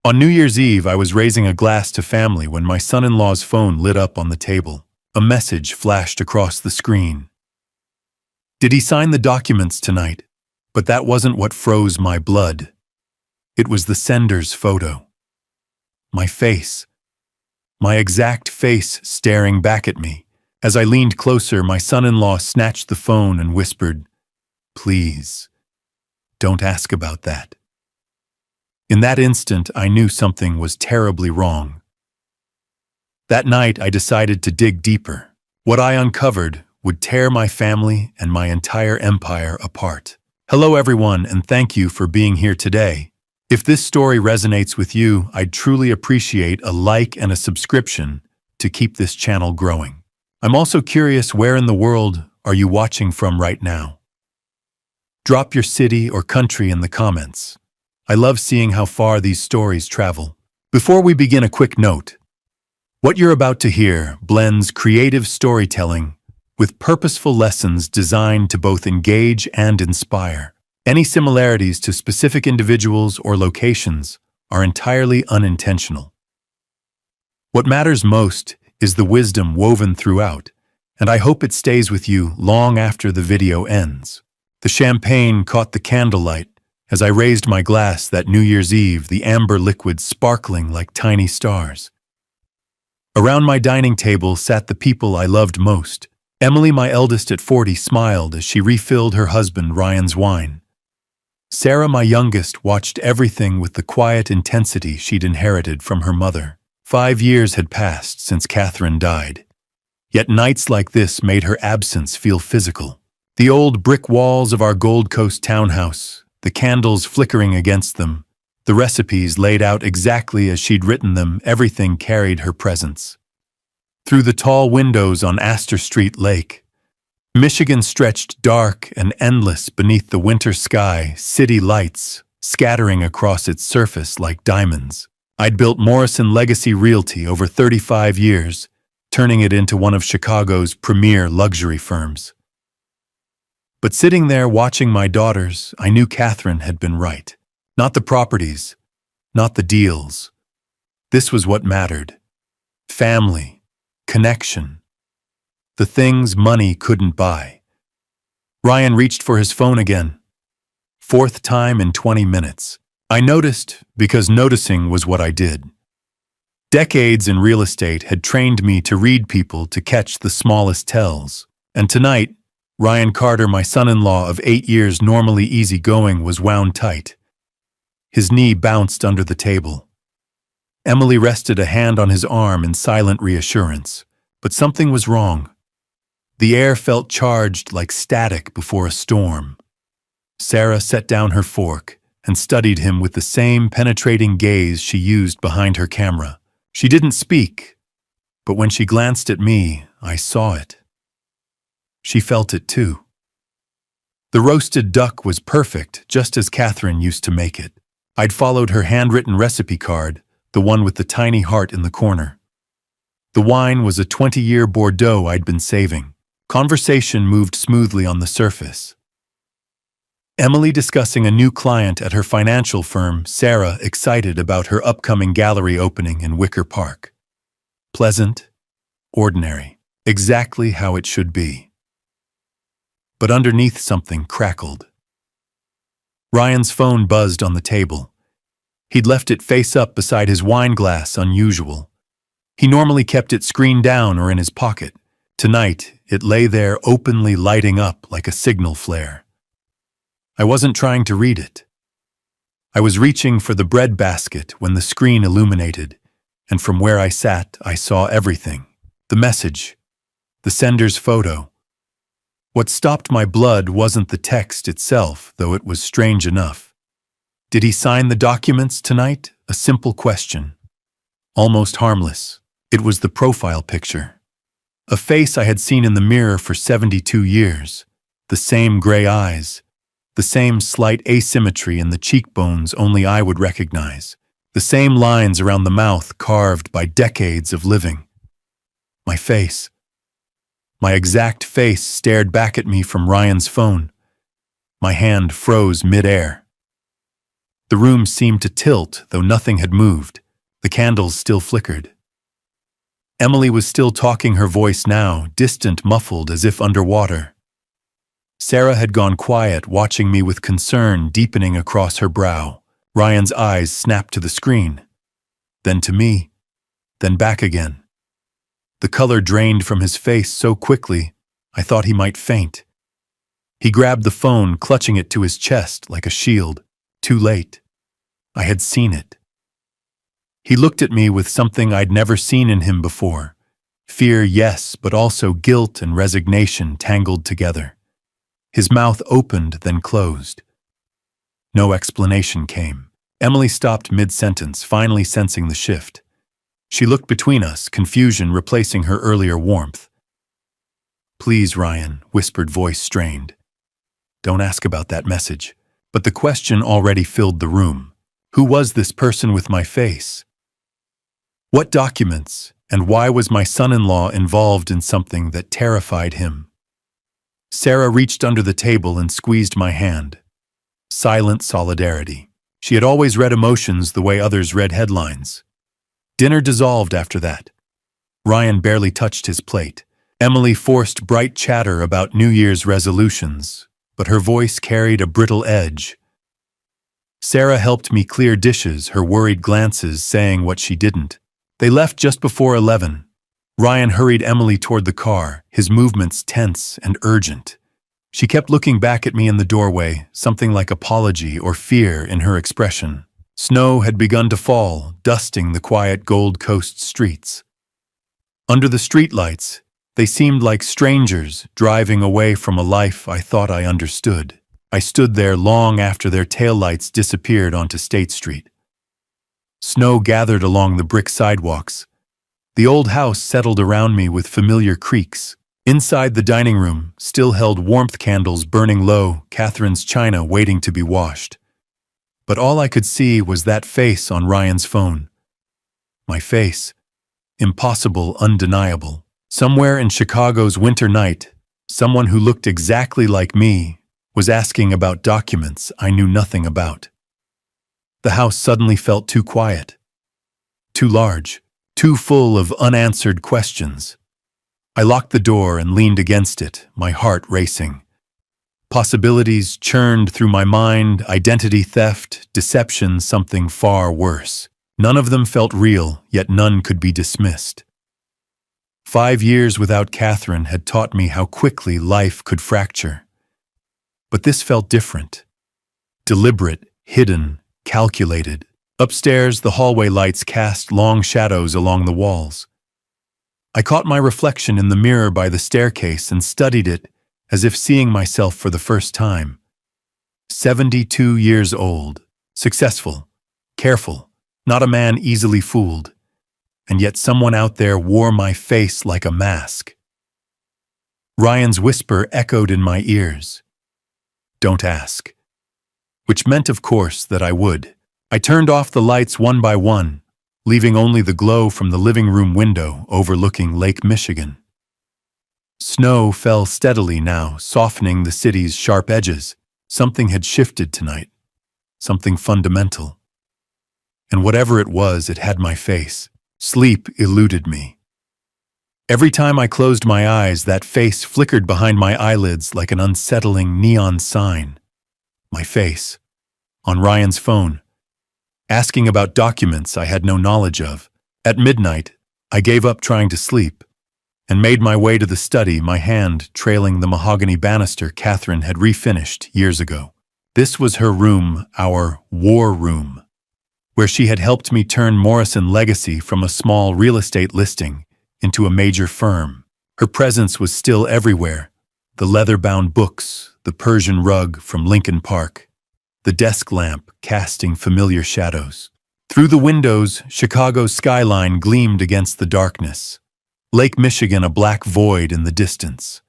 On New Year's Eve, I was raising a glass to family when my son-in-law's phone lit up on the table. A message flashed across the screen. Did he sign the documents tonight? But that wasn't what froze my blood. It was the sender's photo. My face. My exact face staring back at me. As I leaned closer, my son-in-law snatched the phone and whispered, "Please, don't ask about that." In that instant, I knew something was terribly wrong. That night, I decided to dig deeper. What I uncovered would tear my family and my entire empire apart. Hello everyone, and thank you for being here today. If this story resonates with you, I'd truly appreciate a like and a subscription to keep this channel growing. I'm also curious, where in the world are you watching from right now? Drop your city or country in the comments. I love seeing how far these stories travel. Before we begin, a quick note. What you're about to hear blends creative storytelling with purposeful lessons designed to both engage and inspire. Any similarities to specific individuals or locations are entirely unintentional. What matters most is the wisdom woven throughout, and I hope it stays with you long after the video ends. The champagne caught the candlelight as I raised my glass that New Year's Eve, the amber liquid sparkling like tiny stars. Around my dining table sat the people I loved most. Emily, my eldest at 40, smiled as she refilled her husband Ryan's wine. Sarah, my youngest, watched everything with the quiet intensity she'd inherited from her mother. 5 years had passed since Catherine died. Yet nights like this made her absence feel physical. The old brick walls of our Gold Coast townhouse, the candles flickering against them, the recipes laid out exactly as she'd written them, everything carried her presence. Through the tall windows on Astor Street Lake, Michigan stretched dark and endless beneath the winter sky, city lights scattering across its surface like diamonds. I'd built Morrison Legacy Realty over 35 years, turning it into one of Chicago's premier luxury firms. But sitting there watching my daughters, I knew Catherine had been right. Not the properties, not the deals. This was what mattered. Family, connection. The things money couldn't buy. Ryan reached for his phone again. 4th time in 20 minutes. I noticed because noticing was what I did. Decades in real estate had trained me to read people to catch the smallest tells. And tonight, Ryan Carter, my son-in-law of 8 years, normally easygoing, was wound tight. His knee bounced under the table. Emily rested a hand on his arm in silent reassurance, but something was wrong. The air felt charged like static before a storm. Sarah set down her fork and studied him with the same penetrating gaze she used behind her camera. She didn't speak, but when she glanced at me, I saw it. She felt it too. The roasted duck was perfect, just as Catherine used to make it. I'd followed her handwritten recipe card, the one with the tiny heart in the corner. The wine was a 20-year Bordeaux I'd been saving. Conversation moved smoothly on the surface. Emily discussing a new client at her financial firm, Sarah excited about her upcoming gallery opening in Wicker Park. Pleasant, ordinary, exactly how it should be. But underneath, something crackled. Ryan's phone buzzed on the table. He'd left it face up beside his wine glass, unusual. He normally kept it screen down or in his pocket. Tonight, it lay there openly lighting up like a signal flare. I wasn't trying to read it. I was reaching for the bread basket when the screen illuminated, and from where I sat, I saw everything. The message, the sender's photo. What stopped my blood wasn't the text itself, though it was strange enough. Did he sign the documents tonight? A simple question. Almost harmless. It was the profile picture. A face I had seen in the mirror for 72 years. The same gray eyes. The same slight asymmetry in the cheekbones only I would recognize. The same lines around the mouth carved by decades of living. My face. My exact face stared back at me from Ryan's phone. My hand froze mid-air. The room seemed to tilt, though nothing had moved. The candles still flickered. Emily was still talking, her voice now, distant, muffled, as if underwater. Sarah had gone quiet, watching me with concern deepening across her brow. Ryan's eyes snapped to the screen, then to me, then back again. The color drained from his face so quickly, I thought he might faint. He grabbed the phone, clutching it to his chest like a shield. Too late. I had seen it. He looked at me with something I'd never seen in him before. Fear, yes, but also guilt and resignation tangled together. His mouth opened, then closed. No explanation came. Emily stopped mid-sentence, finally sensing the shift. She looked between us, confusion replacing her earlier warmth. "Please, Ryan," whispered voice strained. "Don't ask about that message." But the question already filled the room. Who was this person with my face? What documents, and why was my son-in-law involved in something that terrified him? Sarah reached under the table and squeezed my hand. Silent solidarity. She had always read emotions the way others read headlines. Dinner dissolved after that. Ryan barely touched his plate. Emily forced bright chatter about New Year's resolutions, but her voice carried a brittle edge. Sarah helped me clear dishes, her worried glances saying what she didn't. They left just before 11. Ryan hurried Emily toward the car, his movements tense and urgent. She kept looking back at me in the doorway, something like apology or fear in her expression. Snow had begun to fall, dusting the quiet Gold Coast streets. Under the streetlights, they seemed like strangers driving away from a life I thought I understood. I stood there long after their taillights disappeared onto State Street. Snow gathered along the brick sidewalks. The old house settled around me with familiar creaks. Inside the dining room still held warmth candles burning low, Catherine's china waiting to be washed. But all I could see was that face on Ryan's phone. My face. Impossible, undeniable. Somewhere in Chicago's winter night, someone who looked exactly like me was asking about documents I knew nothing about. The house suddenly felt too quiet, too large, too full of unanswered questions. I locked the door and leaned against it, my heart racing. Possibilities churned through my mind, identity theft, deception, something far worse. None of them felt real, yet none could be dismissed. 5 years without Catherine had taught me how quickly life could fracture. But this felt different. Deliberate, hidden, calculated. Upstairs, the hallway lights cast long shadows along the walls. I caught my reflection in the mirror by the staircase and studied it as if seeing myself for the first time. 72 years old, successful, careful, not a man easily fooled. And yet someone out there wore my face like a mask. Ryan's whisper echoed in my ears. "Don't ask." Which meant, of course, that I would. I turned off the lights one by one, leaving only the glow from the living room window overlooking Lake Michigan. Snow fell steadily now, softening the city's sharp edges. Something had shifted tonight. Something fundamental. And whatever it was, it had my face. Sleep eluded me. Every time I closed my eyes, that face flickered behind my eyelids like an unsettling neon sign. My face. On Ryan's phone. Asking about documents I had no knowledge of. At midnight, I gave up trying to sleep and made my way to the study, my hand trailing the mahogany banister Catherine had refinished years ago. This was her room, our war room, where she had helped me turn Morrison Legacy from a small real estate listing into a major firm. Her presence was still everywhere. The leather-bound books, the Persian rug from Lincoln Park, the desk lamp casting familiar shadows. Through the windows, Chicago's skyline gleamed against the darkness. Lake Michigan a black void in the distance.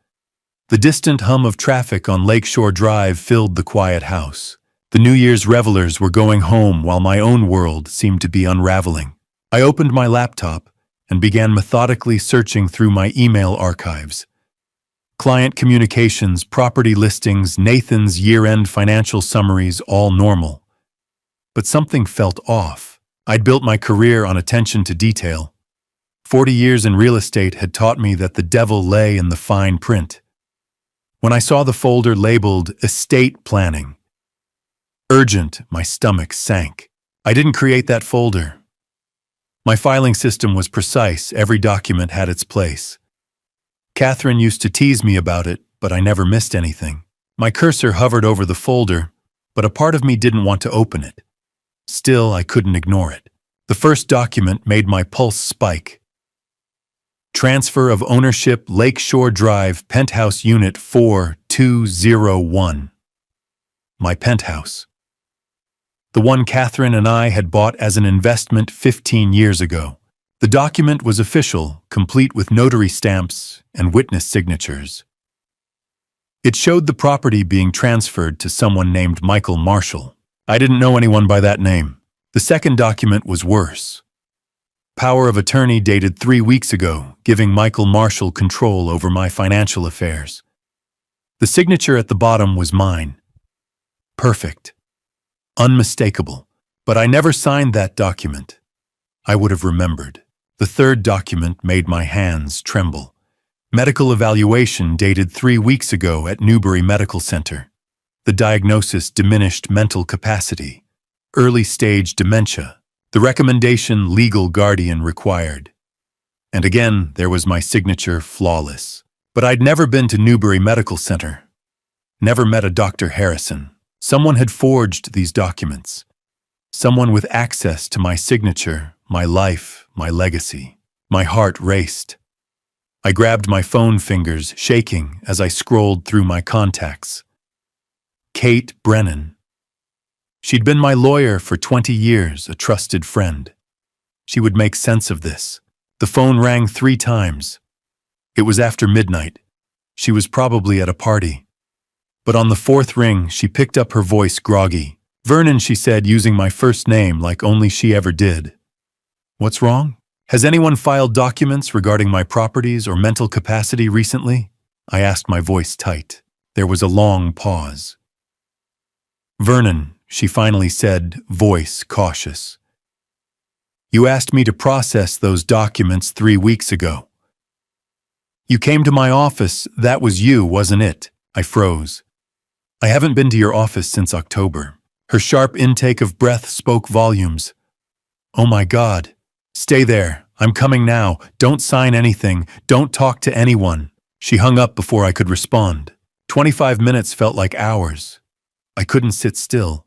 The distant hum of traffic on Lakeshore Drive filled the quiet house. The New Year's revelers were going home while my own world seemed to be unraveling. I opened my laptop and began methodically searching through my email archives. Client communications, property listings, Nathan's year-end financial summaries, all normal. but something felt off. I'd built my career on attention to detail. 40 years in real estate had taught me that the devil lay in the fine print. When I saw the folder labeled estate planning, urgent, my stomach sank. I didn't create that folder. My filing system was precise, every document had its place. Catherine used to tease me about it, but I never missed anything. My cursor hovered over the folder, but a part of me didn't want to open it. Still, I couldn't ignore it. The first document made my pulse spike. Transfer of ownership, Lakeshore Drive, Penthouse Unit 4201. My penthouse. The one Catherine and I had bought as an investment 15 years ago. The document was official, complete with notary stamps and witness signatures. It showed the property being transferred to someone named Michael Marshall. I didn't know anyone by that name. The second document was worse. Power of attorney dated 3 weeks ago, giving Michael Marshall control over my financial affairs. The signature at the bottom was mine. Perfect. Unmistakable. But I never signed that document. I would have remembered. The third document made my hands tremble. Medical evaluation dated 3 weeks ago at Newbury Medical Center. The diagnosis: diminished mental capacity, early stage dementia. The recommendation: legal guardian required. And again, there was my signature, flawless. But I'd never been to Newbury Medical Center. Never met a Dr. Harrison. Someone had forged these documents. Someone with access to my signature, my life, my legacy. My heart raced. I grabbed my phone, fingers shaking as I scrolled through my contacts. Kate Brennan. She'd been my lawyer for 20 years, a trusted friend. She would make sense of this. The phone rang 3 times. It was after midnight. She was probably at a party. But on the 4th ring, she picked up, her voice groggy. "Vernon," she said, using my first name like only she ever did. "What's wrong? Has anyone filed documents regarding my properties or mental capacity recently?" I asked, my voice tight. There was a long pause. "Vernon," she finally said, voice cautious. "You asked me to process those documents 3 weeks ago. You came to my office, that was you, wasn't it?" I froze. "I haven't been to your office since October." Her sharp intake of breath spoke volumes. "Oh my God. Stay there. I'm coming now. Don't sign anything. Don't talk to anyone." She hung up before I could respond. 25 minutes felt like hours. I couldn't sit still.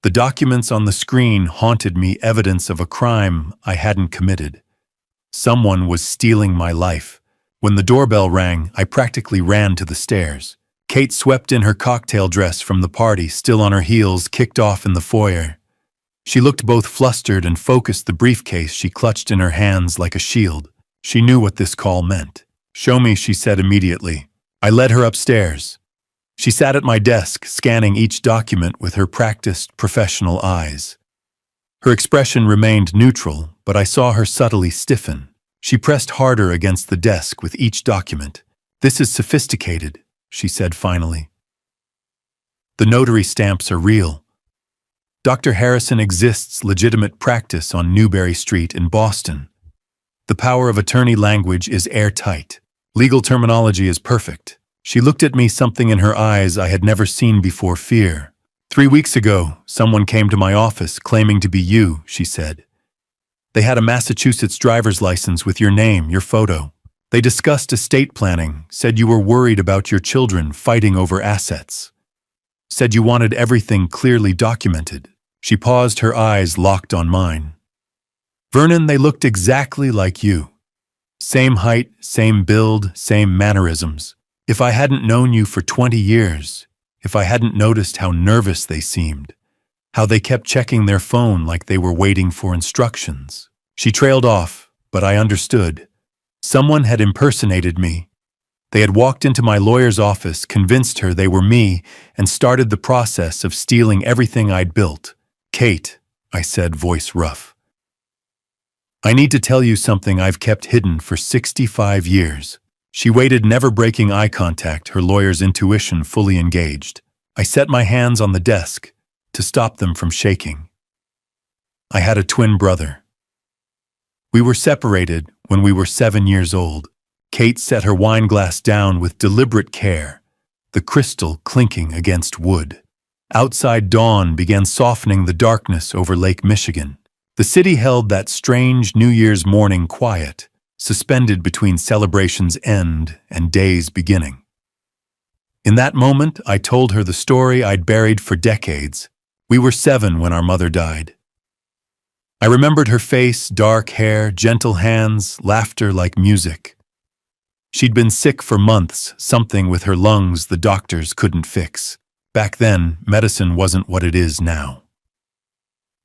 The documents on the screen haunted me, evidence of a crime I hadn't committed. Someone was stealing my life. When the doorbell rang, I practically ran to the stairs. Kate, swept in her cocktail dress from the party, still on her heels, kicked off in the foyer. She looked both flustered and focused, the briefcase she clutched in her hands like a shield. She knew what this call meant. "Show me," she said immediately. I led her upstairs. She sat at my desk, scanning each document with her practiced, professional eyes. Her expression remained neutral, but I saw her subtly stiffen. She pressed harder against the desk with each document. "This is sophisticated," she said finally. "The notary stamps are real. Dr. Harrison exists, legitimate practice on Newbury Street in Boston. The power of attorney language is airtight. Legal terminology is perfect." She looked at me, something in her eyes I had never seen before: fear. "3 weeks ago, someone came to my office claiming to be you," she said. "They had a Massachusetts driver's license with your name, your photo. They discussed estate planning, said you were worried about your children fighting over assets. Said you wanted everything clearly documented." She paused, her eyes locked on mine. "Vernon, they looked exactly like you. Same height, same build, same mannerisms. If I hadn't known you for 20 years, if I hadn't noticed how nervous they seemed, how they kept checking their phone like they were waiting for instructions." She trailed off, but I understood. Someone had impersonated me. They had walked into my lawyer's office, convinced her they were me, and started the process of stealing everything I'd built. "Kate," I said, voice rough. "I need to tell you something I've kept hidden for 65 years." She waited, never breaking eye contact, her lawyer's intuition fully engaged. I set my hands on the desk to stop them from shaking. I had a twin brother. We were separated when we were 7 years old. Kate set her wine glass down with deliberate care, the crystal clinking against wood. Outside dawn began softening the darkness over Lake Michigan. The city held that strange New Year's morning quiet, suspended between celebration's end and day's beginning. In that moment, I told her the story I'd buried for decades. We were 7 when our mother died. I remembered her face, dark hair, gentle hands, laughter like music. She'd been sick for months, something with her lungs the doctors couldn't fix. Back then, medicine wasn't what it is now.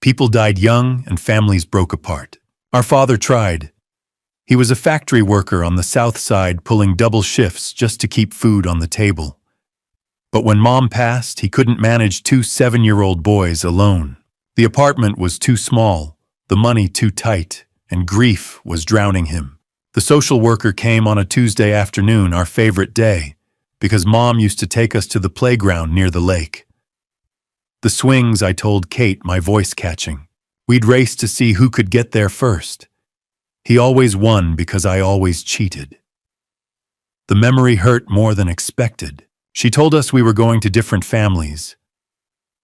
People died young and families broke apart. Our father tried. He was a factory worker on the south side pulling double shifts just to keep food on the table. But when Mom passed, he couldn't manage 2 7-year-old boys alone. The apartment was too small, the money too tight, and grief was drowning him. The social worker came on a Tuesday afternoon, our favorite day, because Mom used to take us to the playground near the lake. The swings, I told Kate, my voice catching. We'd race to see who could get there first. He always won because I always cheated. The memory hurt more than expected. She told us we were going to different families.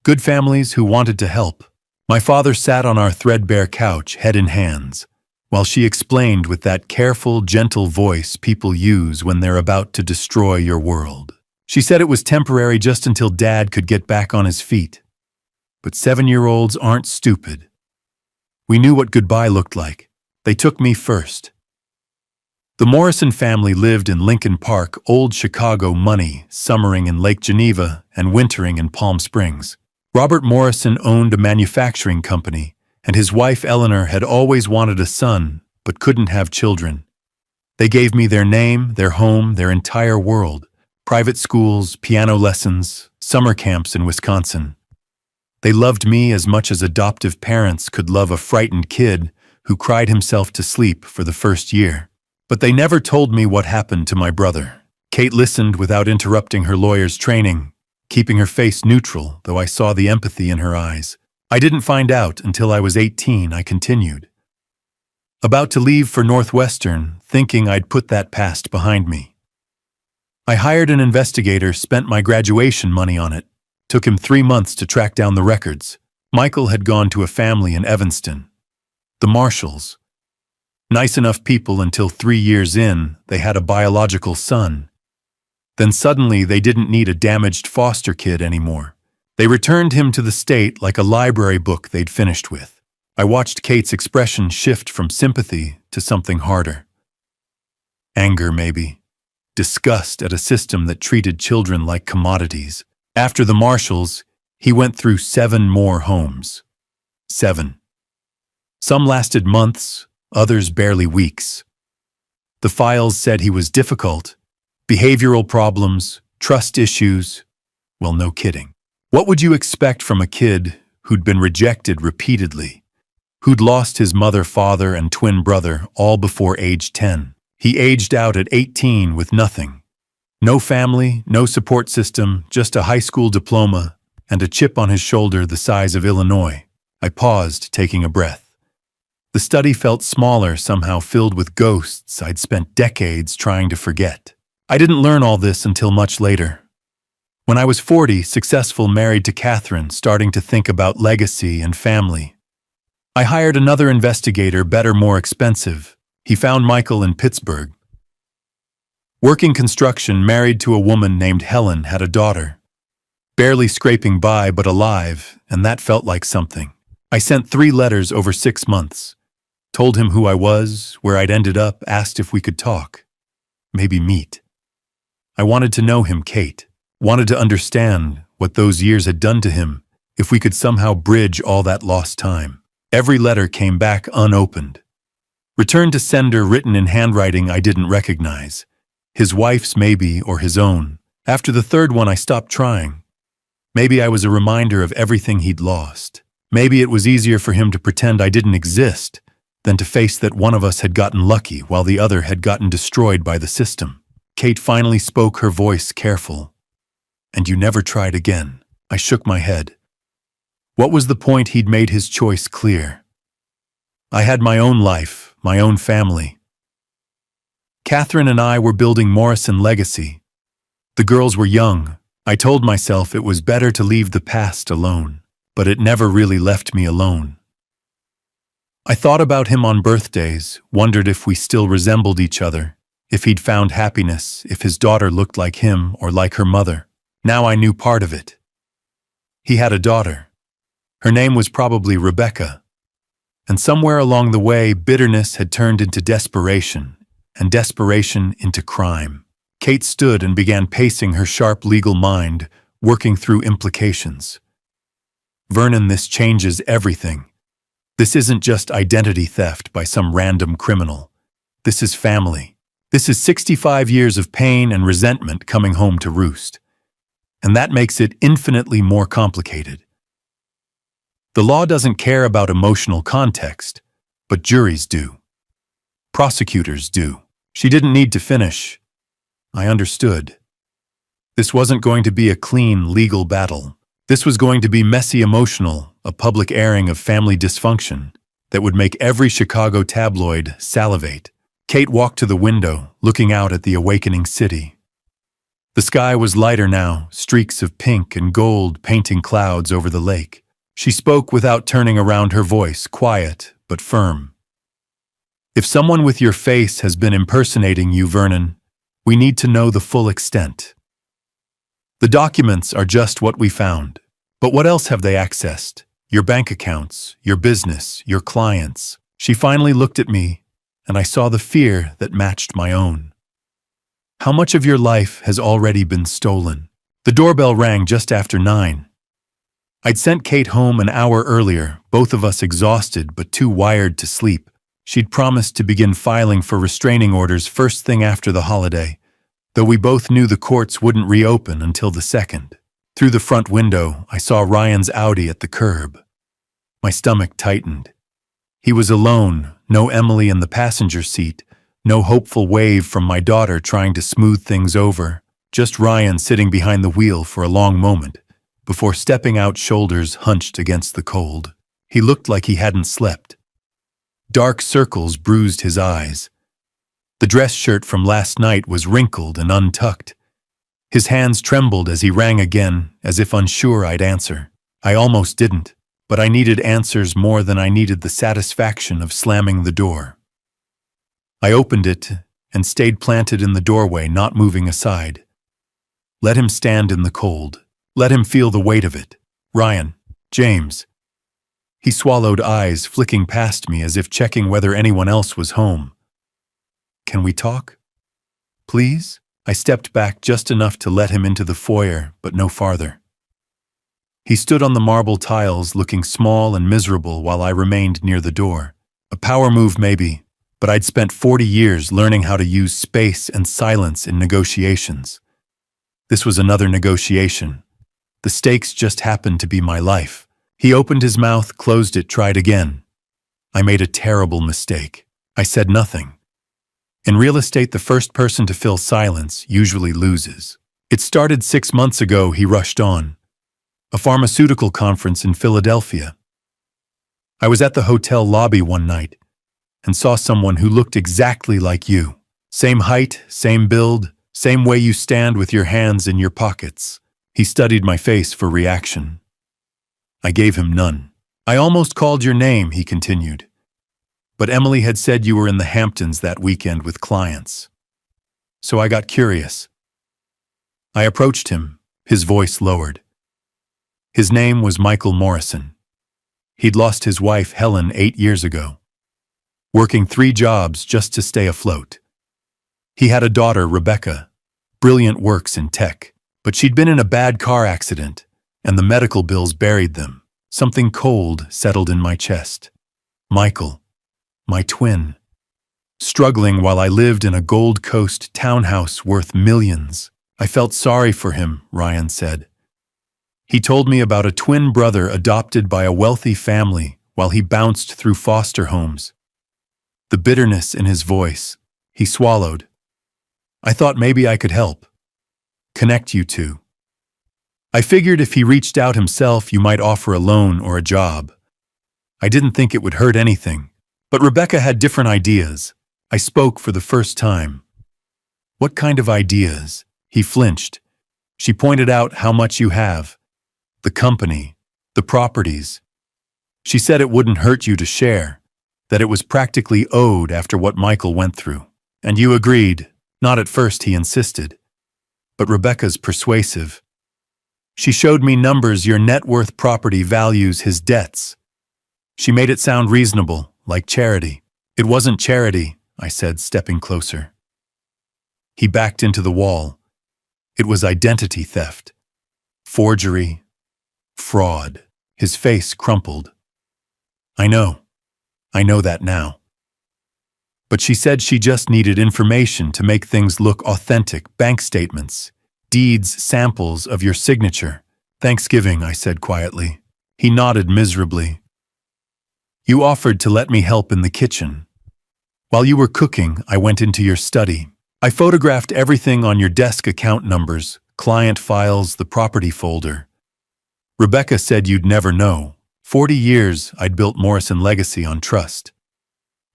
Good families who wanted to help. My father sat on our threadbare couch, head in hands, while she explained with that careful, gentle voice people use when they're about to destroy your world. She said it was temporary just until Dad could get back on his feet. But 7-year-olds aren't stupid. We knew what goodbye looked like. They took me first. The Morrison family lived in Lincoln Park, old Chicago money, summering in Lake Geneva and wintering in Palm Springs. Robert Morrison owned a manufacturing company, and his wife Eleanor had always wanted a son, but couldn't have children. They gave me their name, their home, their entire world. Private schools, piano lessons, summer camps in Wisconsin. They loved me as much as adoptive parents could love a frightened kid who cried himself to sleep for the first year. But they never told me what happened to my brother. Kate listened without interrupting her lawyer's training, keeping her face neutral, though I saw the empathy in her eyes. I didn't find out until I was 18, I continued. About to leave for Northwestern, thinking I'd put that past behind me. I hired an investigator, spent my graduation money on it. Took him 3 months to track down the records. Michael had gone to a family in Evanston. The Marshalls. Nice enough people until 3 years in, they had a biological son. Then suddenly they didn't need a damaged foster kid anymore. They returned him to the state like a library book they'd finished with. I watched Kate's expression shift from sympathy to something harder. Anger, maybe. Disgust at a system that treated children like commodities. After the Marshalls, he went through 7 more homes. 7. Some lasted months, others barely weeks. The files said he was difficult, behavioral problems, trust issues. Well, no kidding. What would you expect from a kid who'd been rejected repeatedly, who'd lost his mother, father, and twin brother all before age 10? He aged out at 18 with nothing. No family, no support system, just a high school diploma and a chip on his shoulder the size of Illinois. I paused, taking a breath. The study felt smaller, somehow filled with ghosts I'd spent decades trying to forget. I didn't learn all this until much later. When I was 40, successful, married to Catherine, starting to think about legacy and family. I hired another investigator, better, more expensive. He found Michael in Pittsburgh. Working construction, married to a woman named Helen, had a daughter. Barely scraping by, but alive, and that felt like something. I sent 3 letters over 6 months. Told him who I was, where I'd ended up, asked if we could talk. Maybe meet. I wanted to know him, Kate. Wanted to understand what those years had done to him, if we could somehow bridge all that lost time. Every letter came back unopened. Returned to sender, written in handwriting I didn't recognize. His wife's maybe, or his own. After the 3rd one I stopped trying. Maybe I was a reminder of everything he'd lost. Maybe it was easier for him to pretend I didn't exist than to face that one of us had gotten lucky while the other had gotten destroyed by the system. Kate finally spoke, her voice careful. And you never tried again. I shook my head. What was the point? He'd made his choice clear. I had my own life, my own family. Catherine and I were building Morrison legacy. The girls were young. I told myself it was better to leave the past alone, but it never really left me alone. I thought about him on birthdays, wondered if we still resembled each other, if he'd found happiness, if his daughter looked like him or like her mother. Now I knew part of it. He had a daughter. Her name was probably Rebecca. And somewhere along the way, bitterness had turned into desperation, and desperation into crime. Kate stood and began pacing her sharp legal mind, working through implications. Vernon, this changes everything. This isn't just identity theft by some random criminal. This is family. This is 65 years of pain and resentment coming home to roost. And that makes it infinitely more complicated. The law doesn't care about emotional context, but juries do. Prosecutors do. She didn't need to finish. I understood. This wasn't going to be a clean legal battle. This was going to be messy emotional, a public airing of family dysfunction that would make every Chicago tabloid salivate. Kate walked to the window, looking out at the awakening city. The sky was lighter now, streaks of pink and gold painting clouds over the lake. She spoke without turning around, her voice quiet but firm. If someone with your face has been impersonating you, Vernon, we need to know the full extent. The documents are just what we found. But what else have they accessed? Your bank accounts, your business, your clients. She finally looked at me, and I saw the fear that matched my own. How much of your life has already been stolen? The doorbell rang just after 9. I'd sent Kate home an hour earlier, both of us exhausted but too wired to sleep. She'd promised to begin filing for restraining orders first thing after the holiday, though we both knew the courts wouldn't reopen until the 2nd. Through the front window, I saw Ryan's Audi at the curb. My stomach tightened. He was alone, no Emily in the passenger seat, no hopeful wave from my daughter trying to smooth things over, just Ryan sitting behind the wheel for a long moment, before stepping out, shoulders hunched against the cold. He looked like he hadn't slept. Dark circles bruised his eyes. The dress shirt from last night was wrinkled and untucked. His hands trembled as he rang again, as if unsure I'd answer. I almost didn't, but I needed answers more than I needed the satisfaction of slamming the door. I opened it and stayed planted in the doorway, not moving aside. Let him stand in the cold. Let him feel the weight of it. Ryan, James. He swallowed, eyes flicking past me as if checking whether anyone else was home. Can we talk? Please? I stepped back just enough to let him into the foyer, but no farther. He stood on the marble tiles, looking small and miserable while I remained near the door. A power move maybe, but I'd spent 40 years learning how to use space and silence in negotiations. This was another negotiation. The stakes just happened to be my life. He opened his mouth, closed it, tried again. I made a terrible mistake. I said nothing. In real estate, the first person to fill silence usually loses. It started 6 months ago, he rushed on. A pharmaceutical conference in Philadelphia. I was at the hotel lobby one night and saw someone who looked exactly like you. Same height, same build, same way you stand with your hands in your pockets. He studied my face for reaction. I gave him none. I almost called your name, he continued. But Emily had said you were in the Hamptons that weekend with clients. So I got curious. I approached him, his voice lowered. His name was Michael Morrison. He'd lost his wife, Helen, 8 years ago, working 3 jobs just to stay afloat. He had a daughter, Rebecca, brilliant, works in tech, but she'd been in a bad car accident, and the medical bills buried them. Something cold settled in my chest. Michael, my twin, struggling while I lived in a Gold Coast townhouse worth millions. I felt sorry for him, Ryan said. He told me about a twin brother adopted by a wealthy family while he bounced through foster homes. The bitterness in his voice, he swallowed. I thought maybe I could help. Connect you two. I figured if he reached out himself, you might offer a loan or a job. I didn't think it would hurt anything, But Rebecca had different ideas. I spoke for the first time. What kind of ideas? He flinched. She pointed out how much you have. The company, the properties. She said it wouldn't hurt you to share, that it was practically owed after what Michael went through. And you agreed. Not at first, he insisted. But Rebecca's persuasive. She showed me numbers your net worth property values his debts. She made it sound reasonable, like charity. It wasn't charity, I said, stepping closer. He backed into the wall. It was identity theft. Forgery. Fraud. His face crumpled. I know that now. But she said she just needed information to make things look authentic, bank statements, deeds, samples of your signature. Thanksgiving, I said quietly. He nodded miserably. You offered to let me help in the kitchen. While you were cooking, I went into your study. I photographed everything on your desk, account numbers, client files, the property folder. Rebecca said you'd never know. 40 years I'd built Morrison Legacy on trust.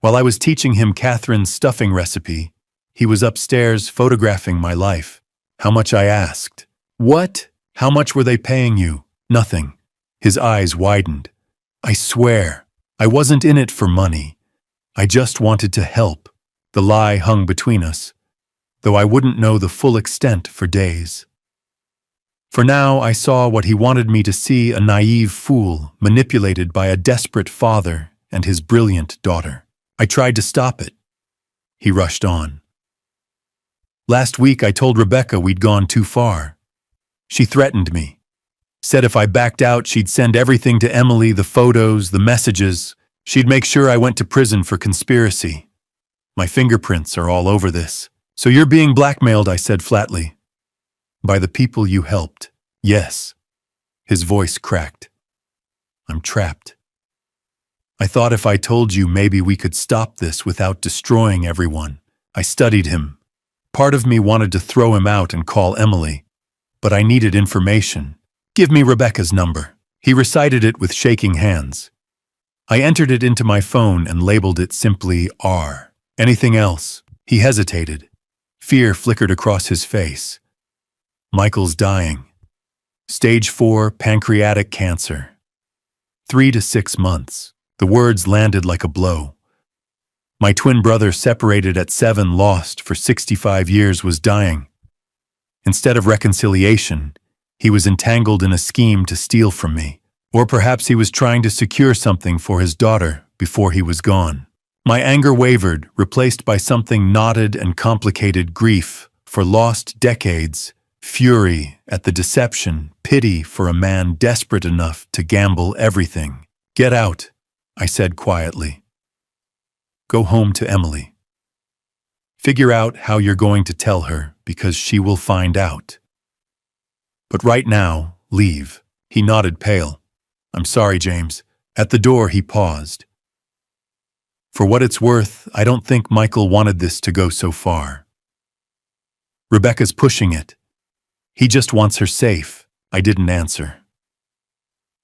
While I was teaching him Catherine's stuffing recipe, he was upstairs photographing my life. How much, I asked. What? How much were they paying you? Nothing. His eyes widened. I swear, I wasn't in it for money. I just wanted to help. The lie hung between us, though I wouldn't know the full extent for days. For now, I saw what he wanted me to see, a naive fool manipulated by a desperate father and his brilliant daughter. I tried to stop it. He rushed on. Last week, I told Rebecca we'd gone too far. She threatened me. Said if I backed out, she'd send everything to Emily, the photos, the messages. She'd make sure I went to prison for conspiracy. My fingerprints are all over this. So you're being blackmailed, I said flatly. By the people you helped. Yes. His voice cracked. I'm trapped. I thought if I told you, maybe we could stop this without destroying everyone. I studied him. Part of me wanted to throw him out and call Emily, but I needed information. Give me Rebecca's number. He recited it with shaking hands. I entered it into my phone and labeled it simply R. Anything else? He hesitated. Fear flickered across his face. Michael's dying. Stage 4 pancreatic cancer. 3 to 6 months. The words landed like a blow. My twin brother, separated at 7, lost for 65 years, was dying. Instead of reconciliation, he was entangled in a scheme to steal from me. Or perhaps he was trying to secure something for his daughter before he was gone. My anger wavered, replaced by something knotted and complicated: grief for lost decades, fury at the deception, pity for a man desperate enough to gamble everything. Get out, I said quietly. Go home to Emily. Figure out how you're going to tell her, because she will find out. But right now, leave. He nodded, pale. I'm sorry, James. At the door, he paused. For what it's worth, I don't think Michael wanted this to go so far. Rebecca's pushing it. He just wants her safe. I didn't answer.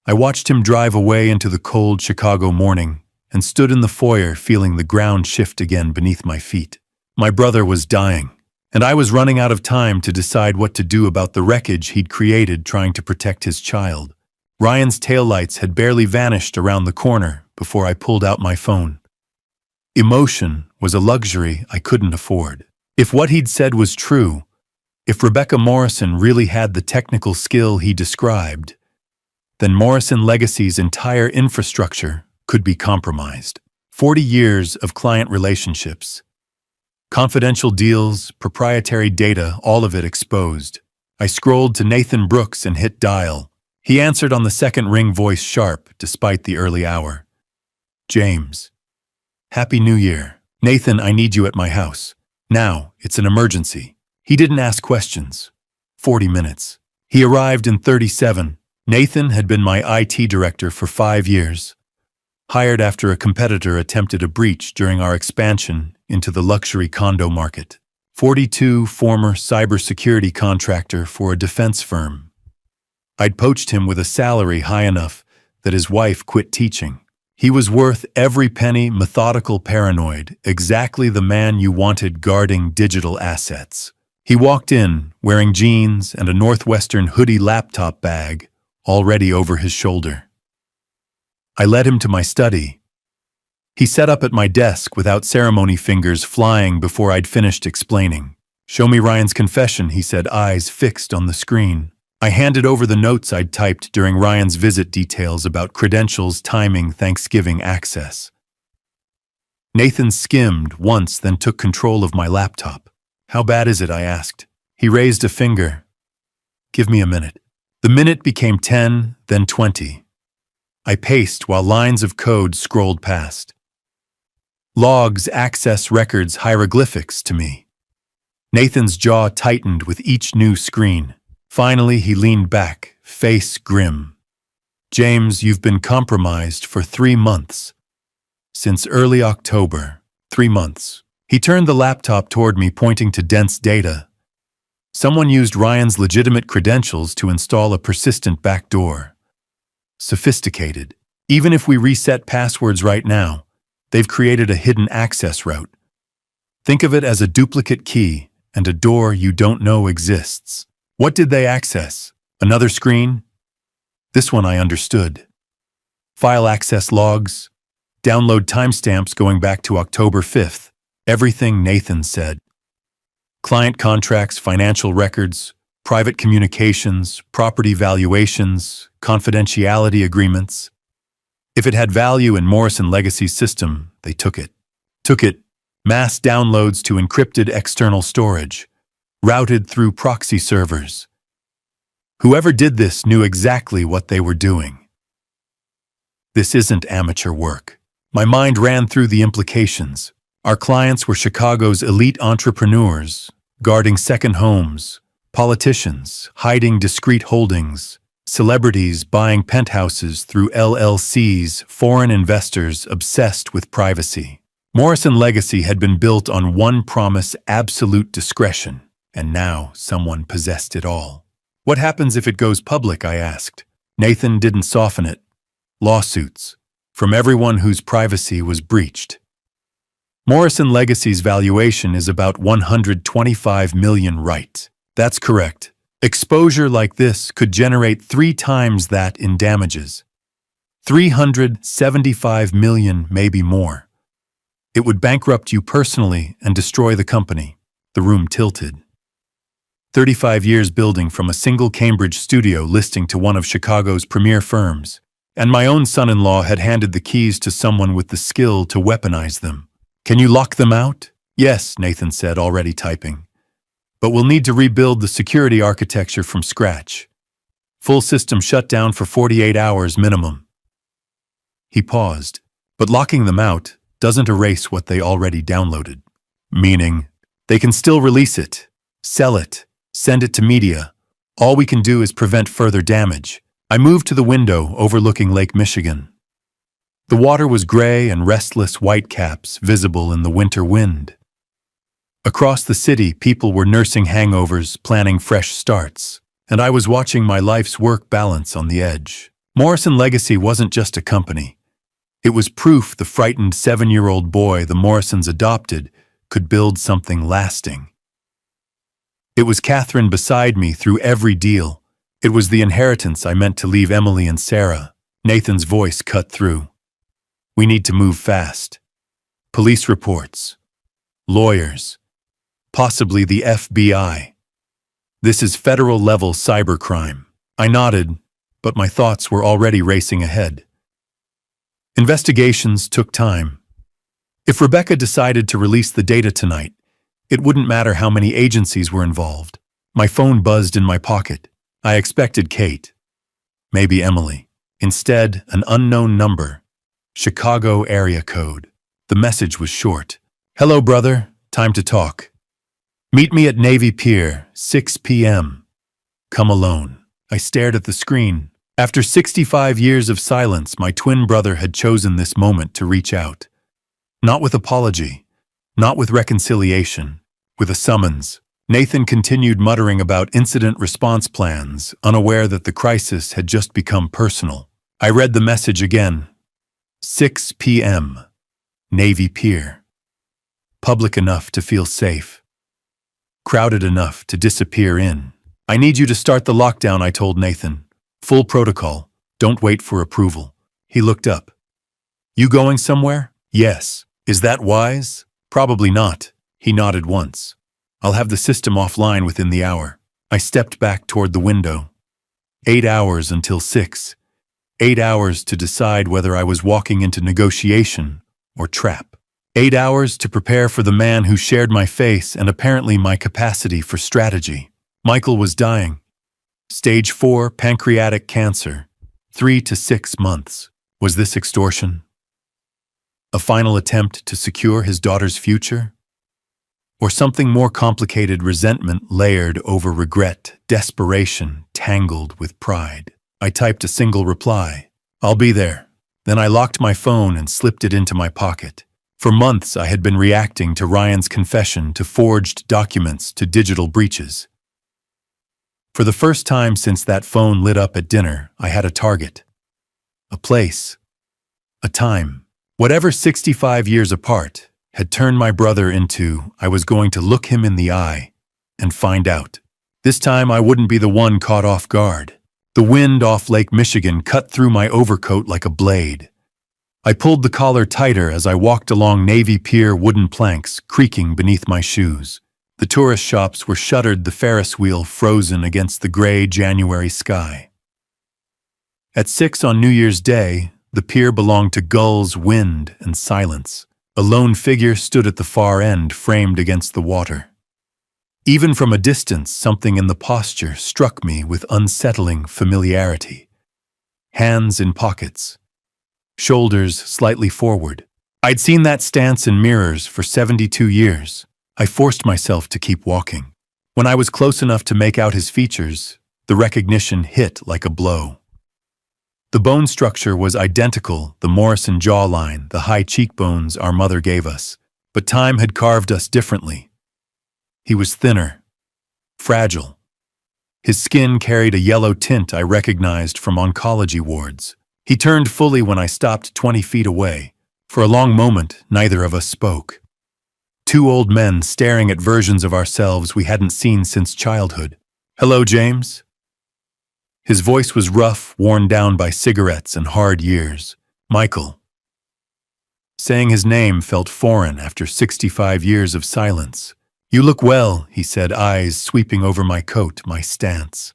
I watched him drive away into the cold Chicago morning and stood in the foyer feeling the ground shift again beneath my feet. My brother was dying, and I was running out of time to decide what to do about the wreckage he'd created trying to protect his child. Ryan's taillights had barely vanished around the corner before I pulled out my phone. Emotion was a luxury I couldn't afford. If what he'd said was true, if Rebecca Morrison really had the technical skill he described, then Morrison Legacy's entire infrastructure could be compromised. 40 years of client relationships, confidential deals, proprietary data, all of it exposed. I scrolled to Nathan Brooks and hit dial. He answered on the second ring, voice sharp despite the early hour. James. Happy New Year. Nathan, I need you at my house. Now, it's an emergency. He didn't ask questions. 40 minutes. He arrived in 37. Nathan had been my IT director for 5 years. Hired after a competitor attempted a breach during our expansion into the luxury condo market. 42, former cybersecurity contractor for a defense firm. I'd poached him with a salary high enough that his wife quit teaching. He was worth every penny, methodical, paranoid, exactly the man you wanted guarding digital assets. He walked in, wearing jeans and a Northwestern hoodie laptop bag, already over his shoulder. I led him to my study. He sat up at my desk without ceremony, fingers flying before I'd finished explaining. "Show me Ryan's confession," he said, eyes fixed on the screen. I handed over the notes I'd typed during Ryan's visit, details about credentials, timing, Thanksgiving access. Nathan skimmed once, then took control of my laptop. "How bad is it?" I asked. He raised a finger. "Give me a minute." The minute became 10, then 20. I paced while lines of code scrolled past. Logs, access records, hieroglyphics to me. Nathan's jaw tightened with each new screen. Finally, he leaned back, face grim. "James, you've been compromised for 3 months. Since early October. 3 months. He turned the laptop toward me, pointing to dense data. Someone used Ryan's legitimate credentials to install a persistent backdoor. Sophisticated. Even if we reset passwords right now, they've created a hidden access route. Think of it as a duplicate key and a door you don't know exists. What did they access? Another screen? This one I understood. File access logs, download timestamps going back to October 5th, everything Nathan said. Client contracts, financial records, private communications, property valuations, confidentiality agreements. If it had value in Morrison Legacy's system, they took it. Mass downloads to encrypted external storage, routed through proxy servers. Whoever did this knew exactly what they were doing. This isn't amateur work. My mind ran through the implications. Our clients were Chicago's elite entrepreneurs, guarding second homes, politicians, hiding discrete holdings, celebrities buying penthouses through LLCs, foreign investors obsessed with privacy. Morrison Legacy had been built on one promise: absolute discretion. And now someone possessed it all. "What happens if it goes public?" I asked. Nathan didn't soften it. "Lawsuits. From everyone whose privacy was breached." Morrison Legacy's valuation is about $125 million, right? That's correct. Exposure like this could generate 3 times that in damages. $375 million, maybe more. It would bankrupt you personally and destroy the company. The room tilted. 35 years building from a single Cambridge studio listing to one of Chicago's premier firms. And my own son-in-law had handed the keys to someone with the skill to weaponize them. "Can you lock them out?" "Yes," Nathan said, already typing. "But we'll need to rebuild the security architecture from scratch. Full system shutdown for 48 hours minimum." He paused. "But locking them out doesn't erase what they already downloaded." "Meaning, they can still release it, sell it, send it to media. All we can do is prevent further damage." I moved to the window overlooking Lake Michigan. The water was gray and restless whitecaps visible in the winter wind. Across the city, people were nursing hangovers, planning fresh starts, and I was watching my life's work balance on the edge. Morrison Legacy wasn't just a company. It was proof the frightened 7-year-old boy the Morrisons adopted could build something lasting. It was Catherine beside me through every deal. It was the inheritance I meant to leave Emily and Sarah. Nathan's voice cut through. "We need to move fast. Police reports. Lawyers. Possibly the FBI. This is federal-level cybercrime." I nodded, but my thoughts were already racing ahead. Investigations took time. If Rebecca decided to release the data tonight, it wouldn't matter how many agencies were involved. My phone buzzed in my pocket. I expected Kate. Maybe Emily. Instead, an unknown number. Chicago area code. The message was short. "Hello, brother. Time to talk. Meet me at Navy Pier, 6 p.m. Come alone." I stared at the screen. After 65 years of silence, my twin brother had chosen this moment to reach out. Not with apology, not with reconciliation, with a summons. Nathan continued muttering about incident response plans, unaware that the crisis had just become personal. I read the message again. 6 p.m. Navy Pier. Public enough to feel safe. Crowded enough to disappear in. I need you to start the lockdown, I told Nathan. Full protocol. Don't wait for approval. He looked up. You going somewhere? Yes. Is that wise? Probably not. He nodded once. I'll have the system offline within the hour. I stepped back toward the window. 8 hours until 6. 8 hours to decide whether I was walking into negotiation or trap. 8 hours to prepare for the man who shared my face and apparently my capacity for strategy. Michael was dying. Stage 4 pancreatic cancer. 3 to 6 months. Was this extortion? A final attempt to secure his daughter's future? Or something more complicated, resentment layered over regret, desperation tangled with pride? I typed a single reply. I'll be there. Then I locked my phone and slipped it into my pocket. For months I had been reacting to Ryan's confession, to forged documents, to digital breaches. For the first time since that phone lit up at dinner, I had a target. A place. A time. Whatever 65 years apart had turned my brother into, I was going to look him in the eye and find out. This time I wouldn't be the one caught off guard. The wind off Lake Michigan cut through my overcoat like a blade. I pulled the collar tighter as I walked along Navy Pier, wooden planks creaking beneath my shoes. The tourist shops were shuttered, the Ferris wheel frozen against the gray January sky. At 6 on New Year's Day, the pier belonged to gulls, wind, and silence. A lone figure stood at the far end, framed against the water. Even from a distance, something in the posture struck me with unsettling familiarity. Hands in pockets. Shoulders slightly forward. I'd seen that stance in mirrors for 72 years. I forced myself to keep walking. When I was close enough to make out his features, the recognition hit like a blow. The bone structure was identical, the Morrison jawline, the high cheekbones our mother gave us. But time had carved us differently. He was thinner, fragile. His skin carried a yellow tint I recognized from oncology wards. He turned fully when I stopped 20 feet away. For a long moment, neither of us spoke. Two old men staring at versions of ourselves we hadn't seen since childhood. Hello, James? His voice was rough, worn down by cigarettes and hard years. Michael. Saying his name felt foreign after 65 years of silence. You look well, he said, eyes sweeping over my coat, my stance.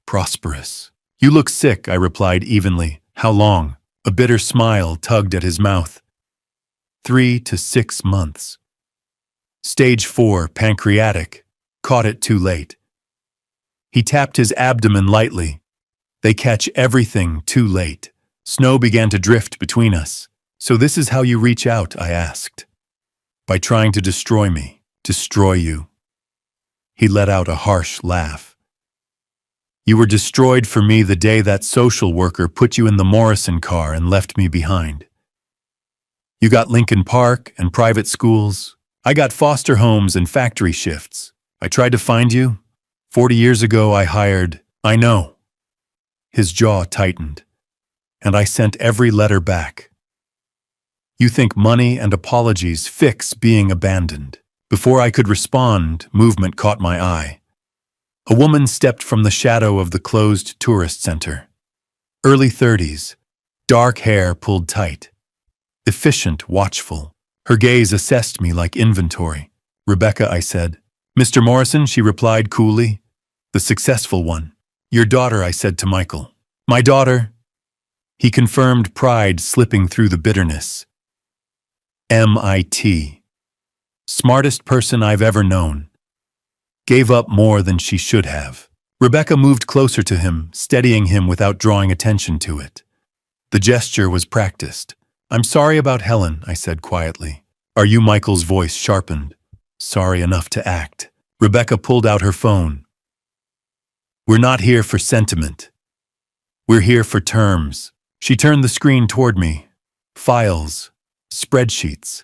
Prosperous. You look sick, I replied evenly. How long? A bitter smile tugged at his mouth. 3 to 6 months. Stage 4, pancreatic. Caught it too late. He tapped his abdomen lightly. They catch everything too late. Snow began to drift between us. So this is how you reach out, I asked. By trying to destroy me, destroy you. He let out a harsh laugh. You were destroyed for me the day that social worker put you in the Morrison car and left me behind. You got Lincoln Park and private schools. I got foster homes and factory shifts. I tried to find you. 40 years ago I hired, I know. His jaw tightened, and I sent every letter back. You think money and apologies fix being abandoned. Before I could respond, movement caught my eye. A woman stepped from the shadow of the closed tourist center. Early 30s, dark hair pulled tight. Efficient, watchful. Her gaze assessed me like inventory. Rebecca, I said. Mr. Morrison, she replied coolly. The successful one. Your daughter, I said to Michael. My daughter. He confirmed, pride slipping through the bitterness. MIT. Smartest person I've ever known. Gave up more than she should have. Rebecca moved closer to him, steadying him without drawing attention to it. The gesture was practiced. I'm sorry about Helen, I said quietly. Are you? Michael's voice sharpened. Sorry enough to act. Rebecca pulled out her phone. We're not here for sentiment. We're here for terms. She turned the screen toward me. Files, spreadsheets,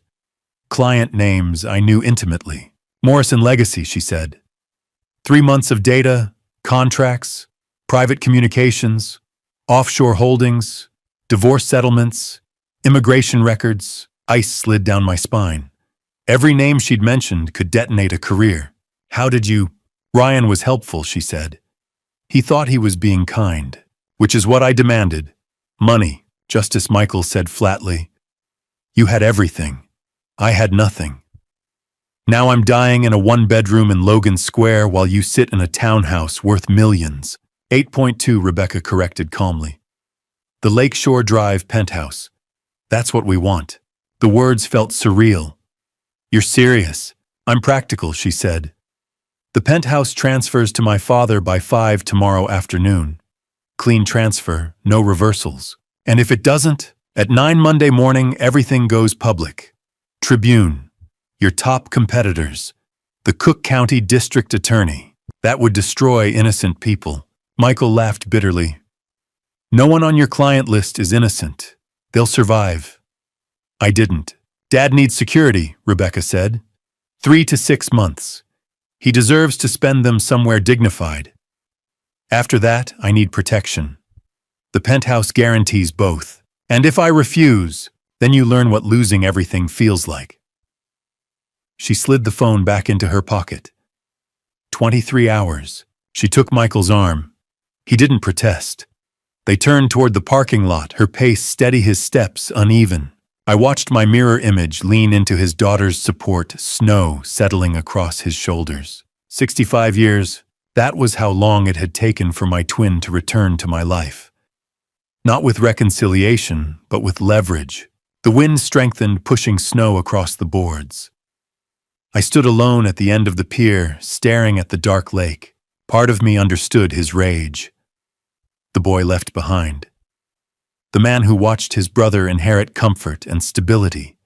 client names I knew intimately. Morrison Legacy, she said. 3 months of data, contracts, private communications, offshore holdings, divorce settlements, Immigration records, ice slid down my spine. Every name she'd mentioned could detonate a career. How did you? Ryan was helpful, she said. He thought he was being kind, which is what I demanded. Money, Justice Michael said flatly. You had everything. I had nothing. Now I'm dying in a one-bedroom in Logan Square while you sit in a townhouse worth millions. 8.2, Rebecca corrected calmly. The Lakeshore Drive penthouse. That's what we want. The words felt surreal. You're serious. I'm practical, she said. The penthouse transfers to my father by 5 tomorrow afternoon. Clean transfer, no reversals. And if it doesn't, at 9 Monday morning, everything goes public. Tribune, your top competitors, the Cook County District Attorney. That would destroy innocent people. Michael laughed bitterly. No one on your client list is innocent. They'll survive. I didn't. Dad needs security, Rebecca said. 3 to 6 months. He deserves to spend them somewhere dignified. After that, I need protection. The penthouse guarantees both. And if I refuse, then you learn what losing everything feels like. She slid the phone back into her pocket. 23 hours. She took Michael's arm. He didn't protest. They turned toward the parking lot, her pace steady, his steps uneven. I watched my mirror image lean into his daughter's support, snow settling across his shoulders. 65 years, that was how long it had taken for my twin to return to my life. Not with reconciliation, but with leverage. The wind strengthened, pushing snow across the boards. I stood alone at the end of the pier, staring at the dark lake. Part of me understood his rage. The boy left behind. The man who watched his brother inherit comfort and stability.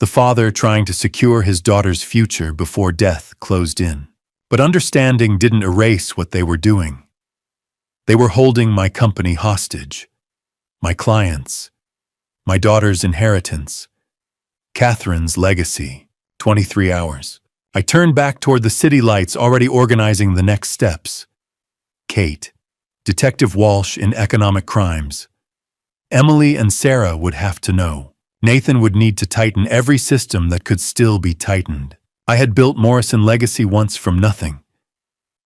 The father trying to secure his daughter's future before death closed in. But understanding didn't erase what they were doing. They were holding my company hostage. My clients. My daughter's inheritance. Catherine's legacy. 23 hours. I turned back toward the city lights, already organizing the next steps. Kate. Detective Walsh in economic crimes. Emily and Sarah would have to know. Nathan would need to tighten every system that could still be tightened. I had built Morrison Legacy once from nothing.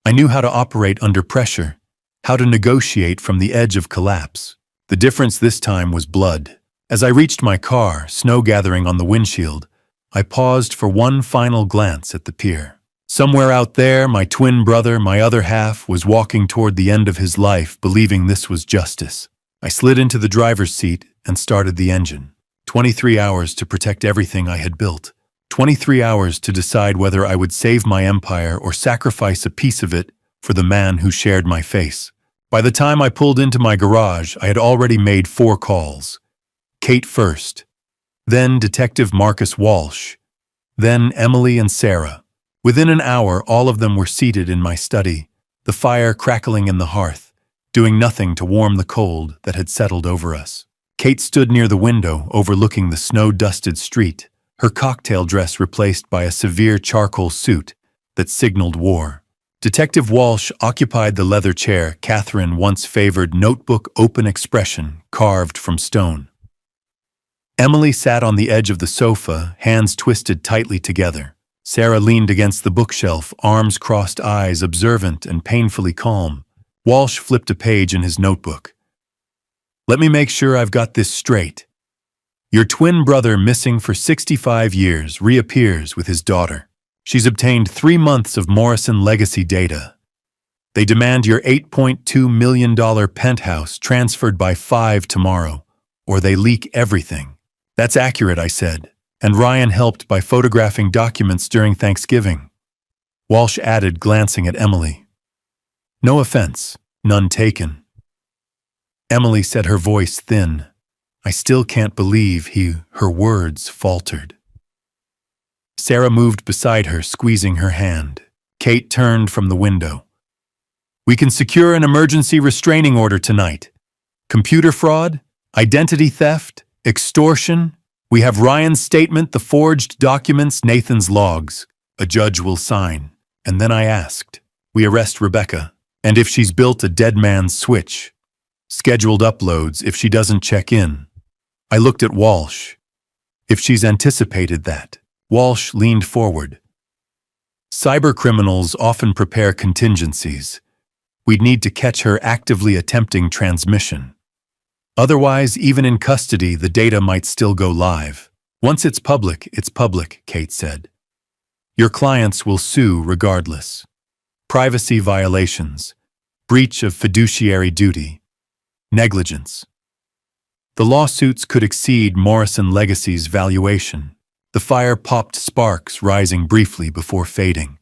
I knew how to operate under pressure, how to negotiate from the edge of collapse. The difference this time was blood. As I reached my car, snow gathering on the windshield, I paused for one final glance at the pier. Somewhere out there, my twin brother, my other half, was walking toward the end of his life, believing this was justice. I slid into the driver's seat and started the engine. 23 hours to protect everything I had built. 23 hours to decide whether I would save my empire or sacrifice a piece of it for the man who shared my face. By the time I pulled into my garage, I had already made 4 calls. Kate first, then Detective Marcus Walsh, then Emily and Sarah. Within an hour, all of them were seated in my study, the fire crackling in the hearth, doing nothing to warm the cold that had settled over us. Kate stood near the window, overlooking the snow-dusted street, her cocktail dress replaced by a severe charcoal suit that signaled war. Detective Walsh occupied the leather chair Catherine once favored, notebook open expression carved from stone. Emily sat on the edge of the sofa, hands twisted tightly together. Sarah leaned against the bookshelf, arms crossed, eyes observant and painfully calm. Walsh flipped a page in his notebook. Let me make sure I've got this straight. Your twin brother, missing for 65 years, reappears with his daughter. She's obtained 3 months of Morrison Legacy data. They demand your $8.2 million penthouse transferred by 5 tomorrow, or they leak everything. That's accurate, I said, and Ryan helped by photographing documents during Thanksgiving. Walsh added, glancing at Emily. No offense, none taken. Emily said, her voice thin. I still can't believe her words faltered. Sarah moved beside her, squeezing her hand. Kate turned from the window. We can secure an emergency restraining order tonight. Computer fraud, identity theft, extortion. We have Ryan's statement, the forged documents, Nathan's logs. A judge will sign. And then I asked, we arrest Rebecca. And if she's built a dead man's switch, scheduled uploads if she doesn't check in. I looked at Walsh. If she's anticipated that. Walsh leaned forward. Cybercriminals often prepare contingencies. We'd need to catch her actively attempting transmission. Otherwise, even in custody, the data might still go live. Once it's public, Kate said. Your clients will sue regardless. Privacy violations, breach of fiduciary duty, negligence. The lawsuits could exceed Morrison Legacy's valuation. The fire popped sparks, rising briefly before fading.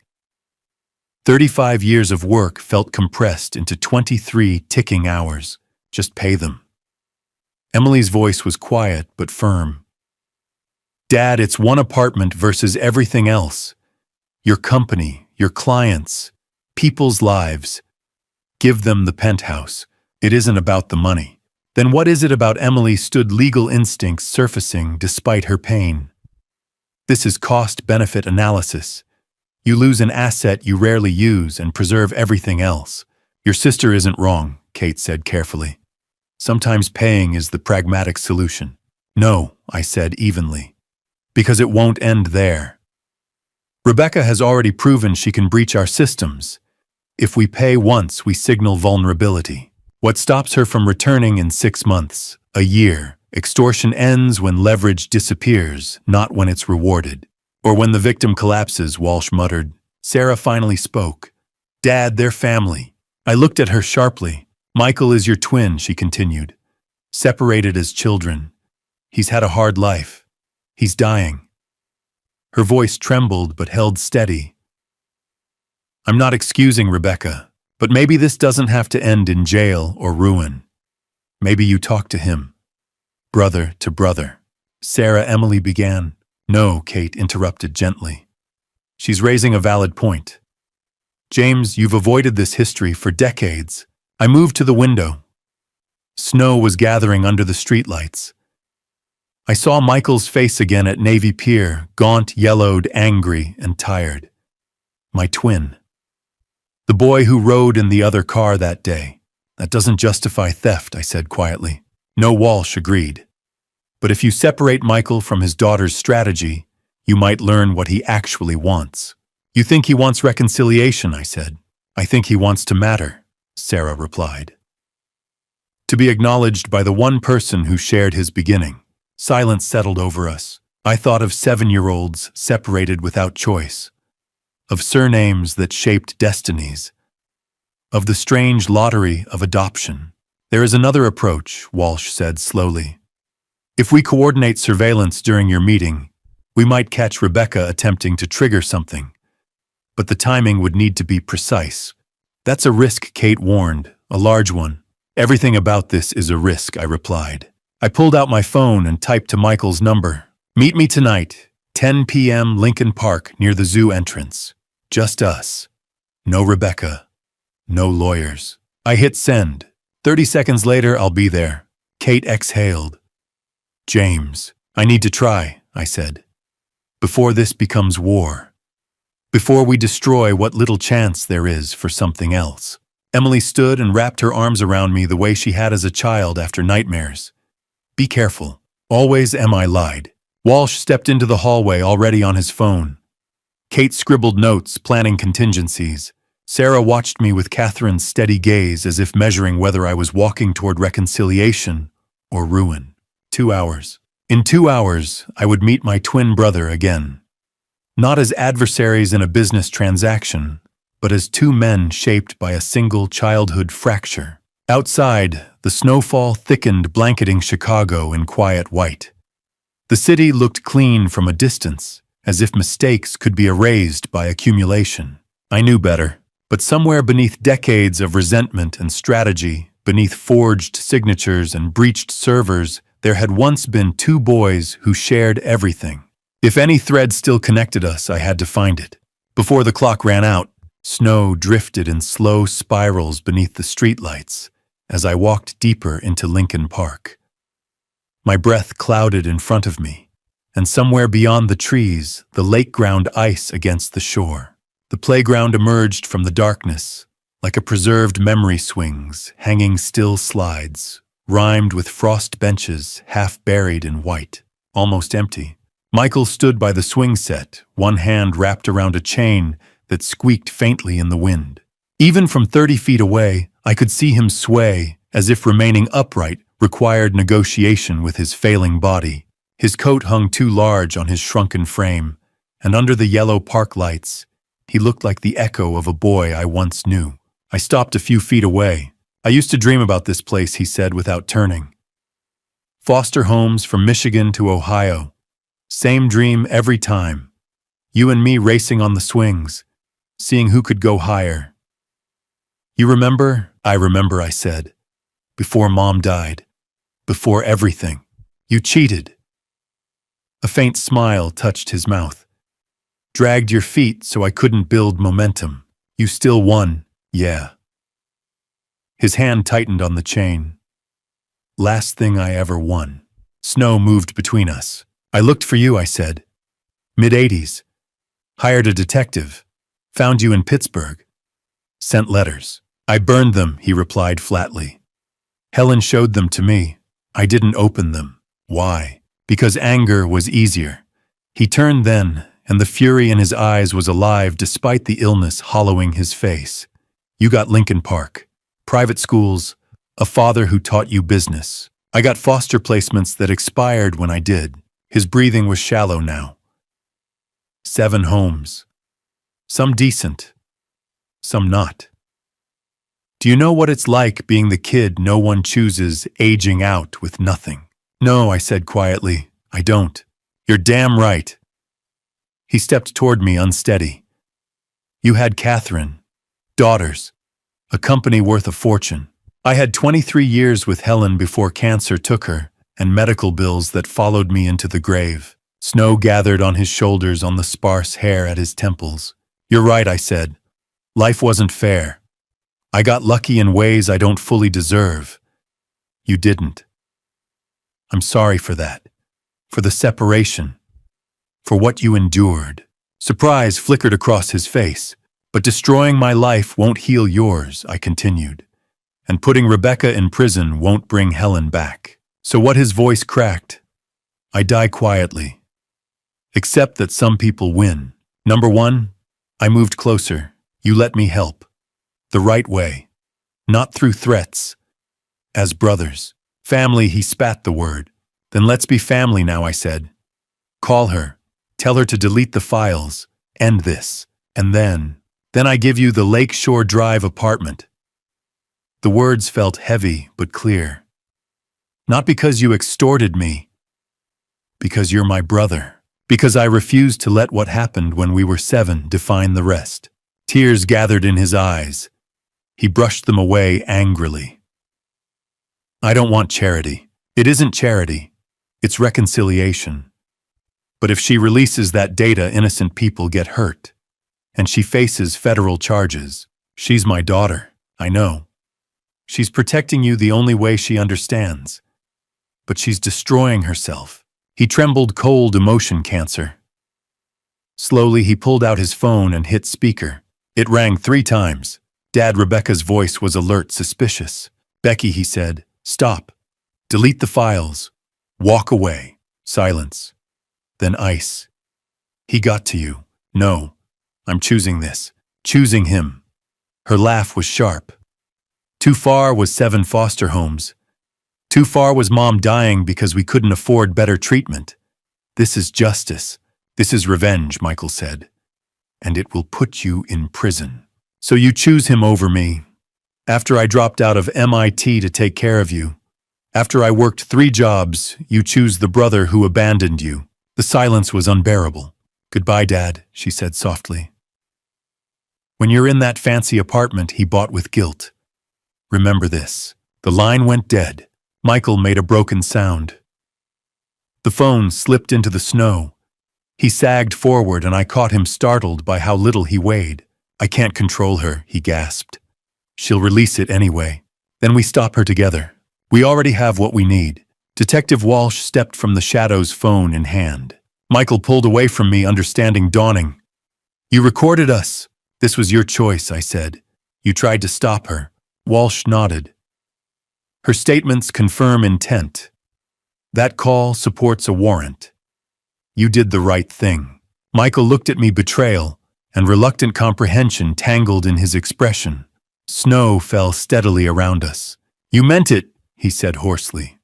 35 years of work felt compressed into 23 ticking hours. Just pay them. Emily's voice was quiet but firm. Dad, it's one apartment versus everything else. Your company, your clients, people's lives. Give them the penthouse. It isn't about the money. Then what is it about Emily? Stood legal instincts surfacing despite her pain. This is cost-benefit analysis. You lose an asset you rarely use and preserve everything else. Your sister isn't wrong, Kate said carefully. Sometimes paying is the pragmatic solution. No, I said evenly. Because it won't end there. Rebecca has already proven she can breach our systems. If we pay once, we signal vulnerability. What stops her from returning in 6 months, a year? Extortion ends when leverage disappears, not when it's rewarded. Or when the victim collapses, Walsh muttered. Sarah finally spoke. Dad, they're family. I looked at her sharply. Michael is your twin, she continued. Separated as children. He's had a hard life. He's dying. Her voice trembled but held steady. I'm not excusing Rebecca, but maybe this doesn't have to end in jail or ruin. Maybe you talk to him. Brother to brother. Sarah, Emily began. No, Kate interrupted gently. She's raising a valid point. James, you've avoided this history for decades. I moved to the window. Snow was gathering under the streetlights. I saw Michael's face again at Navy Pier, gaunt, yellowed, angry, and tired. My twin. The boy who rode in the other car that day. That doesn't justify theft, I said quietly. No, Walsh agreed. But if you separate Michael from his daughter's strategy, you might learn what he actually wants. You think he wants reconciliation, I said. I think he wants to matter, Sarah replied. To be acknowledged by the one person who shared his beginning. Silence settled over us. I thought of 7-year-olds separated without choice, of surnames that shaped destinies, of the strange lottery of adoption. There is another approach, Walsh said slowly. If we coordinate surveillance during your meeting, we might catch Rebecca attempting to trigger something. But the timing would need to be precise. That's a risk, Kate warned, a large one. Everything about this is a risk, I replied. I pulled out my phone and typed to Michael's number. Meet me tonight, 10 p.m. Lincoln Park near the zoo entrance. Just us. No Rebecca. No lawyers. I hit send. 30 seconds later, I'll be there. Kate exhaled. James, I need to try, I said. Before this becomes war. Before we destroy what little chance there is for something else. Emily stood and wrapped her arms around me the way she had as a child after nightmares. Be careful. Always I lied. Walsh stepped into the hallway already on his phone. Kate scribbled notes, planning contingencies. Sarah watched me with Catherine's steady gaze as if measuring whether I was walking toward reconciliation or ruin. 2 hours. In 2 hours, I would meet my twin brother again. Not as adversaries in a business transaction, but as two men shaped by a single childhood fracture. Outside, the snowfall thickened, blanketing Chicago in quiet white. The city looked clean from a distance, as if mistakes could be erased by accumulation. I knew better, but somewhere beneath decades of resentment and strategy, beneath forged signatures and breached servers, there had once been two boys who shared everything. If any thread still connected us, I had to find it. Before the clock ran out, snow drifted in slow spirals beneath the streetlights as I walked deeper into Lincoln Park. My breath clouded in front of me, and somewhere beyond the trees, the lake ground ice against the shore. The playground emerged from the darkness, like a preserved memory swings, hanging still slides, rhymed with frost benches half buried in white, almost empty. Michael stood by the swing set, one hand wrapped around a chain that squeaked faintly in the wind. Even from 30 feet away, I could see him sway, as if remaining upright required negotiation with his failing body. His coat hung too large on his shrunken frame, and under the yellow park lights, he looked like the echo of a boy I once knew. I stopped a few feet away. "I used to dream about this place," he said without turning. "Foster homes from Michigan to Ohio. Same dream every time. You and me racing on the swings, seeing who could go higher." "You remember?" "I remember," I said. "Before Mom died. Before everything. You cheated." A faint smile touched his mouth. "Dragged your feet so I couldn't build momentum. You still won, yeah." His hand tightened on the chain. "Last thing I ever won." Snow moved between us. "I looked for you," I said. "Mid-80s. Hired a detective. Found you in Pittsburgh. Sent letters. I burned them," he replied flatly. "Helen showed them to me. I didn't open them. Why? Because anger was easier." He turned then, and the fury in his eyes was alive despite the illness hollowing his face. "You got Lincoln Park. Private schools. A father who taught you business. I got foster placements that expired when I did." His breathing was shallow now. 7 homes. Some decent. Some not. "Do you know what it's like being the kid no one chooses, aging out with nothing?" "No," I said quietly. "I don't." "You're damn right." He stepped toward me unsteady. "You had Catherine. Daughters. A company worth a fortune. I had 23 years with Helen before cancer took her, and medical bills that followed me into the grave." Snow gathered on his shoulders on the sparse hair at his temples. "You're right," I said. "Life wasn't fair. I got lucky in ways I don't fully deserve. You didn't. I'm sorry for that. For the separation. For what you endured." Surprise flickered across his face. "But destroying my life won't heal yours," I continued. "And putting Rebecca in prison won't bring Helen back." So what? His voice cracked. "I die quietly. Except that some people win. Number 1, I moved closer. You let me help. The right way. Not through threats. As brothers. Family," he spat the word. "Then let's be family now," I said. "Call her. Tell her to delete the files. End this. And then I give you the Lake Shore Drive apartment." The words felt heavy but clear. "Not because you extorted me. Because you're my brother. Because I refused to let what happened when we were 7 define the rest." Tears gathered in his eyes. He brushed them away angrily. "I don't want charity. It isn't charity. It's reconciliation. But if she releases that data, innocent people get hurt. And she faces federal charges. She's my daughter, I know. She's protecting you the only way she understands. But she's destroying herself." He trembled, cold emotion cancer. Slowly, he pulled out his phone and hit speaker. It rang 3 times. Dad, Rebecca's voice was alert, suspicious. "Becky," he said, "stop. Delete the files. Walk away." Silence. Then ice. "He got to you." "No. I'm choosing this. Choosing him." Her laugh was sharp. Too far was 7 foster homes. Too far was Mom dying because we couldn't afford better treatment. "This is justice. This is revenge," Michael said. "And it will put you in prison. So you choose him over me. After I dropped out of MIT to take care of you. After I worked 3 jobs, you choose the brother who abandoned you." The silence was unbearable. "Goodbye, Dad," she said softly. "When you're in that fancy apartment he bought with guilt. Remember this." The line went dead. Michael made a broken sound. The phone slipped into the snow. He sagged forward and I caught him startled by how little he weighed. "I can't control her," he gasped. "She'll release it anyway. Then we stop her together. We already have what we need." Detective Walsh stepped from the shadows, phone in hand. Michael pulled away from me, understanding dawning. "You recorded us." "This was your choice," I said. "You tried to stop her." Walsh nodded. Her statements confirm intent. That call supports a warrant. You did the right thing. Michael looked at me, betrayal and reluctant comprehension tangled in his expression. Snow fell steadily around us. You meant it, he said hoarsely.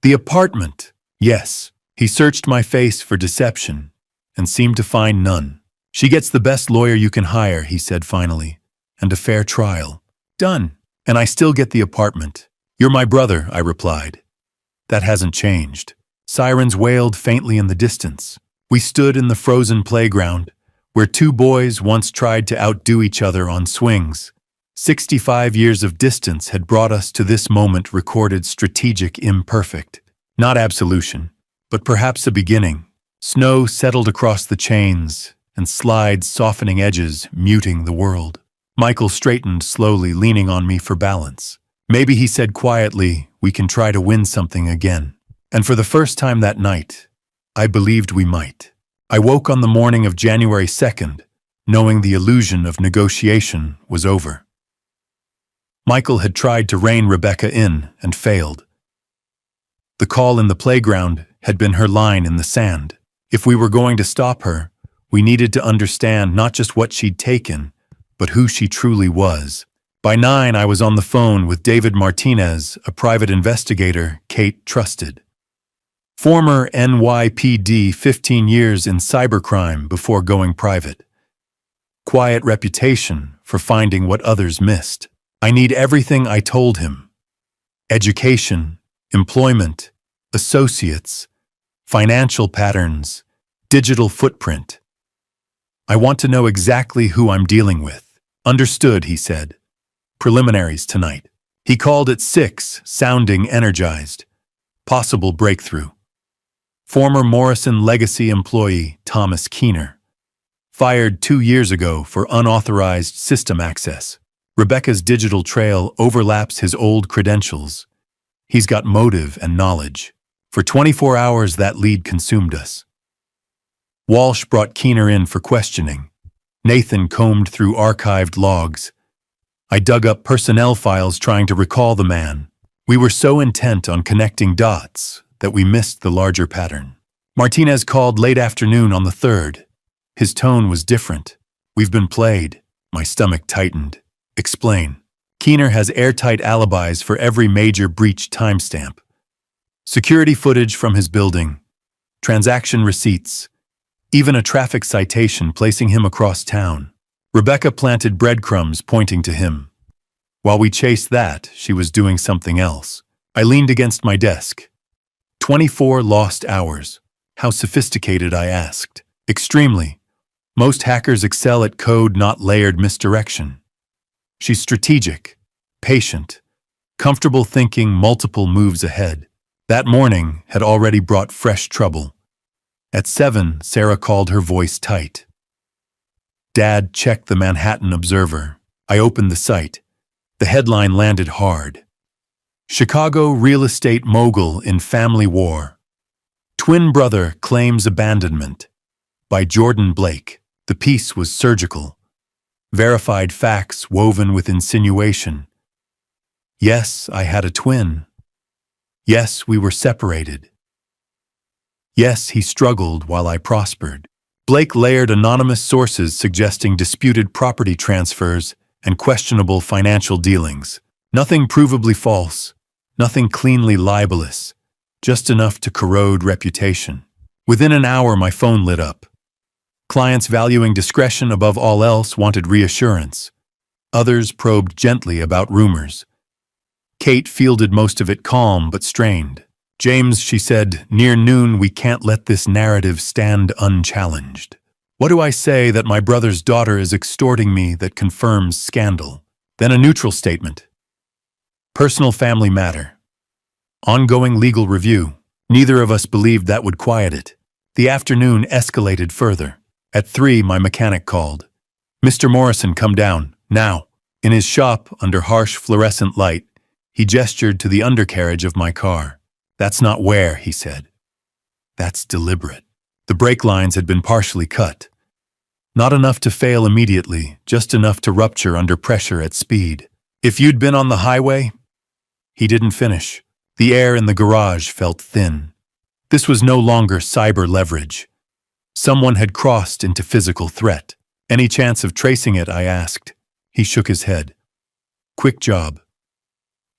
The apartment. Yes. He searched my face for deception and seemed to find none. She gets the best lawyer you can hire, he said finally, and a fair trial. Done. And I still get the apartment. You're my brother, I replied. That hasn't changed. Sirens wailed faintly in the distance. We stood in the frozen playground, where two boys once tried to outdo each other on swings. 65 years of distance had brought us to this moment, recorded strategic imperfect. Not absolution, but perhaps a beginning. Snow settled across the chains, and slides softening edges, muting the world. Michael straightened slowly, leaning on me for balance. Maybe, he said quietly, we can try to win something again. And for the first time that night, I believed we might. I woke on the morning of January 2nd, knowing the illusion of negotiation was over. Michael had tried to rein Rebecca in and failed. The call in the playground had been her line in the sand. If we were going to stop her, we needed to understand not just what she'd taken, but who she truly was. By 9, I was on the phone with David Martinez, a private investigator Kate trusted. Former NYPD, 15 years in cybercrime before going private. Quiet reputation for finding what others missed. I need everything, I told him. Education, employment, associates, financial patterns, digital footprint. I want to know exactly who I'm dealing with. Understood, he said. Preliminaries tonight. He called at 6, sounding energized. Possible breakthrough. Former Morrison Legacy employee Thomas Keener. Fired 2 years ago for unauthorized system access. Rebecca's digital trail overlaps his old credentials. He's got motive and knowledge. For 24 hours that lead consumed us. Walsh brought Keener in for questioning. Nathan combed through archived logs. I dug up personnel files trying to recall the man. We were so intent on connecting dots that we missed the larger pattern. Martinez called late afternoon on the 3rd. His tone was different. We've been played. My stomach tightened. Explain. Keener has airtight alibis for every major breach timestamp. Security footage from his building. Transaction receipts. Even a traffic citation placing him across town. Rebecca planted breadcrumbs pointing to him. While we chased that, she was doing something else. I leaned against my desk. 24 lost hours. How sophisticated, I asked. Extremely. Most hackers excel at code, not layered misdirection. She's strategic, patient, comfortable thinking multiple moves ahead. That morning had already brought fresh trouble. At 7, Sarah called, her voice tight. Dad checked the Manhattan Observer. I opened the site. The headline landed hard. Chicago real estate mogul in family war. Twin brother claims abandonment. By Jordan Blake. The piece was surgical. Verified facts woven with insinuation. Yes, I had a twin. Yes, we were separated. Yes, he struggled while I prospered. Blake layered anonymous sources suggesting disputed property transfers and questionable financial dealings. Nothing provably false, nothing cleanly libelous, just enough to corrode reputation. Within an hour, my phone lit up. Clients valuing discretion above all else wanted reassurance. Others probed gently about rumors. Kate fielded most of it calm but strained. James, she said, near noon, we can't let this narrative stand unchallenged. What do I say that my brother's daughter is extorting me that confirms scandal? Then a neutral statement. Personal family matter. Ongoing legal review. Neither of us believed that would quiet it. The afternoon escalated further. At 3, my mechanic called. Mr. Morrison, come down, now. In his shop, under harsh fluorescent light, he gestured to the undercarriage of my car. That's not where, he said. That's deliberate. The brake lines had been partially cut. Not enough to fail immediately, just enough to rupture under pressure at speed. If you'd been on the highway, He didn't finish. The air in the garage felt thin. This was no longer cyber leverage. Someone had crossed into physical threat. Any chance of tracing it, I asked. He shook his head. Quick job.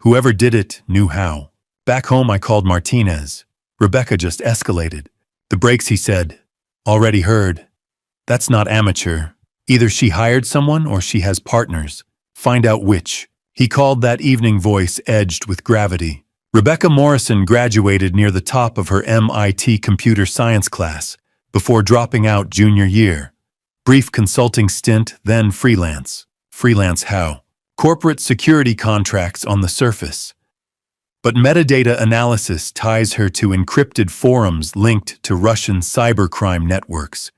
Whoever did it knew how. Back home I called Martinez. Rebecca just escalated. The breaks, he said. Already heard. That's not amateur. Either she hired someone or she has partners. Find out which. He called that evening voice edged with gravity. Rebecca Morrison graduated near the top of her MIT computer science class before dropping out junior year. Brief consulting stint, then freelance. Freelance how? Corporate security contracts on the surface. But metadata analysis ties her to encrypted forums linked to Russian cybercrime networks.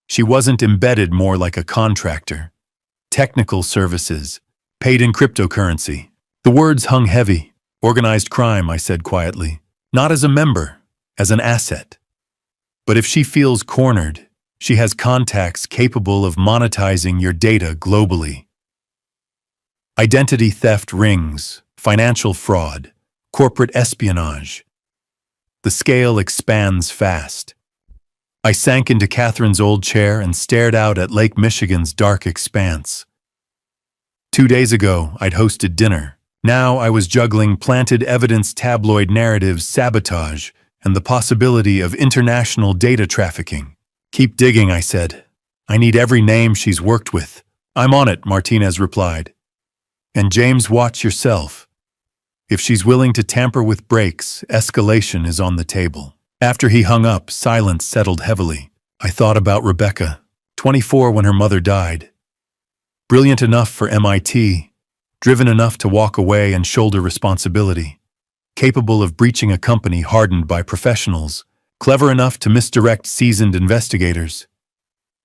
She wasn't embedded, more like a contractor. Technical services, paid in cryptocurrency. The words hung heavy. Organized crime, I said quietly. Not as a member, as an asset. But if she feels cornered, she has contacts capable of monetizing your data globally. Identity theft rings, financial fraud, corporate espionage. The scale expands fast. I sank into Catherine's old chair and stared out at Lake Michigan's dark expanse. 2 days ago, I'd hosted dinner. Now I was juggling planted evidence tabloid narratives, sabotage, and the possibility of international data trafficking. Keep digging, I said. I need every name she's worked with. I'm on it, Martinez replied. And James, watch yourself. If she's willing to tamper with breaks, escalation is on the table. After he hung up, silence settled heavily. I thought about Rebecca, 24 when her mother died. Brilliant enough for MIT, driven enough to walk away and shoulder responsibility, capable of breaching a company hardened by professionals, clever enough to misdirect seasoned investigators,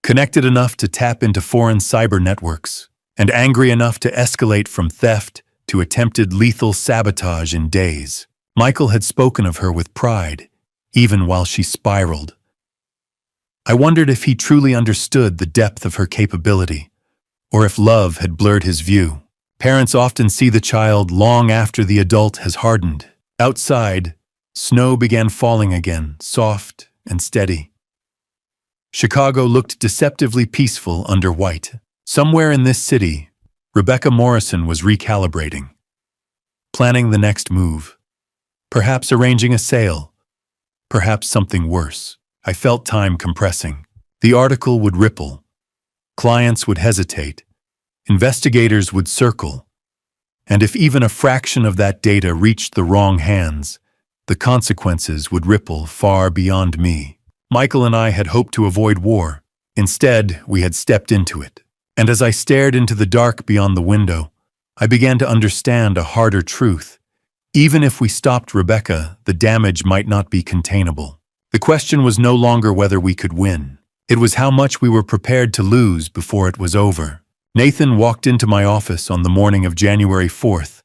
connected enough to tap into foreign cyber networks, and angry enough to escalate from theft to attempted lethal sabotage in days. Michael had spoken of her with pride, even while she spiraled. I wondered if he truly understood the depth of her capability, or if love had blurred his view. Parents often see the child long after the adult has hardened. Outside, snow began falling again, soft and steady. Chicago looked deceptively peaceful under white. Somewhere in this city, Rebecca Morrison was recalibrating, planning the next move, perhaps arranging a sale, perhaps something worse. I felt time compressing. The article would ripple. Clients would hesitate. Investigators would circle. And if even a fraction of that data reached the wrong hands, the consequences would ripple far beyond me. Michael and I had hoped to avoid war. Instead, we had stepped into it. And as I stared into the dark beyond the window, I began to understand a harder truth. Even if we stopped Rebecca, the damage might not be containable. The question was no longer whether we could win. It was how much we were prepared to lose before it was over. Nathan walked into my office on the morning of January 4th,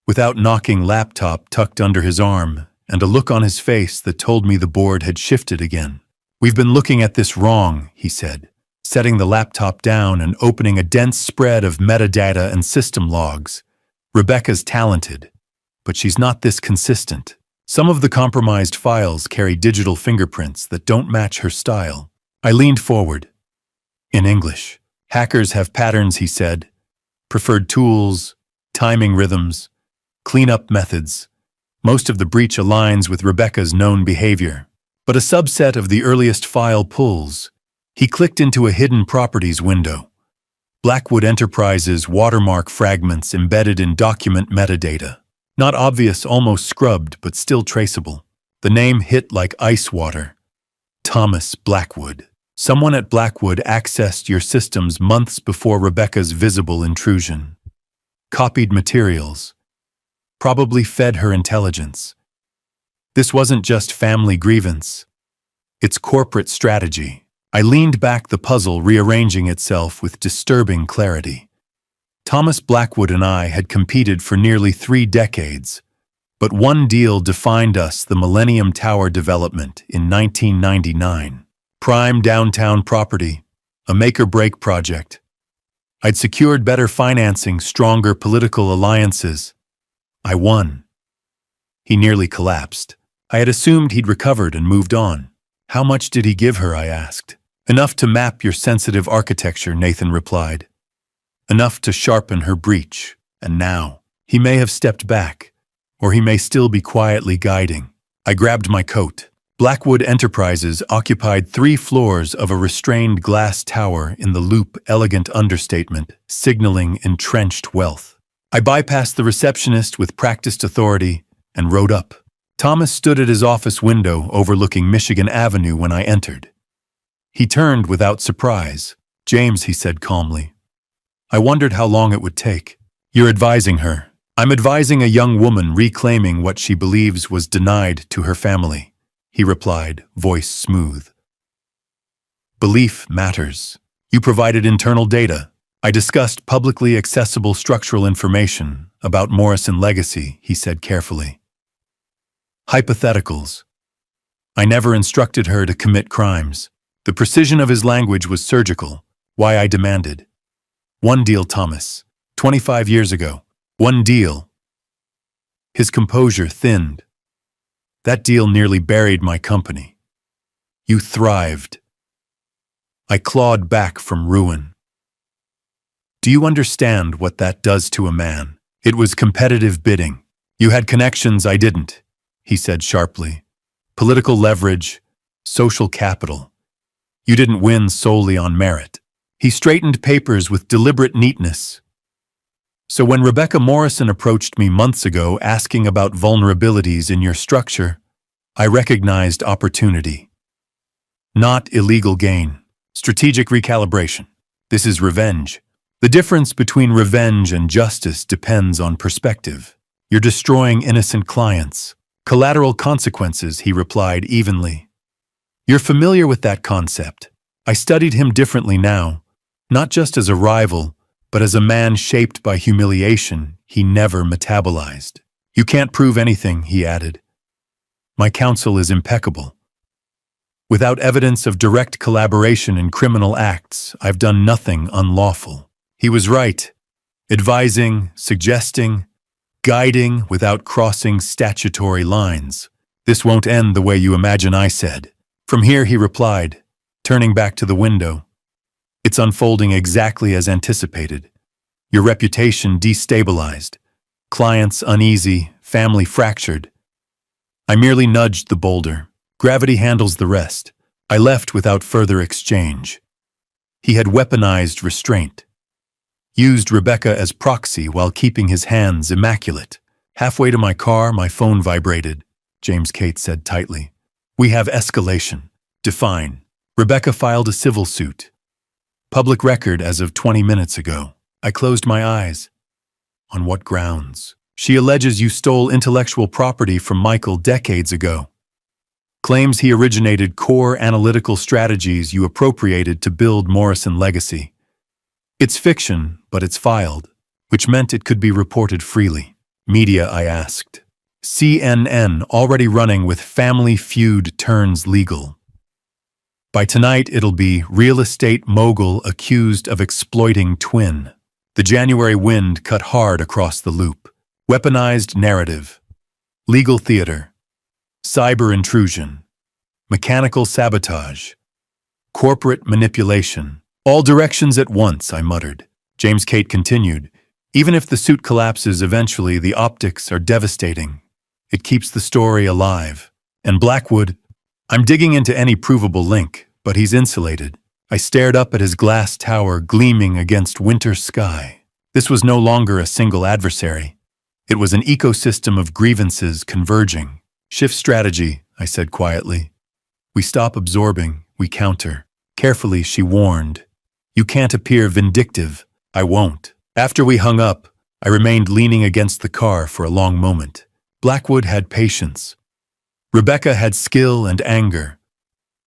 without knocking, laptop tucked under his arm, and a look on his face that told me the board had shifted again. "We've been looking at this wrong," he said, setting the laptop down and opening a dense spread of metadata and system logs. "Rebecca's talented, but she's not this consistent. Some of the compromised files carry digital fingerprints that don't match her style." I leaned forward. In English. "Hackers have patterns," he said. "Preferred tools, timing rhythms, cleanup methods. Most of the breach aligns with Rebecca's known behavior. But a subset of the earliest file pulls." He clicked into a hidden properties window. Blackwood Enterprises watermark fragments embedded in document metadata. Not obvious, almost scrubbed, but still traceable. The name hit like ice water. Thomas Blackwood. Someone at Blackwood accessed your systems months before Rebecca's visible intrusion. Copied materials. Probably fed her intelligence. This wasn't just family grievance. It's corporate strategy. I leaned back, the puzzle rearranging itself with disturbing clarity. Thomas Blackwood and I had competed for nearly 3 decades, but one deal defined us: the Millennium Tower development in 1999. Prime downtown property, a make-or-break project. I'd secured better financing, stronger political alliances. I won. He nearly collapsed. I had assumed he'd recovered and moved on. How much did he give her, I asked. Enough to map your sensitive architecture, Nathan replied. Enough to sharpen her breach. And now, he may have stepped back, or he may still be quietly guiding. I grabbed my coat. Blackwood Enterprises occupied 3 floors of a restrained glass tower in the Loop, elegant understatement, signaling entrenched wealth. I bypassed the receptionist with practiced authority and rode up. Thomas stood at his office window overlooking Michigan Avenue when I entered. He turned without surprise. James, he said calmly. I wondered how long it would take. You're advising her. I'm advising a young woman reclaiming what she believes was denied to her family, he replied, voice smooth. Belief matters. You provided internal data. I discussed publicly accessible structural information about Morrison legacy, he said carefully. Hypotheticals. I never instructed her to commit crimes. The precision of his language was surgical. Why I demanded. One deal, Thomas. 25 years ago. One deal. His composure thinned. That deal nearly buried my company. You thrived. I clawed back from ruin. Do you understand what that does to a man? It was competitive bidding. You had connections I didn't, he said sharply. Political leverage, social capital. You didn't win solely on merit. He straightened papers with deliberate neatness. So when Rebecca Morrison approached me months ago asking about vulnerabilities in your structure, I recognized opportunity. Not illegal gain. Strategic recalibration. This is revenge. The difference between revenge and justice depends on perspective. You're destroying innocent clients. Collateral consequences, he replied evenly. You're familiar with that concept. I studied him differently now, not just as a rival, but as a man shaped by humiliation he never metabolized. You can't prove anything, he added. My counsel is impeccable. Without evidence of direct collaboration in criminal acts, I've done nothing unlawful. He was right. Advising, suggesting, guiding without crossing statutory lines. This won't end the way you imagine, I said. From here, he replied, turning back to the window. It's unfolding exactly as anticipated. Your reputation destabilized. Clients uneasy, family fractured. I merely nudged the boulder. Gravity handles the rest. I left without further exchange. He had weaponized restraint. Used Rebecca as proxy while keeping his hands immaculate. Halfway to my car, my phone vibrated, James Kate said tightly. We have escalation. Define. Rebecca filed a civil suit. Public record as of 20 minutes ago. I closed my eyes. On what grounds? She alleges you stole intellectual property from Michael decades ago. Claims he originated core analytical strategies you appropriated to build Morrison legacy. It's fiction, but it's filed, which meant it could be reported freely. Media, I asked. CNN already running with Family Feud turns legal. By tonight, it'll be real estate mogul accused of exploiting twin. The January wind cut hard across the loop. Weaponized narrative. Legal theater. Cyber intrusion. Mechanical sabotage. Corporate manipulation. All directions at once, I muttered. James Kate continued. Even if the suit collapses eventually, the optics are devastating. It keeps the story alive. And Blackwood, I'm digging into any provable link, but he's insulated. I stared up at his glass tower gleaming against winter sky. This was no longer a single adversary. It was an ecosystem of grievances converging. Shift strategy, I said quietly. We stop absorbing, we counter. Carefully, she warned. You can't appear vindictive. I won't. After we hung up, I remained leaning against the car for a long moment. Blackwood had patience. Rebecca had skill and anger.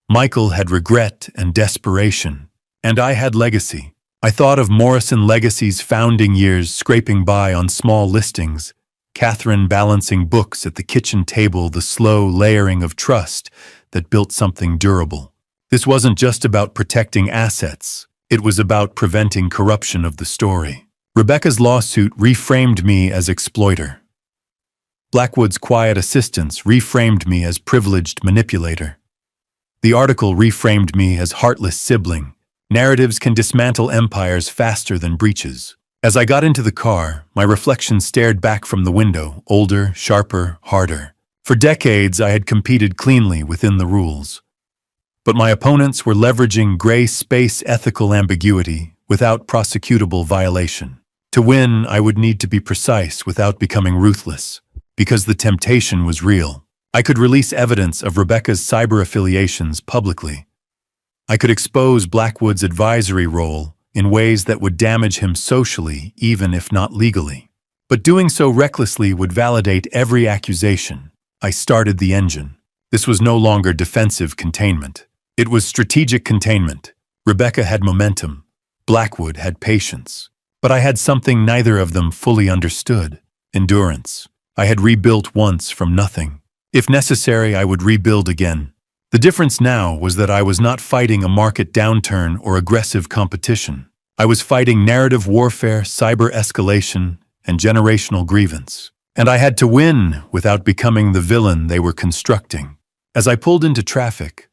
Michael had regret and desperation. And I had legacy. I thought of Morrison Legacy's founding years scraping by on small listings, Catherine balancing books at the kitchen table, the slow layering of trust that built something durable. This wasn't just about protecting assets. It was about preventing corruption of the story. Rebecca's lawsuit reframed me as exploiter. Blackwood's quiet assistance reframed me as privileged manipulator. The article reframed me as heartless sibling. Narratives can dismantle empires faster than breaches. As I got into the car, my reflection stared back from the window, older, sharper, harder. For decades, I had competed cleanly within the rules. But my opponents were leveraging gray space ethical ambiguity without prosecutable violation. To win, I would need to be precise without becoming ruthless, because the temptation was real. I could release evidence of Rebecca's cyber affiliations publicly. I could expose Blackwood's advisory role in ways that would damage him socially, even if not legally. But doing so recklessly would validate every accusation. I started the engine. This was no longer defensive containment. It was strategic containment. Rebecca had momentum. Blackwood had patience. But I had something neither of them fully understood: endurance. I had rebuilt once from nothing. If necessary, I would rebuild again. The difference now was that I was not fighting a market downturn or aggressive competition. I was fighting narrative warfare, cyber escalation, and generational grievance. And I had to win without becoming the villain they were constructing. As I pulled into traffic,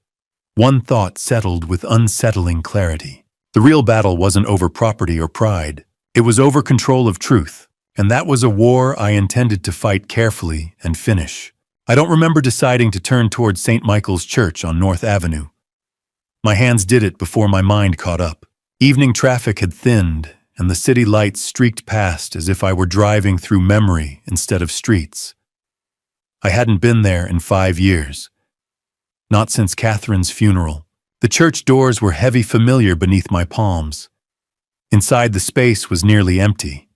one thought settled with unsettling clarity. The real battle wasn't over property or pride. It was over control of truth. And that was a war I intended to fight carefully and finish. I don't remember deciding to turn towards St. Michael's Church on North Avenue. My hands did it before my mind caught up. Evening traffic had thinned, and the city lights streaked past as if I were driving through memory instead of streets. I hadn't been there in 5 years. Not since Catherine's funeral. The church doors were heavy familiar beneath my palms. Inside, the space was nearly empty.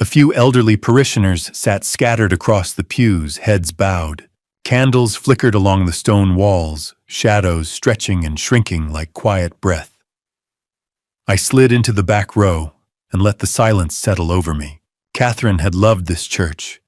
A few elderly parishioners sat scattered across the pews, heads bowed. Candles flickered along the stone walls, shadows stretching and shrinking like quiet breath. I slid into the back row and let the silence settle over me. Catherine had loved this church.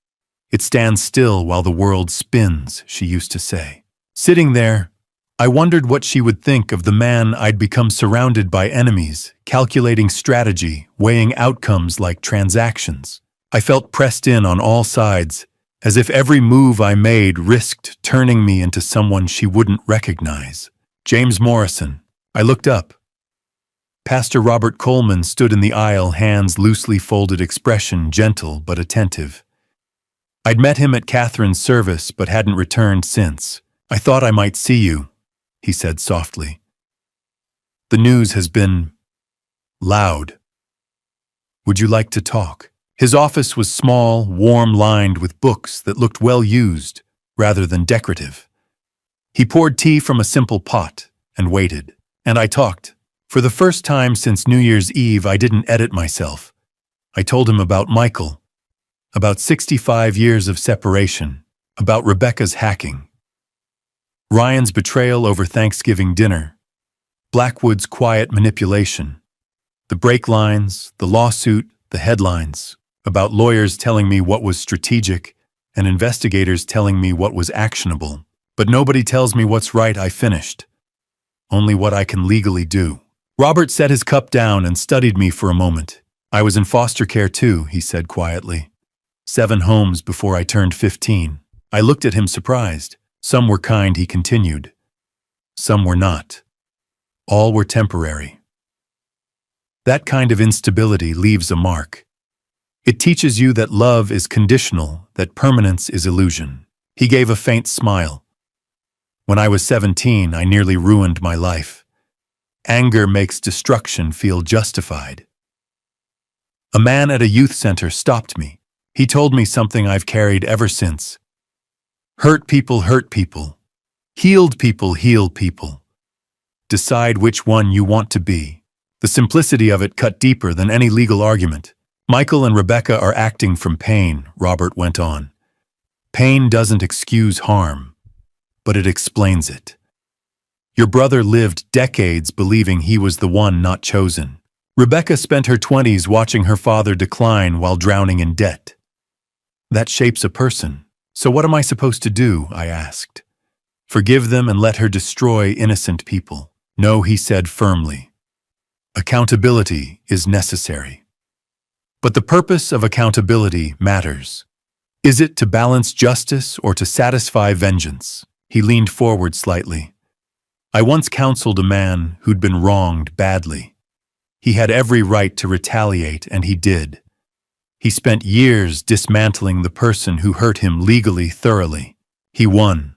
It stands still while the world spins, she used to say. Sitting there, I wondered what she would think of the man I'd become, surrounded by enemies, calculating strategy, weighing outcomes like transactions. I felt pressed in on all sides, as if every move I made risked turning me into someone she wouldn't recognize. James Morrison. I looked up. Pastor Robert Coleman stood in the aisle, hands loosely folded, expression gentle but attentive. I'd met him at Catherine's service but hadn't returned since. I thought I might see you, he said softly. The news has been loud. Would you like to talk? His office was small, warm, lined with books that looked well used rather than decorative. He poured tea from a simple pot and waited. And I talked. For the first time since New Year's Eve, I didn't edit myself. I told him about Michael, about 65 years of separation, about Rebecca's hacking, Ryan's betrayal over Thanksgiving dinner, Blackwood's quiet manipulation, the break lines, the lawsuit, the headlines, about lawyers telling me what was strategic and investigators telling me what was actionable. But nobody tells me what's right. I finished. Only what I can legally do. Robert set his cup down and studied me for a moment. I was in foster care too, he said quietly. 7 homes before I turned 15. I looked at him surprised. Some were kind, he continued. Some were not. All were temporary. That kind of instability leaves a mark. It teaches you that love is conditional, that permanence is illusion. He gave a faint smile. When I was 17, I nearly ruined my life. Anger makes destruction feel justified. A man at a youth center stopped me. He told me something I've carried ever since. Hurt people hurt people. Healed people heal people. Decide which one you want to be. The simplicity of it cut deeper than any legal argument. Michael and Rebecca are acting from pain, Robert went on. Pain doesn't excuse harm, but it explains it. Your brother lived decades believing he was the one not chosen. Rebecca spent her 20s watching her father decline while drowning in debt. That shapes a person. So what am I supposed to do? I asked. Forgive them and let her destroy innocent people. No, he said firmly. Accountability is necessary. But the purpose of accountability matters. Is it to balance justice or to satisfy vengeance? He leaned forward slightly. I once counseled a man who'd been wronged badly. He had every right to retaliate, and he did. He spent years dismantling the person who hurt him legally thoroughly. He won.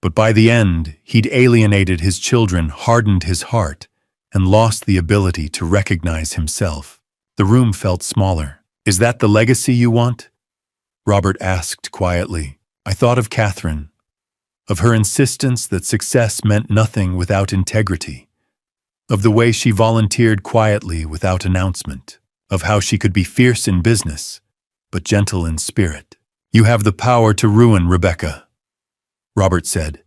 But by the end, he'd alienated his children, hardened his heart, and lost the ability to recognize himself. The room felt smaller. Is that the legacy you want? Robert asked quietly. I thought of Catherine, of her insistence that success meant nothing without integrity, of the way she volunteered quietly without announcement, of how she could be fierce in business, but gentle in spirit. You have the power to ruin Rebecca, Robert said.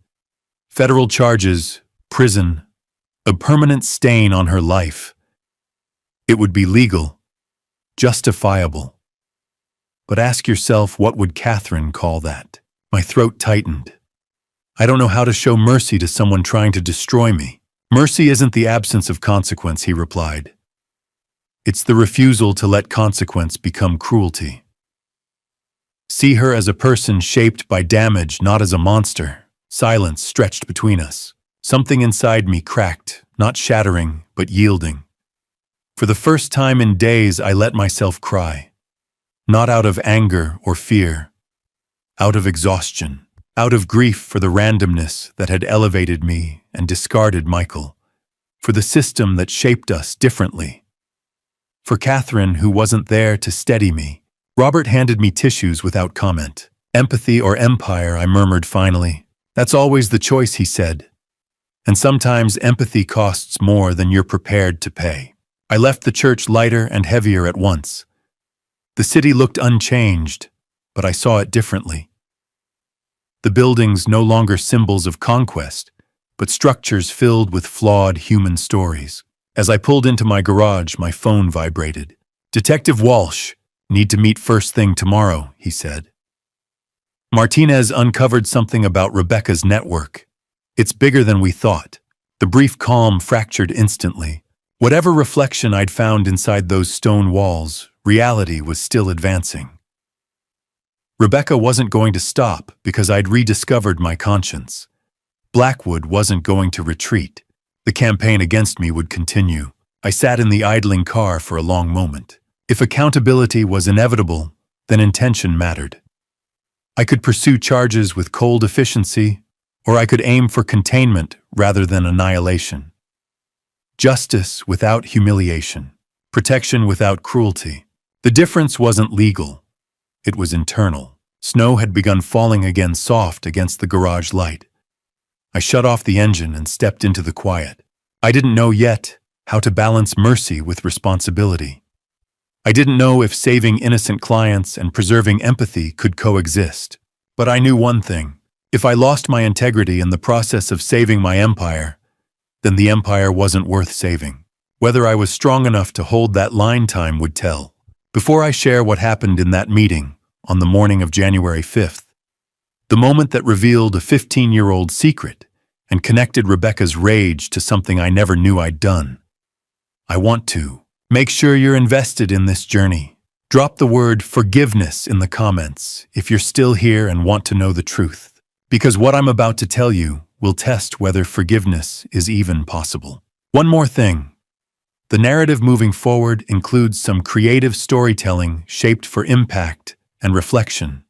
Federal charges, prison, a permanent stain on her life. It would be legal, justifiable. But ask yourself, what would Catherine call that? My throat tightened. I don't know how to show mercy to someone trying to destroy me. Mercy isn't the absence of consequence, he replied. It's the refusal to let consequence become cruelty. See her as a person shaped by damage, not as a monster. Silence stretched between us. Something inside me cracked, not shattering, but yielding. For the first time in days, I let myself cry. Not out of anger or fear, out of exhaustion. Out of grief for the randomness that had elevated me and discarded Michael, for the system that shaped us differently, for Catherine who wasn't there to steady me. Robert handed me tissues without comment. Empathy or empire, I murmured finally. That's always the choice, he said. And sometimes empathy costs more than you're prepared to pay. I left the church lighter and heavier at once. The city looked unchanged, but I saw it differently. The buildings no longer symbols of conquest, but structures filled with flawed human stories. As I pulled into my garage, my phone vibrated. Detective Walsh, need to meet first thing tomorrow, he said. Martinez uncovered something about Rebecca's network. It's bigger than we thought. The brief calm fractured instantly. Whatever reflection I'd found inside those stone walls, reality was still advancing. Rebecca wasn't going to stop because I'd rediscovered my conscience. Blackwood wasn't going to retreat. The campaign against me would continue. I sat in the idling car for a long moment. If accountability was inevitable, then intention mattered. I could pursue charges with cold efficiency, or I could aim for containment rather than annihilation. Justice without humiliation. Protection without cruelty. The difference wasn't legal. It was internal. Snow had begun falling again, soft against the garage light. I shut off the engine and stepped into the quiet. I didn't know yet how to balance mercy with responsibility. I didn't know if saving innocent clients and preserving empathy could coexist. But I knew one thing. If I lost my integrity in the process of saving my empire, then the empire wasn't worth saving. Whether I was strong enough to hold that line, time would tell. Before I share what happened in that meeting, on the morning of January 5th, the moment that revealed a 15-year-old secret and connected Rebecca's rage to something I never knew I'd done. I want to make sure you're invested in this journey. Drop the word forgiveness in the comments if you're still here and want to know the truth, because what I'm about to tell you will test whether forgiveness is even possible. One more thing. The narrative moving forward includes some creative storytelling shaped for impact and reflection.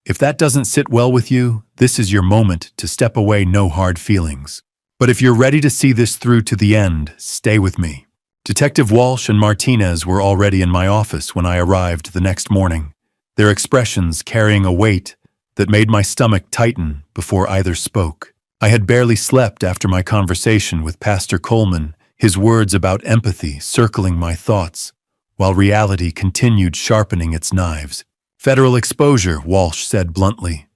If that doesn't sit well with you, this is your moment to step away, no hard feelings. But if you're ready to see this through to the end, stay with me. Detective Walsh and Martinez were already in my office when I arrived the next morning, their expressions carrying a weight that made my stomach tighten before either spoke. I had barely slept after my conversation with Pastor Coleman, his words about empathy circling my thoughts, while reality continued sharpening its knives. Federal exposure, Walsh said bluntly.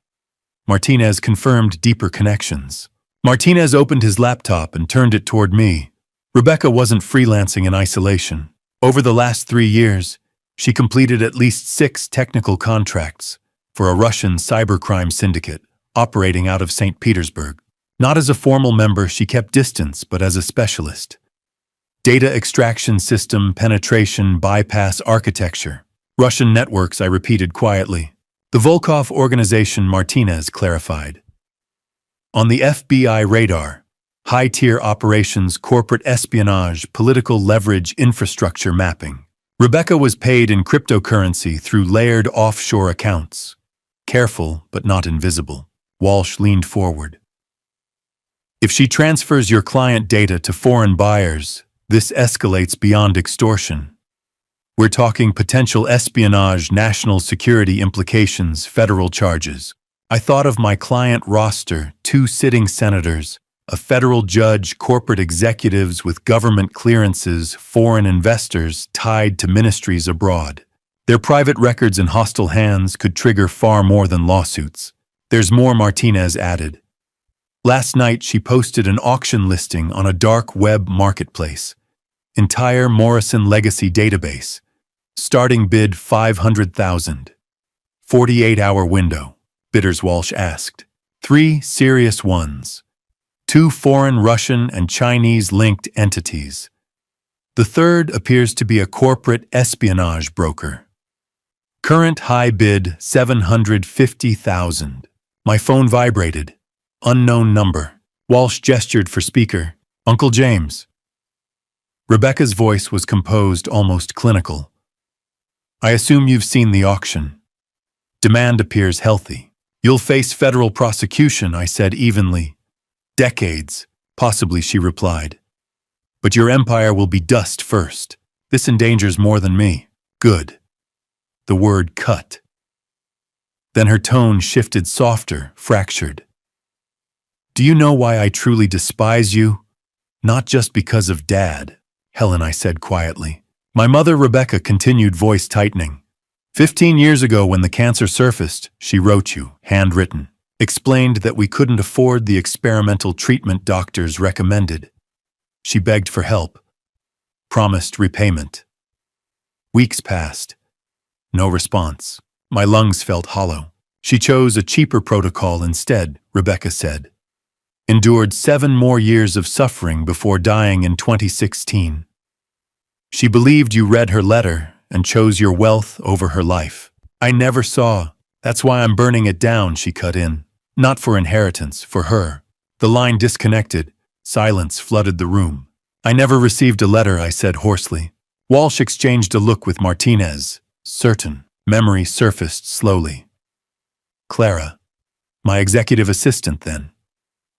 Martinez confirmed deeper connections. Martinez opened his laptop and turned it toward me. Rebecca wasn't freelancing in isolation. Over the last 3 years, she completed at least 6 technical contracts for a Russian cybercrime syndicate operating out of St. Petersburg. Not as a formal member, she kept distance, but as a specialist. Data extraction system, penetration, bypass architecture. Russian networks, I repeated quietly. The Volkov organization, Martinez clarified. On the FBI radar, high-tier operations, corporate espionage, political leverage, infrastructure mapping. Rebecca was paid in cryptocurrency through layered offshore accounts. Careful, but not invisible. Walsh leaned forward. If she transfers your client data to foreign buyers, this escalates beyond extortion. We're talking potential espionage, national security implications, federal charges. I thought of my client roster, 2 sitting senators, a federal judge, corporate executives with government clearances, foreign investors tied to ministries abroad. Their private records in hostile hands could trigger far more than lawsuits. There's more, Martinez added. Last night she posted an auction listing on a dark web marketplace. Entire Morrison legacy database. Starting bid $500,000. 48-hour window, bidders, Walsh asked. 3 serious ones. 2 foreign Russian and Chinese-linked entities. The third appears to be a corporate espionage broker. Current high bid $750,000. My phone vibrated. Unknown number. Walsh gestured for speaker. Uncle James. Rebecca's voice was composed, almost clinical. I assume you've seen the auction. Demand appears healthy. You'll face federal prosecution, I said evenly. Decades, possibly, she replied. But your empire will be dust first. This endangers more than me. Good. The word cut. Then her tone shifted, softer, fractured. Do you know why I truly despise you? Not just because of Dad, Helen, I said quietly. My mother, Rebecca continued, voice tightening. 15 years ago when the cancer surfaced, she wrote you, handwritten. Explained that we couldn't afford the experimental treatment doctors recommended. She begged for help. Promised repayment. Weeks passed. No response. My lungs felt hollow. She chose a cheaper protocol instead, Rebecca said. Endured 7 more years of suffering before dying in 2016. She believed you read her letter and chose your wealth over her life. I never saw. That's why I'm burning it down, she cut in. Not for inheritance, for her. The line disconnected. Silence flooded the room. I never received a letter, I said hoarsely. Walsh exchanged a look with Martinez. Certain. Memory surfaced slowly. Clara. My executive assistant then.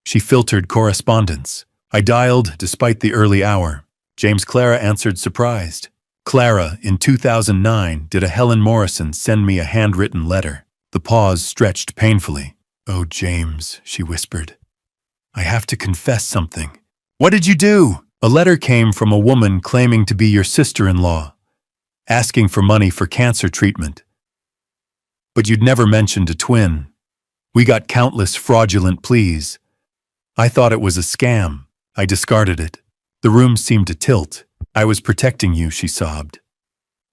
She filtered correspondence. I dialed despite the early hour. James. Clara answered, surprised. Clara, in 2009, did a Helen Morrison send me a handwritten letter. The pause stretched painfully. Oh, James, she whispered. I have to confess something. What did you do? A letter came from a woman claiming to be your sister-in-law, asking for money for cancer treatment. But you'd never mentioned a twin. We got countless fraudulent pleas. I thought it was a scam. I discarded it. The room seemed to tilt. I was protecting you, she sobbed.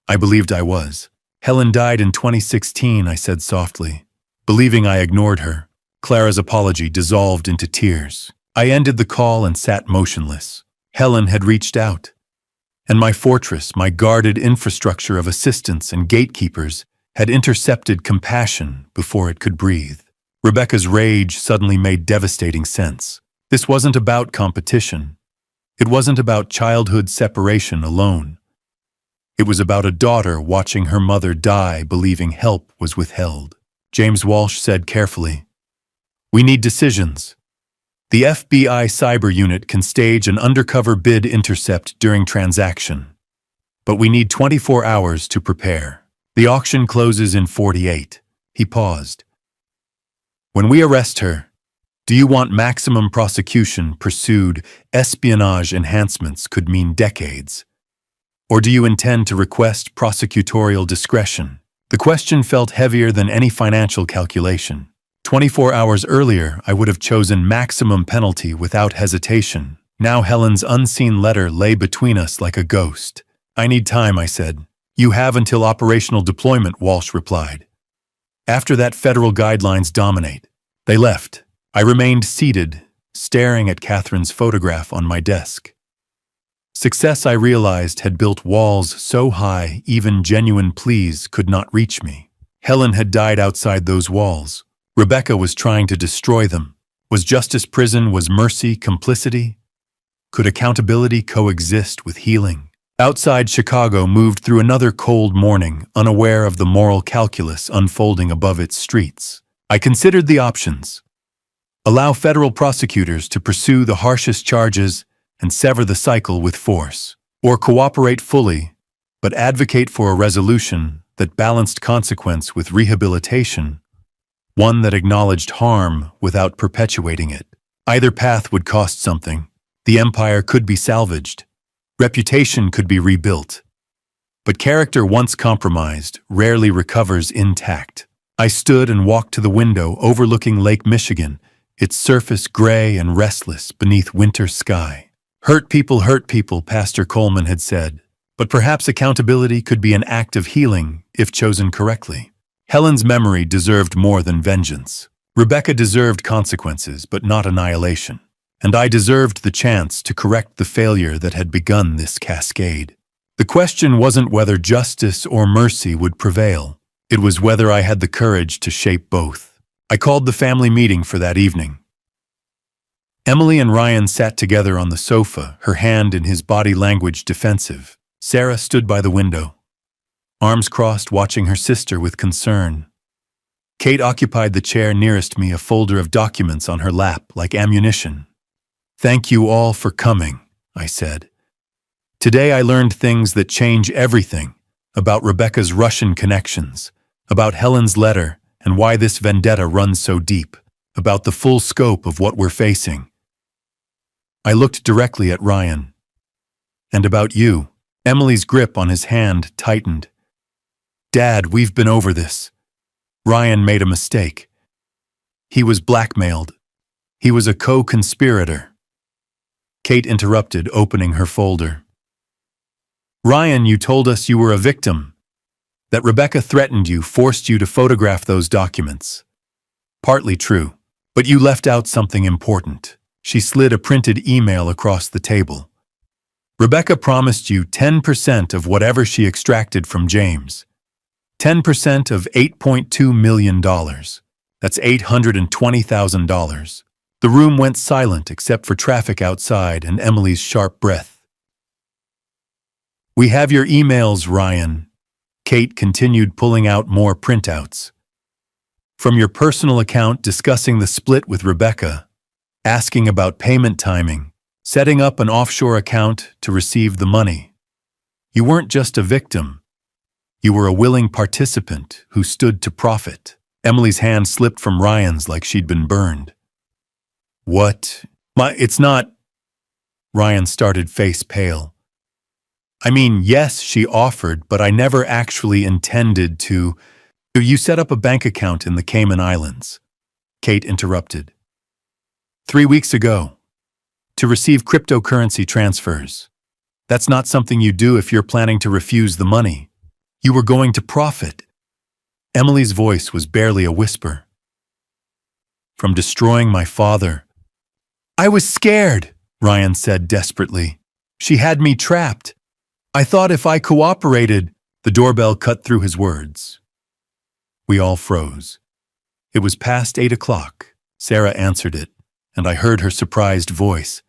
I believed I was. Helen died in 2016, I said softly. Believing I ignored her, Clara's apology dissolved into tears. I ended the call and sat motionless. Helen had reached out. And my fortress, my guarded infrastructure of assistants and gatekeepers, had intercepted compassion before it could breathe. Rebecca's rage suddenly made devastating sense. This wasn't about competition. It wasn't about childhood separation alone. It was about a daughter watching her mother die, believing help was withheld. James. Walsh said carefully, we need decisions. The FBI cyber unit can stage an undercover bid intercept during transaction. But we need 24 hours to prepare. The auction closes in 48. He paused. When we arrest her, do you want maximum prosecution pursued? Espionage enhancements could mean decades. Or do you intend to request prosecutorial discretion? The question felt heavier than any financial calculation. 24 hours earlier, I would have chosen maximum penalty without hesitation. Now Helen's unseen letter lay between us like a ghost. I need time, I said. You have until operational deployment, Walsh replied. After that, federal guidelines dominate. They left. I remained seated, staring at Catherine's photograph on my desk. Success, I realized, had built walls so high even genuine pleas could not reach me. Helen had died outside those walls. Rebecca was trying to destroy them. Was justice prison? Was mercy complicity? Could accountability coexist with healing? Outside Chicago moved through another cold morning, unaware of the moral calculus unfolding above its streets. I considered the options. Allow federal prosecutors to pursue the harshest charges and sever the cycle with force. Or cooperate fully, but advocate for a resolution that balanced consequence with rehabilitation, one that acknowledged harm without perpetuating it. Either path would cost something. The empire could be salvaged. Reputation could be rebuilt. But character once compromised rarely recovers intact. I stood and walked to the window overlooking Lake Michigan, its surface gray and restless beneath winter sky. Hurt people, Pastor Coleman had said, but perhaps accountability could be an act of healing if chosen correctly. Helen's memory deserved more than vengeance. Rebecca deserved consequences, but not annihilation. And I deserved the chance to correct the failure that had begun this cascade. The question wasn't whether justice or mercy would prevail. It was whether I had the courage to shape both. I called the family meeting for that evening. Emily and Ryan sat together on the sofa, her hand in his body language defensive. Sarah stood by the window, arms crossed, watching her sister with concern. Kate occupied the chair nearest me, a folder of documents on her lap like ammunition. "Thank you all for coming," I said. "Today I learned things that change everything, about Rebecca's Russian connections, about Helen's letter and why this vendetta runs so deep, about the full scope of what we're facing." I looked directly at Ryan. "And about you." Emily's grip on his hand tightened. "Dad, we've been over this. Ryan made a mistake. He was blackmailed. He was a co-conspirator." Kate interrupted, opening her folder. "Ryan, you told us you were a victim. That Rebecca threatened you, forced you to photograph those documents. Partly true, but you left out something important." She slid a printed email across the table. "Rebecca promised you 10% of whatever she extracted from James. 10% of $8.2 million. That's $820,000. The room went silent except for traffic outside and Emily's sharp breath. "We have your emails, Ryan." Kate continued, pulling out more printouts. "From your personal account discussing the split with Rebecca, asking about payment timing, setting up an offshore account to receive the money. You weren't just a victim. You were a willing participant who stood to profit." Emily's hand slipped from Ryan's like she'd been burned. "What? It's not..." Ryan started, face pale. "I mean, yes, she offered, but I never actually intended to..." "You set up a bank account in the Cayman Islands," Kate interrupted. 3 weeks ago. To receive cryptocurrency transfers. That's not something you do if you're planning to refuse the money. You were going to profit." Emily's voice was barely a whisper. "From destroying my father." "I was scared," Ryan said desperately. "She had me trapped. I thought if I cooperated..." The doorbell cut through his words. We all froze. It was past 8 o'clock. Sarah answered it, and I heard her surprised voice.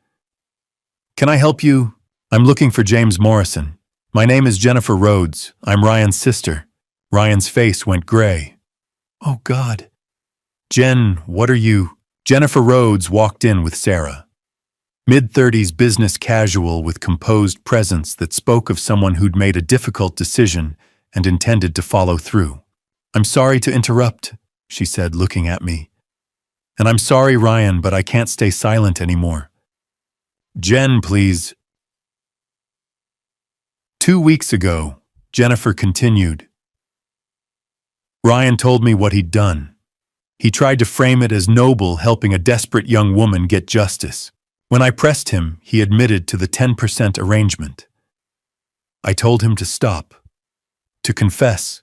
"Can I help you? I'm looking for James Morrison. My name is Jennifer Rhodes. I'm Ryan's sister." Ryan's face went gray. "Oh, God." "Jen, what are you..." Jennifer Rhodes walked in with Sarah. Mid-30s business casual with composed presence that spoke of someone who'd made a difficult decision and intended to follow through. "I'm sorry to interrupt," she said, looking at me. "And I'm sorry, Ryan, but I can't stay silent anymore." "Jen, please." 2 weeks ago, Jennifer continued. Ryan told me what he'd done. He tried to frame it as noble, helping a desperate young woman get justice. When I pressed him, he admitted to the 10% arrangement. I told him to stop, to confess,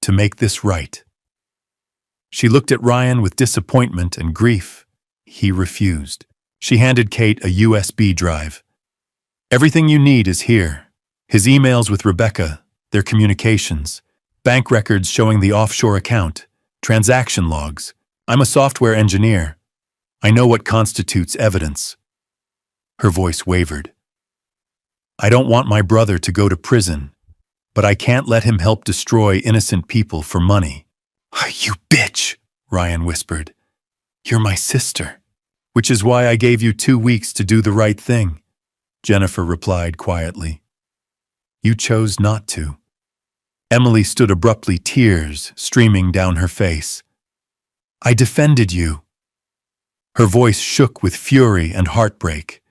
to make this right. She looked at Ryan with disappointment and grief. He refused. She handed Kate a USB drive. "Everything you need is here. His emails with Rebecca, their communications, Bank records showing the offshore account, transaction logs. I'm a software engineer. I know what constitutes evidence. Her voice wavered. I don't want my brother to go to prison, but I can't let him help destroy innocent people for money. You bitch, Ryan whispered. You're my sister. Which is why I gave you 2 weeks to do the right thing, Jennifer replied quietly. You chose not to. Emily stood abruptly, tears streaming down her face. I defended you. Her voice shook with fury and heartbreak.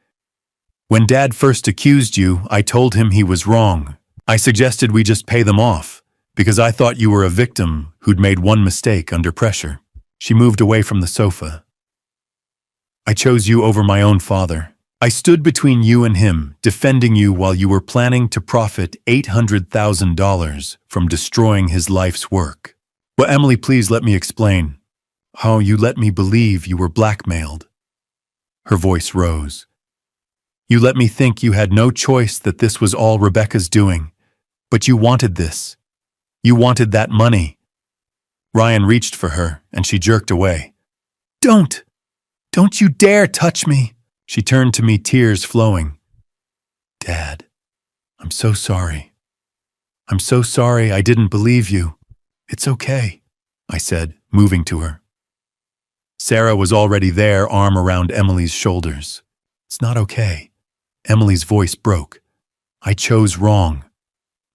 When Dad first accused you, I told him he was wrong. I suggested we just pay them off, because I thought you were a victim who'd made one mistake under pressure. She moved away from the sofa. I chose you over my own father. I stood between you and him, defending you while you were planning to profit $800,000 from destroying his life's work. Well, Emily, please let me explain how you let me believe you were blackmailed. Her voice rose. You let me think you had no choice, that this was all Rebecca's doing. But you wanted this. You wanted that money. Ryan reached for her, and she jerked away. Don't you dare touch me. She turned to me, tears flowing. Dad, I'm so sorry. I'm so sorry I didn't believe you. It's okay, I said, moving to her. Sarah was already there, arm around Emily's shoulders. It's not okay. Emily's voice broke. I chose wrong.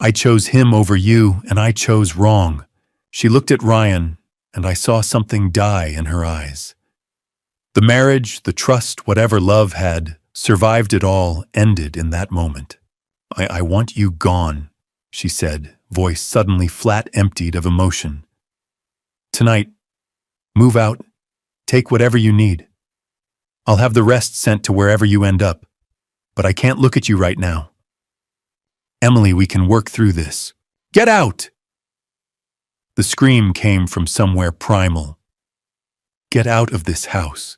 I chose him over you, and I chose wrong. She looked at Ryan, and I saw something die in her eyes. The marriage, the trust, whatever love had survived it all, ended in that moment. I want you gone, she said, voice suddenly flat, emptied of emotion. Tonight, move out, take whatever you need. I'll have the rest sent to wherever you end up, but I can't look at you right now. Emily, we can work through this. Get out! The scream came from somewhere primal. Get out of this house.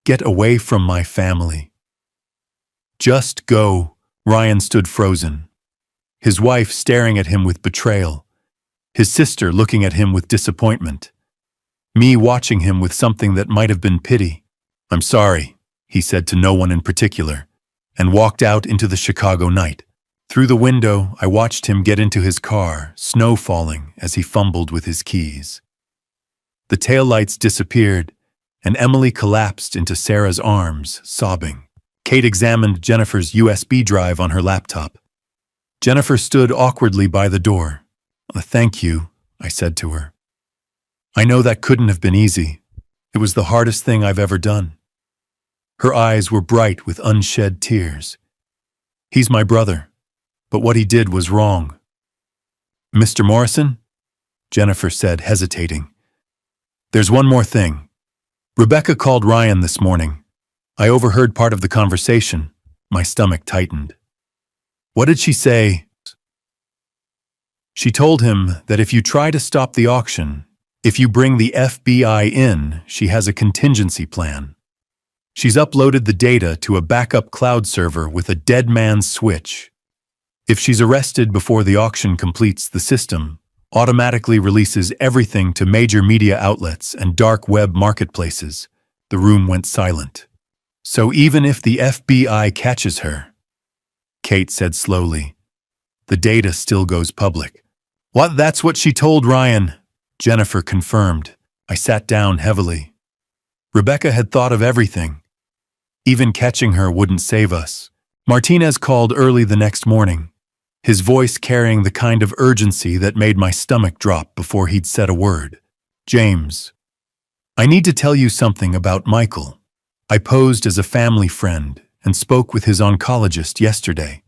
Get away from my family. Just go. Ryan stood frozen. His wife staring at him with betrayal. His sister looking at him with disappointment. Me watching him with something that might have been pity. I'm sorry, he said to no one in particular, and walked out into the Chicago night. Through the window, I watched him get into his car, snow falling as he fumbled with his keys. The taillights disappeared, and Emily collapsed into Sarah's arms, sobbing. Kate examined Jennifer's USB drive on her laptop. Jennifer stood awkwardly by the door. Thank you, I said to her. I know that couldn't have been easy. It was the hardest thing I've ever done. Her eyes were bright with unshed tears. He's my brother, but what he did was wrong. Mr. Morrison? Jennifer said, hesitating. There's one more thing. Rebecca called Ryan this morning. I overheard part of the conversation. My stomach tightened. What did she say? She told him that if you try to stop the auction, if you bring the FBI in, she has a contingency plan. She's uploaded the data to a backup cloud server with a dead man's switch. If she's arrested before the auction completes, the system automatically releases everything to major media outlets and dark web marketplaces. The room went silent. So even if the FBI catches her, Kate said slowly, the data still goes public. What? That's what she told Ryan, Jennifer confirmed. I sat down heavily. Rebecca had thought of everything. Even catching her wouldn't save us. Martinez called early the next morning, his voice carrying the kind of urgency that made my stomach drop before he'd said a word. James, I need to tell you something about Michael. I posed as a family friend and spoke with his oncologist yesterday.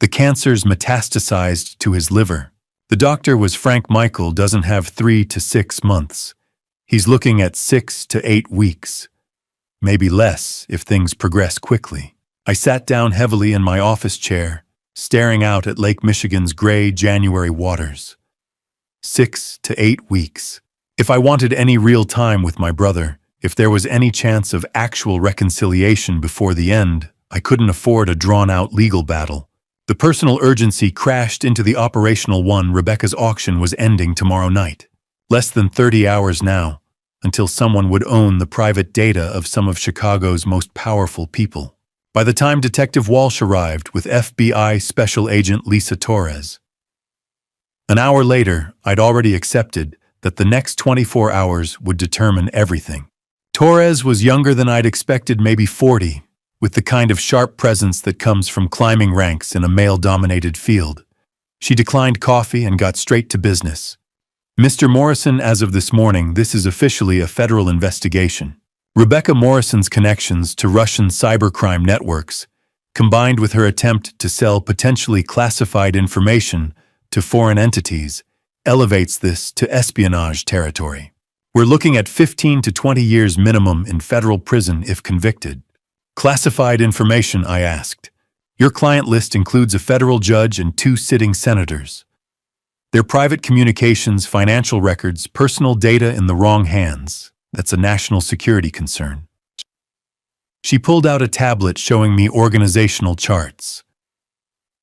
The cancer's metastasized to his liver. The doctor was frank. Michael doesn't have 3 to 6 months. He's looking at 6 to 8 weeks. Maybe less if things progress quickly. I sat down heavily in my office chair, staring out at Lake Michigan's gray January waters. 6 to 8 weeks. If I wanted any real time with my brother, if there was any chance of actual reconciliation before the end, I couldn't afford a drawn-out legal battle. The personal urgency crashed into the operational one. Rebecca's auction was ending tomorrow night. Less than 30 hours now, until someone would own the private data of some of Chicago's most powerful people. By the time Detective Walsh arrived with FBI Special Agent Lisa Torres, an hour later, I'd already accepted that the next 24 hours would determine everything. Torres was younger than I'd expected, maybe 40, with the kind of sharp presence that comes from climbing ranks in a male-dominated field. She declined coffee and got straight to business. Mr. Morrison, as of this morning, this is officially a federal investigation. Rebecca Morrison's connections to Russian cybercrime networks, combined with her attempt to sell potentially classified information to foreign entities, elevates this to espionage territory. We're looking at 15 to 20 years minimum in federal prison if convicted. Classified information, I asked. Your client list includes a federal judge and 2 sitting senators. Their private communications, financial records, personal data in the wrong hands. That's a national security concern. She pulled out a tablet showing me organizational charts.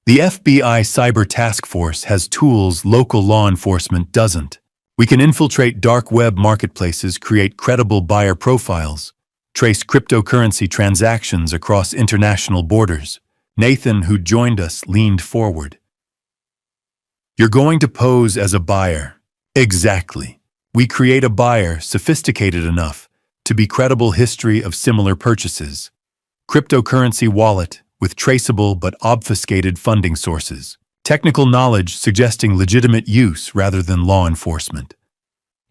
The FBI Cyber Task Force has tools local law enforcement doesn't. We can infiltrate dark web marketplaces, create credible buyer profiles, trace cryptocurrency transactions across international borders. Nathan, who joined us, leaned forward. You're going to pose as a buyer. Exactly. We create a buyer sophisticated enough to be credible history of similar purchases. Cryptocurrency wallet with traceable but obfuscated funding sources. Technical knowledge suggesting legitimate use rather than law enforcement.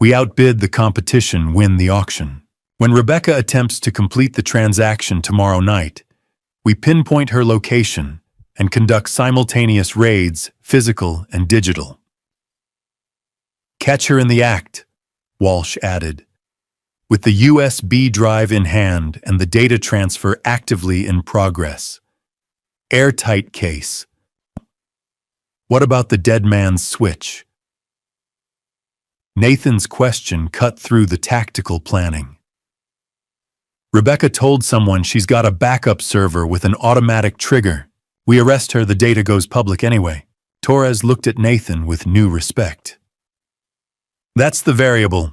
We outbid the competition, win the auction. When Rebecca attempts to complete the transaction tomorrow night, we pinpoint her location and conduct simultaneous raids, physical and digital. Catch her in the act, Walsh added. With the USB drive in hand and the data transfer actively in progress. Airtight case. What about the dead man's switch? Nathan's question cut through the tactical planning. Rebecca told someone she's got a backup server with an automatic trigger. We arrest her, the data goes public anyway. Torres looked at Nathan with new respect. That's the variable.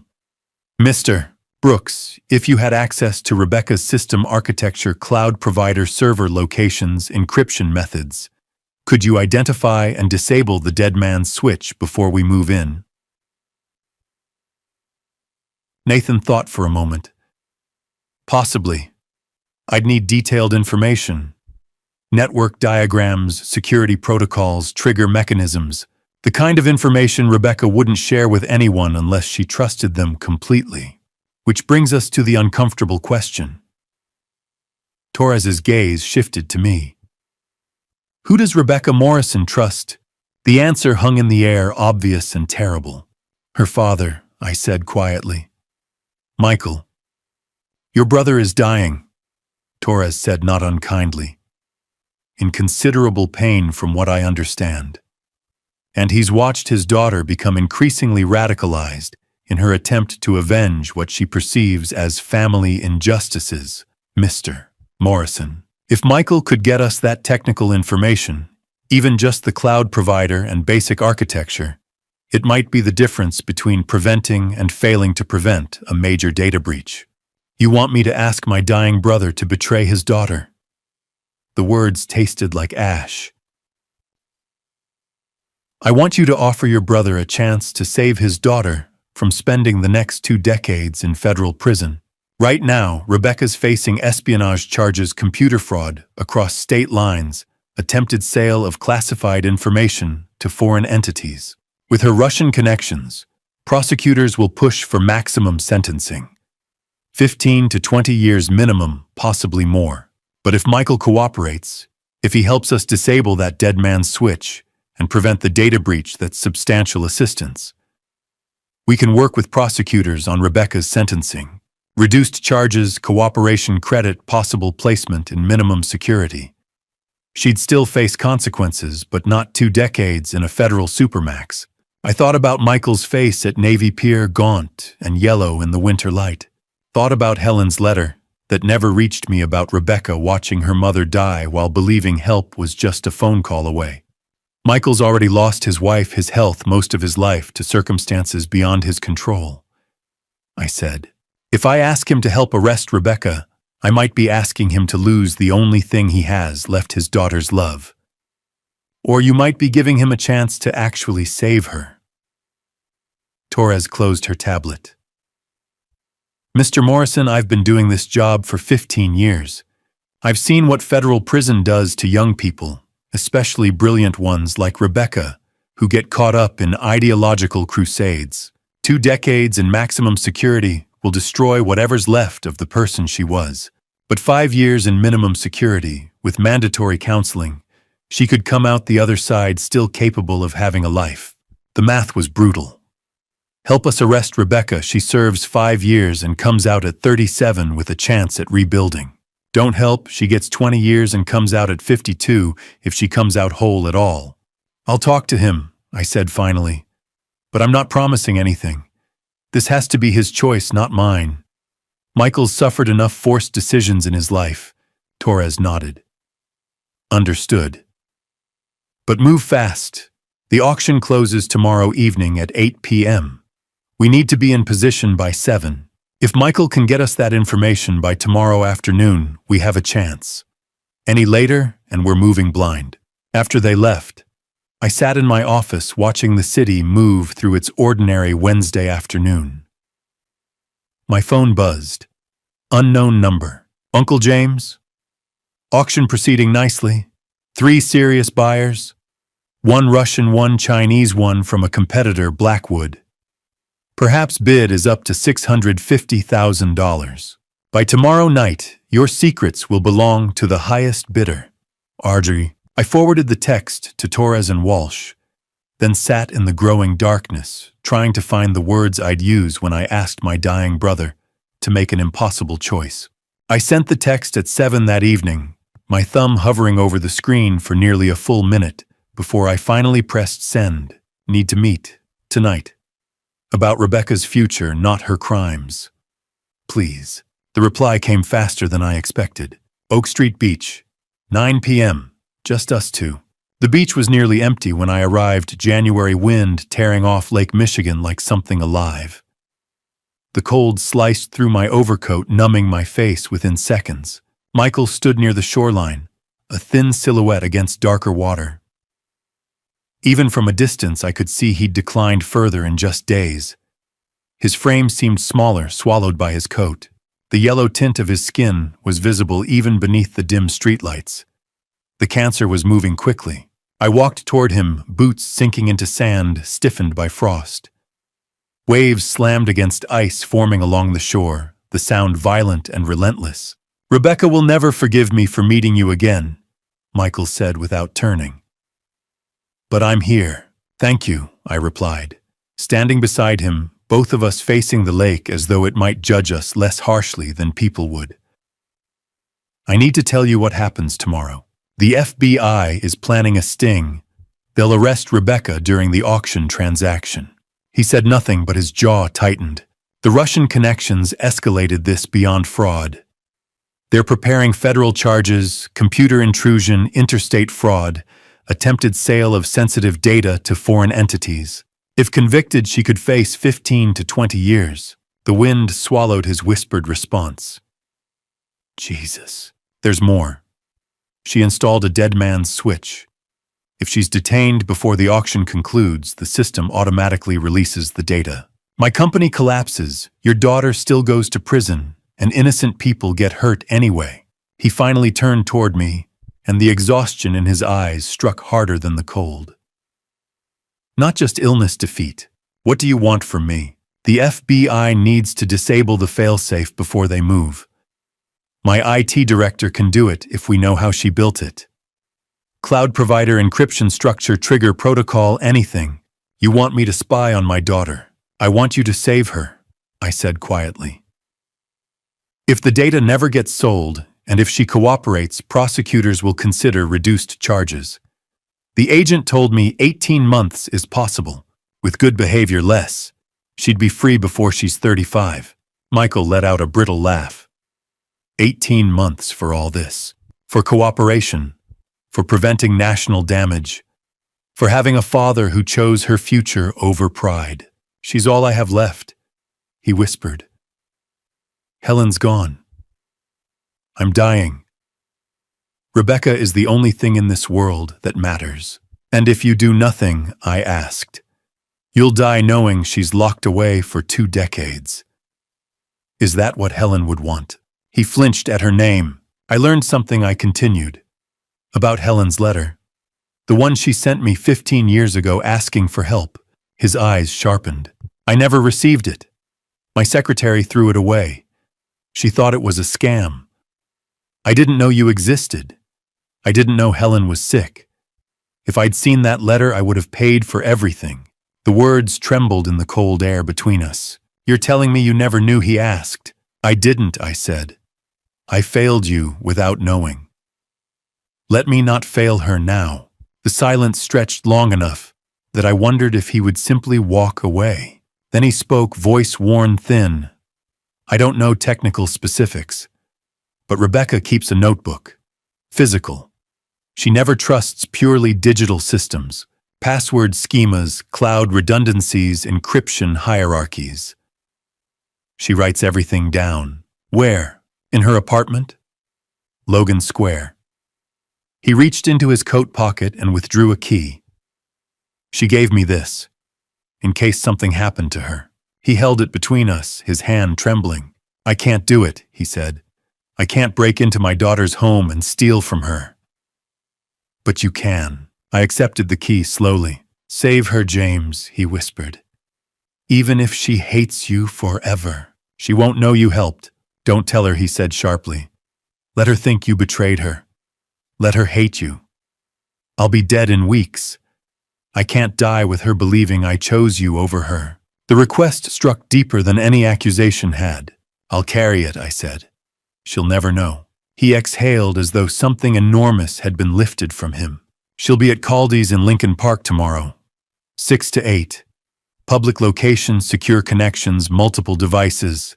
Mr. Brooks, if you had access to Rebecca's system architecture, cloud provider server locations, encryption methods, could you identify and disable the dead man's switch before we move in? Nathan thought for a moment. Possibly. I'd need detailed information. Network diagrams, security protocols, trigger mechanisms, the kind of information Rebecca wouldn't share with anyone unless she trusted them completely. Which brings us to the uncomfortable question. Torres's gaze shifted to me. Who does Rebecca Morrison trust? The answer hung in the air, obvious and terrible. Her father, I said quietly. Michael. Your brother is dying, Torres said not unkindly. In considerable pain from what I understand. And he's watched his daughter become increasingly radicalized in her attempt to avenge what she perceives as family injustices, Mr. Morrison. If Michael could get us that technical information, even just the cloud provider and basic architecture, it might be the difference between preventing and failing to prevent a major data breach. You want me to ask my dying brother to betray his daughter? The words tasted like ash. I want you to offer your brother a chance to save his daughter from spending the next 2 decades in federal prison. Right now, Rebecca's facing espionage charges, computer fraud across state lines, attempted sale of classified information to foreign entities. With her Russian connections, prosecutors will push for maximum sentencing. 15 to 20 years minimum, possibly more. But if Michael cooperates, if he helps us disable that dead man's switch and prevent the data breach, that's substantial assistance. We can work with prosecutors on Rebecca's sentencing. Reduced charges, cooperation credit, possible placement in minimum security. She'd still face consequences, but not 2 decades in a federal supermax. I thought about Michael's face at Navy Pier, gaunt and yellow in the winter light. Thought about Helen's letter, that never reached me about Rebecca watching her mother die while believing help was just a phone call away. Michael's already lost his wife, his health, most of his life to circumstances beyond his control. I said, if I ask him to help arrest Rebecca, I might be asking him to lose the only thing he has left, his daughter's love. Or you might be giving him a chance to actually save her. Torres closed her tablet. Mr. Morrison, I've been doing this job for 15 years. I've seen what federal prison does to young people, especially brilliant ones like Rebecca, who get caught up in ideological crusades. 2 decades in maximum security will destroy whatever's left of the person she was. But 5 years in minimum security, with mandatory counseling, she could come out the other side still capable of having a life. The math was brutal. Help us arrest Rebecca. She serves 5 years and comes out at 37 with a chance at rebuilding. Don't help, she gets 20 years and comes out at 52 if she comes out whole at all. I'll talk to him, I said finally. But I'm not promising anything. This has to be his choice, not mine. Michael's suffered enough forced decisions in his life. Torres nodded. Understood. But move fast. The auction closes tomorrow evening at 8 p.m. We need to be in position by 7. If Michael can get us that information by tomorrow afternoon, we have a chance. Any later, and we're moving blind. After they left, I sat in my office watching the city move through its ordinary Wednesday afternoon. My phone buzzed. Unknown number. Uncle James? Auction proceeding nicely. 3 serious buyers. 1 Russian, 1 Chinese, 1 from a competitor, Blackwood. Perhaps bid is up to $650,000. By tomorrow night, your secrets will belong to the highest bidder. Audrey. I forwarded the text to Torres and Walsh, then sat in the growing darkness, trying to find the words I'd use when I asked my dying brother to make an impossible choice. I sent the text at 7 that evening, my thumb hovering over the screen for nearly a full minute before I finally pressed send. Need to meet. Tonight. About Rebecca's future, not her crimes. Please. The reply came faster than I expected. Oak Street Beach. 9 p.m. Just us 2. The beach was nearly empty when I arrived, January wind tearing off Lake Michigan like something alive. The cold sliced through my overcoat, numbing my face within seconds. Michael stood near the shoreline, a thin silhouette against darker water. Even from a distance, I could see he'd declined further in just days. His frame seemed smaller, swallowed by his coat. The yellow tint of his skin was visible even beneath the dim streetlights. The cancer was moving quickly. I walked toward him, boots sinking into sand, stiffened by frost. Waves slammed against ice forming along the shore, the sound violent and relentless. Rebecca will never forgive me for meeting you again, Michael said without turning. But I'm here. Thank you, I replied, standing beside him, both of us facing the lake as though it might judge us less harshly than people would. I need to tell you what happens tomorrow. The FBI is planning a sting. They'll arrest Rebecca during the auction transaction. He said nothing, but his jaw tightened. The Russian connections escalated this beyond fraud. They're preparing federal charges, computer intrusion, interstate fraud, attempted sale of sensitive data to foreign entities. If convicted, she could face 15 to 20 years. The wind swallowed his whispered response. Jesus. There's more. She installed a dead man's switch. If she's detained before the auction concludes, the system automatically releases the data. My company collapses, your daughter still goes to prison, and innocent people get hurt anyway. He finally turned toward me, and the exhaustion in his eyes struck harder than the cold. Not just illness defeat. What do you want from me? The FBI needs to disable the failsafe before they move. My IT director can do it if we know how she built it. Cloud provider encryption structure, trigger protocol, anything. You want me to spy on my daughter. I want you to save her, I said quietly. If the data never gets sold, and if she cooperates, prosecutors will consider reduced charges. The agent told me 18 months is possible. With good behavior, less. She'd be free before she's 35. Michael let out a brittle laugh. 18 months for all this. For cooperation. For preventing national damage. For having a father who chose her future over pride. She's all I have left, he whispered. Helen's gone. I'm dying. Rebecca is the only thing in this world that matters. And if you do nothing, I asked, you'll die knowing she's locked away for 2 decades. Is that what Helen would want? He flinched at her name. I learned something, I continued. About Helen's letter. The one she sent me 15 years ago asking for help. His eyes sharpened. I never received it. My secretary threw it away. She thought it was a scam. I didn't know you existed. I didn't know Helen was sick. If I'd seen that letter, I would have paid for everything. The words trembled in the cold air between us. You're telling me you never knew, he asked. I didn't, I said. I failed you without knowing. Let me not fail her now. The silence stretched long enough that I wondered if he would simply walk away. Then he spoke, voice worn thin. I don't know technical specifics, but Rebecca keeps a notebook. Physical. She never trusts purely digital systems. Password schemas, cloud redundancies, encryption hierarchies. She writes everything down. Where? In her apartment? Logan Square. He reached into his coat pocket and withdrew a key. She gave me this, in case something happened to her. He held it between us, his hand trembling. I can't do it, he said. I can't break into my daughter's home and steal from her. But you can. I accepted the key slowly. Save her, James, he whispered. Even if she hates you forever, she won't know you helped. Don't tell her, he said sharply. Let her think you betrayed her. Let her hate you. I'll be dead in weeks. I can't die with her believing I chose you over her. The request struck deeper than any accusation had. I'll carry it, I said. She'll never know. He exhaled as though something enormous had been lifted from him. She'll be at Caldy's in Lincoln Park tomorrow. 6 to 8. Public location, secure connections, multiple devices.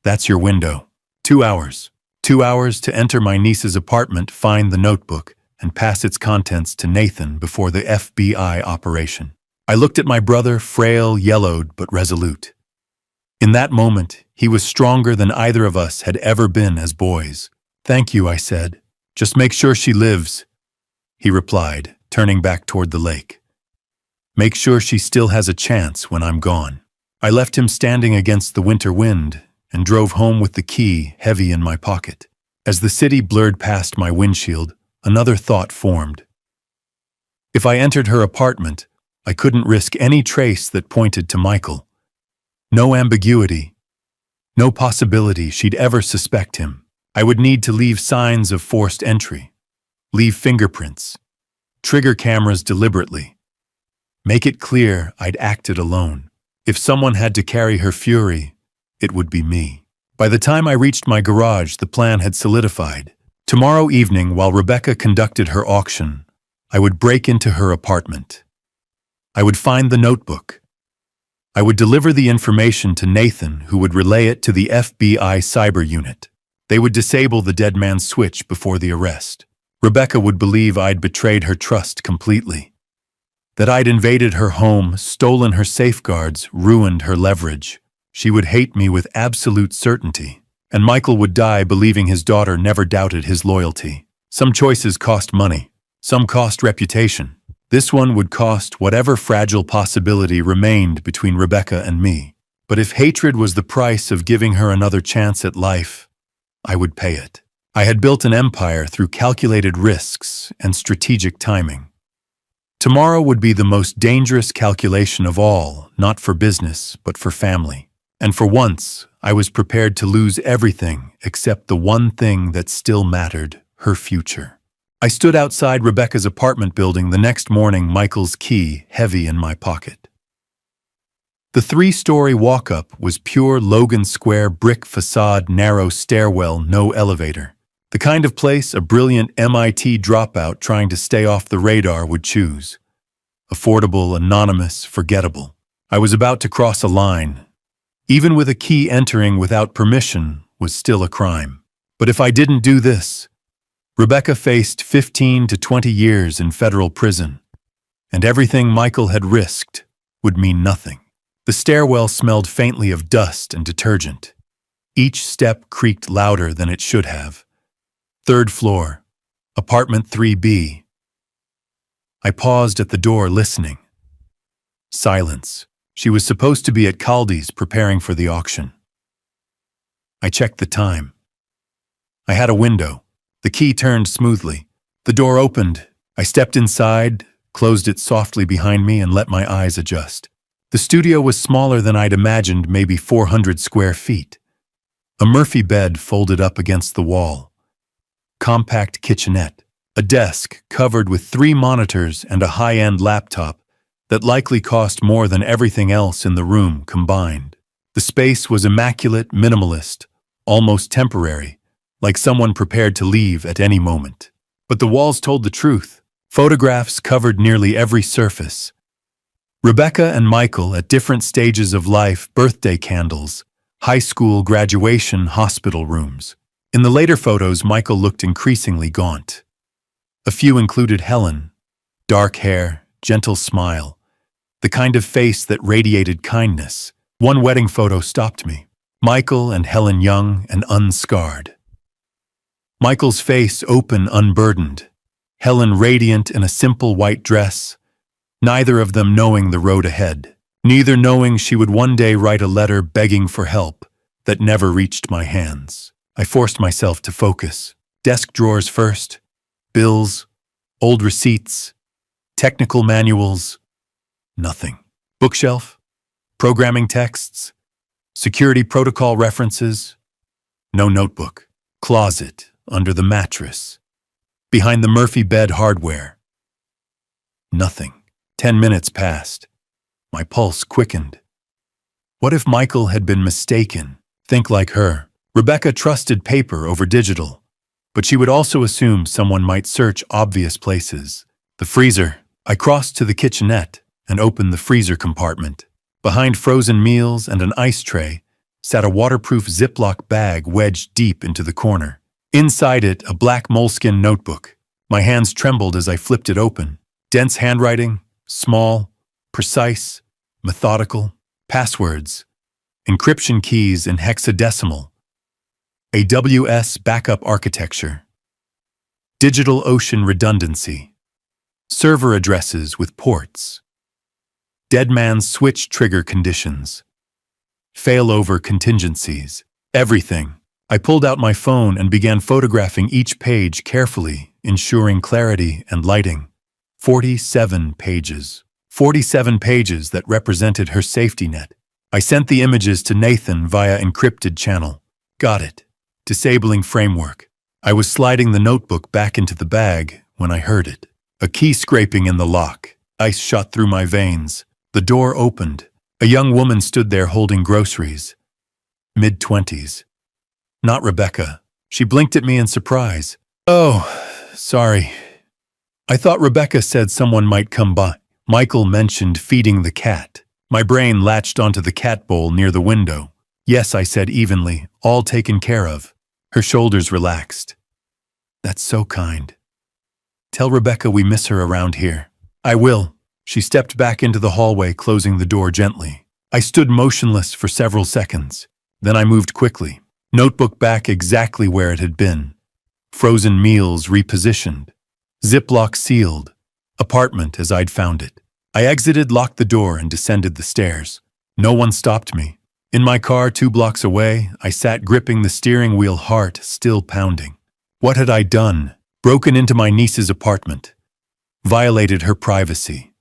That's your window. 2 hours. 2 hours to enter my niece's apartment, find the notebook, and pass its contents to Nathan before the FBI operation. I looked at my brother, frail, yellowed, but resolute. In that moment, he was stronger than either of us had ever been as boys. Thank you, I said. Just make sure she lives, he replied, turning back toward the lake. Make sure she still has a chance when I'm gone. I left him standing against the winter wind and drove home with the key heavy in my pocket. As the city blurred past my windshield, another thought formed. If I entered her apartment, I couldn't risk any trace that pointed to Michael. No ambiguity. No possibility she'd ever suspect him. I would need to leave signs of forced entry. Leave fingerprints. Trigger cameras deliberately. Make it clear I'd acted alone. If someone had to carry her fury, it would be me. By the time I reached my garage, the plan had solidified. Tomorrow evening, while Rebecca conducted her auction, I would break into her apartment. I would find the notebook. I would deliver the information to Nathan, who would relay it to the FBI cyber unit. They would disable the dead man's switch before the arrest. Rebecca would believe I'd betrayed her trust completely. That I'd invaded her home, stolen her safeguards, ruined her leverage. She would hate me with absolute certainty. And Michael would die believing his daughter never doubted his loyalty. Some choices cost money. Some cost reputation. This one would cost whatever fragile possibility remained between Rebecca and me. But if hatred was the price of giving her another chance at life, I would pay it. I had built an empire through calculated risks and strategic timing. Tomorrow would be the most dangerous calculation of all, not for business, but for family. And for once, I was prepared to lose everything except the one thing that still mattered, her future. I stood outside Rebecca's apartment building the next morning, Michael's key heavy in my pocket. The 3-story walk-up was pure Logan Square brick facade, narrow stairwell, no elevator. The kind of place a brilliant MIT dropout trying to stay off the radar would choose. Affordable, anonymous, forgettable. I was about to cross a line. Even with a key, entering without permission was still a crime. But if I didn't do this, Rebecca faced 15 to 20 years in federal prison, and everything Michael had risked would mean nothing. The stairwell smelled faintly of dust and detergent. Each step creaked louder than it should have. Third floor, apartment 3B. I paused at the door listening. Silence. She was supposed to be at Caldi's preparing for the auction. I checked the time. I had a window. The key turned smoothly. The door opened. I stepped inside, closed it softly behind me, and let my eyes adjust. The studio was smaller than I'd imagined, maybe 400 square feet. A Murphy bed folded up against the wall. Compact kitchenette. A desk covered with 3 monitors and a high-end laptop that likely cost more than everything else in the room combined. The space was immaculate, minimalist, almost temporary, like someone prepared to leave at any moment. But the walls told the truth. Photographs covered nearly every surface. Rebecca and Michael at different stages of life, birthday candles, high school graduation, hospital rooms. In the later photos, Michael looked increasingly gaunt. A few included Helen, dark hair, gentle smile, the kind of face that radiated kindness. One wedding photo stopped me. Michael and Helen young and unscarred. Michael's face open, unburdened. Helen radiant in a simple white dress, neither of them knowing the road ahead, neither knowing she would one day write a letter begging for help that never reached my hands. I forced myself to focus. Desk drawers first, bills, old receipts, technical manuals, nothing. Bookshelf, programming texts, security protocol references, no notebook. Closet, under the mattress, behind the Murphy bed hardware. Nothing. 10 minutes passed. My pulse quickened. What if Michael had been mistaken? Think like her. Rebecca trusted paper over digital, but she would also assume someone might search obvious places. The freezer. I crossed to the kitchenette and opened the freezer compartment. Behind frozen meals and an ice tray sat a waterproof Ziploc bag wedged deep into the corner. Inside it, a black moleskin notebook. My hands trembled as I flipped it open. Dense handwriting, small, precise, methodical. Passwords, encryption keys in hexadecimal. AWS backup architecture. Digital ocean redundancy. Server addresses with ports. Dead man's switch trigger conditions. Failover contingencies. Everything. I pulled out my phone and began photographing each page carefully, ensuring clarity and lighting. 47 pages. 47 pages that represented her safety net. I sent the images to Nathan via encrypted channel. Got it. Disabling framework. I was sliding the notebook back into the bag when I heard it. A key scraping in the lock. Ice shot through my veins. The door opened. A young woman stood there holding groceries. Mid-20s. Not Rebecca. She blinked at me in surprise. Oh, sorry. I thought Rebecca said someone might come by. Michael mentioned feeding the cat. My brain latched onto the cat bowl near the window. Yes, I said evenly, all taken care of. Her shoulders relaxed. That's so kind. Tell Rebecca we miss her around here. I will. She stepped back into the hallway, closing the door gently. I stood motionless for several seconds. Then I moved quickly. Notebook back exactly where it had been. Frozen meals repositioned. Ziploc sealed. Apartment as I'd found it. I exited, locked the door, and descended the stairs. No one stopped me. In my car 2 blocks away, I sat gripping the steering wheel, heart still pounding. What had I done? Broken into my niece's apartment. Violated her privacy.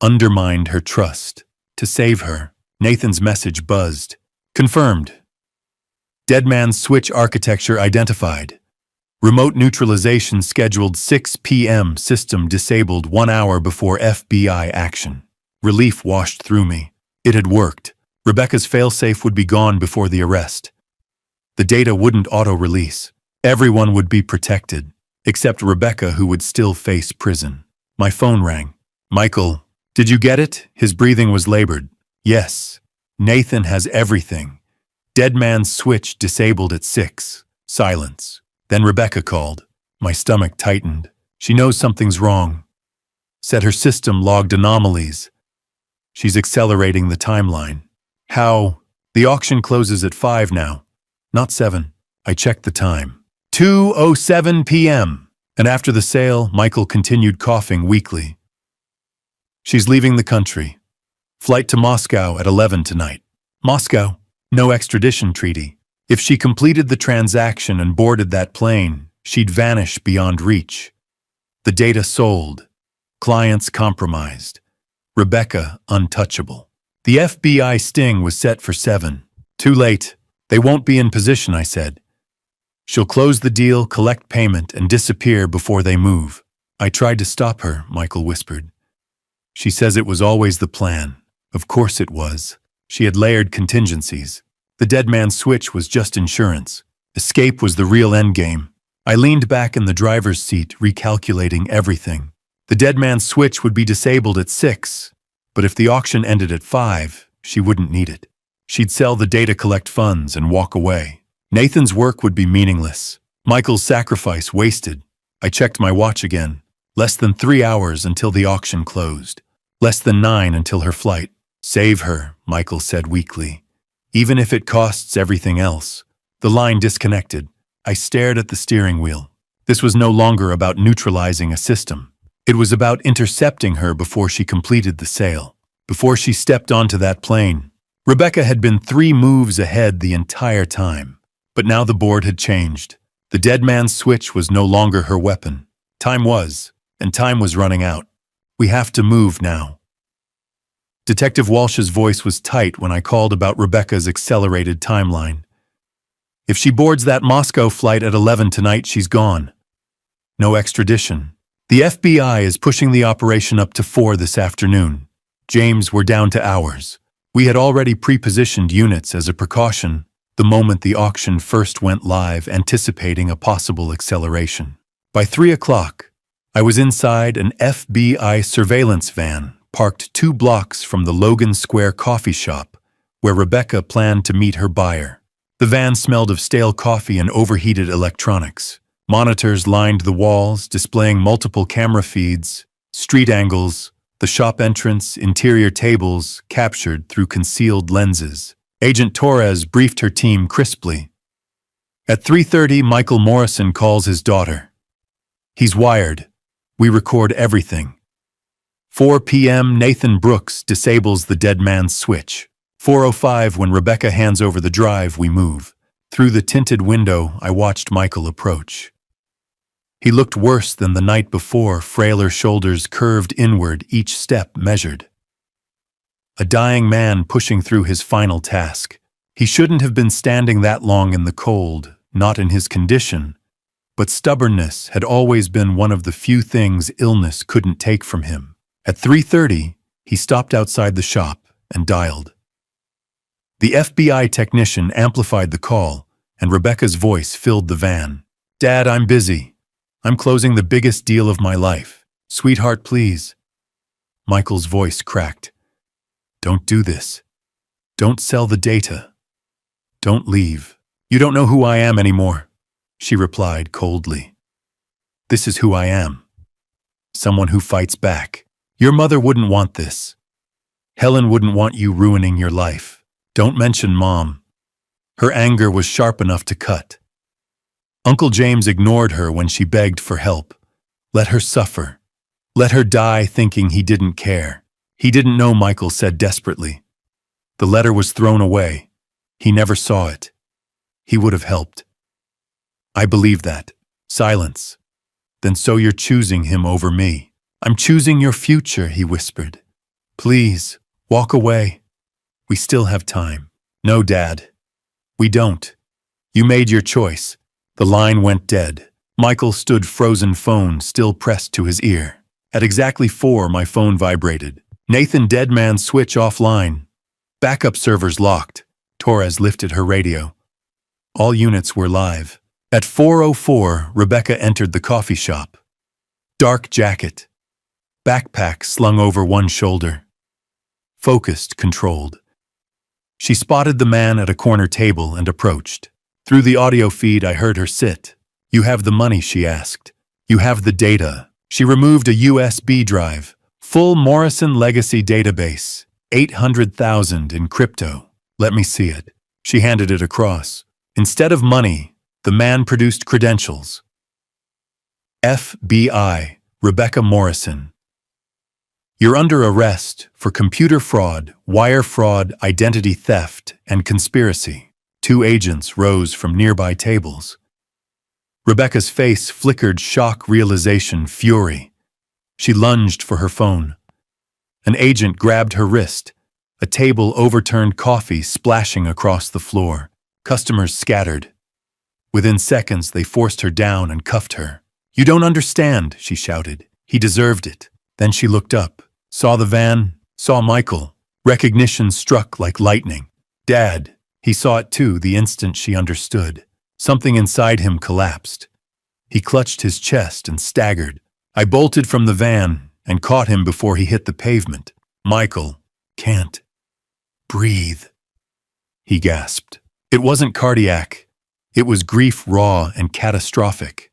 Undermined her trust. To save her, Nathan's message buzzed. Confirmed. Dead man's switch architecture identified. Remote neutralization scheduled 6 p.m. System disabled 1 hour before FBI action. Relief washed through me. It had worked. Rebecca's failsafe would be gone before the arrest. The data wouldn't auto-release. Everyone would be protected, except Rebecca, who would still face prison. My phone rang. Michael, did you get it? His breathing was labored. Yes. Nathan has everything. Dead man's switch disabled at 6. Silence. Then Rebecca called. My stomach tightened. She knows something's wrong. Said her system logged anomalies. She's accelerating the timeline. How? The auction closes at 5 now. Not 7. I checked the time. 2:07 p.m. And after the sale, Michael continued coughing weakly. She's leaving the country. Flight to Moscow at 11 tonight. Moscow? No extradition treaty. If she completed the transaction and boarded that plane, she'd vanish beyond reach. The data sold. Clients compromised. Rebecca untouchable. The FBI sting was set for 7. Too late. They won't be in position, I said. She'll close the deal, collect payment, and disappear before they move. I tried to stop her, Michael whispered. She says it was always the plan. Of course it was. She had layered contingencies. The dead man's switch was just insurance. Escape was the real endgame. I leaned back in the driver's seat, recalculating everything. The dead man's switch would be disabled at 6, but if the auction ended at 5, she wouldn't need it. She'd sell the data, collect funds, and walk away. Nathan's work would be meaningless. Michael's sacrifice wasted. I checked my watch again. Less than 3 hours until the auction closed. Less than 9 until her flight. Save her, Michael said weakly. Even if it costs everything else. The line disconnected. I stared at the steering wheel. This was no longer about neutralizing a system. It was about intercepting her before she completed the sale. Before she stepped onto that plane. Rebecca had been 3 moves ahead the entire time. But now the board had changed. The dead man's switch was no longer her weapon. Time was, and time was running out. We have to move now. Detective Walsh's voice was tight when I called about Rebecca's accelerated timeline. If she boards that Moscow flight at 11 tonight, she's gone. No extradition. The FBI is pushing the operation up to 4 this afternoon. James, we're down to hours. We had already pre-positioned units as a precaution the moment the auction first went live, anticipating a possible acceleration. By 3 o'clock, I was inside an FBI surveillance van parked 2 blocks from the Logan Square coffee shop where Rebecca planned to meet her buyer. The van smelled of stale coffee and overheated electronics. Monitors lined the walls, displaying multiple camera feeds, street angles, the shop entrance, interior tables captured through concealed lenses. Agent Torres briefed her team crisply. At 3:30, Michael Morrison calls his daughter. He's wired. We record everything. 4 p.m., Nathan Brooks disables the dead man's switch. 4:05, when Rebecca hands over the drive, we move. Through the tinted window, I watched Michael approach. He looked worse than the night before, frailer shoulders curved inward, each step measured. A dying man pushing through his final task. He shouldn't have been standing that long in the cold, not in his condition, but stubbornness had always been one of the few things illness couldn't take from him. At 3:30, he stopped outside the shop and dialed. The FBI technician amplified the call, and Rebecca's voice filled the van. Dad, I'm busy. I'm closing the biggest deal of my life. Sweetheart, please. Michael's voice cracked. Don't do this. Don't sell the data. Don't leave. You don't know who I am anymore, she replied coldly. This is who I am. Someone who fights back. Your mother wouldn't want this. Helen wouldn't want you ruining your life. Don't mention Mom. Her anger was sharp enough to cut. Uncle James ignored her when she begged for help. Let her suffer. Let her die thinking he didn't care. He didn't know, Michael said desperately. The letter was thrown away. He never saw it. He would have helped. I believe that. Silence. Then so you're choosing him over me. I'm choosing your future, he whispered. Please, walk away. We still have time. No, Dad. We don't. You made your choice. The line went dead. Michael stood frozen, phone still pressed to his ear. At exactly 4, my phone vibrated. Nathan, dead man switch offline. Backup servers locked. Torres lifted her radio. All units were live. At 4:04, Rebecca entered the coffee shop. Dark jacket. Backpack slung over one shoulder. Focused, controlled. She spotted the man at a corner table and approached. Through the audio feed, I heard her sit. "You have the money," she asked. "You have the data." She removed a USB drive. "Full Morrison legacy database. 800,000 in crypto. Let me see it." She handed it across. Instead of money, the man produced credentials. FBI, Rebecca Morrison. You're under arrest for computer fraud, wire fraud, identity theft, and conspiracy. Two agents rose from nearby tables. Rebecca's face flickered shock, realization, fury. She lunged for her phone. An agent grabbed her wrist. A table overturned, coffee splashing across the floor. Customers scattered. Within seconds, they forced her down and cuffed her. "You don't understand," she shouted. "He deserved it." Then she looked up, saw the van, saw Michael. Recognition struck like lightning. Dad. He saw it too the instant she understood. Something inside him collapsed. He clutched his chest and staggered. I bolted from the van and caught him before he hit the pavement. "Michael, can't breathe," he gasped. It wasn't cardiac. It was grief, raw and catastrophic.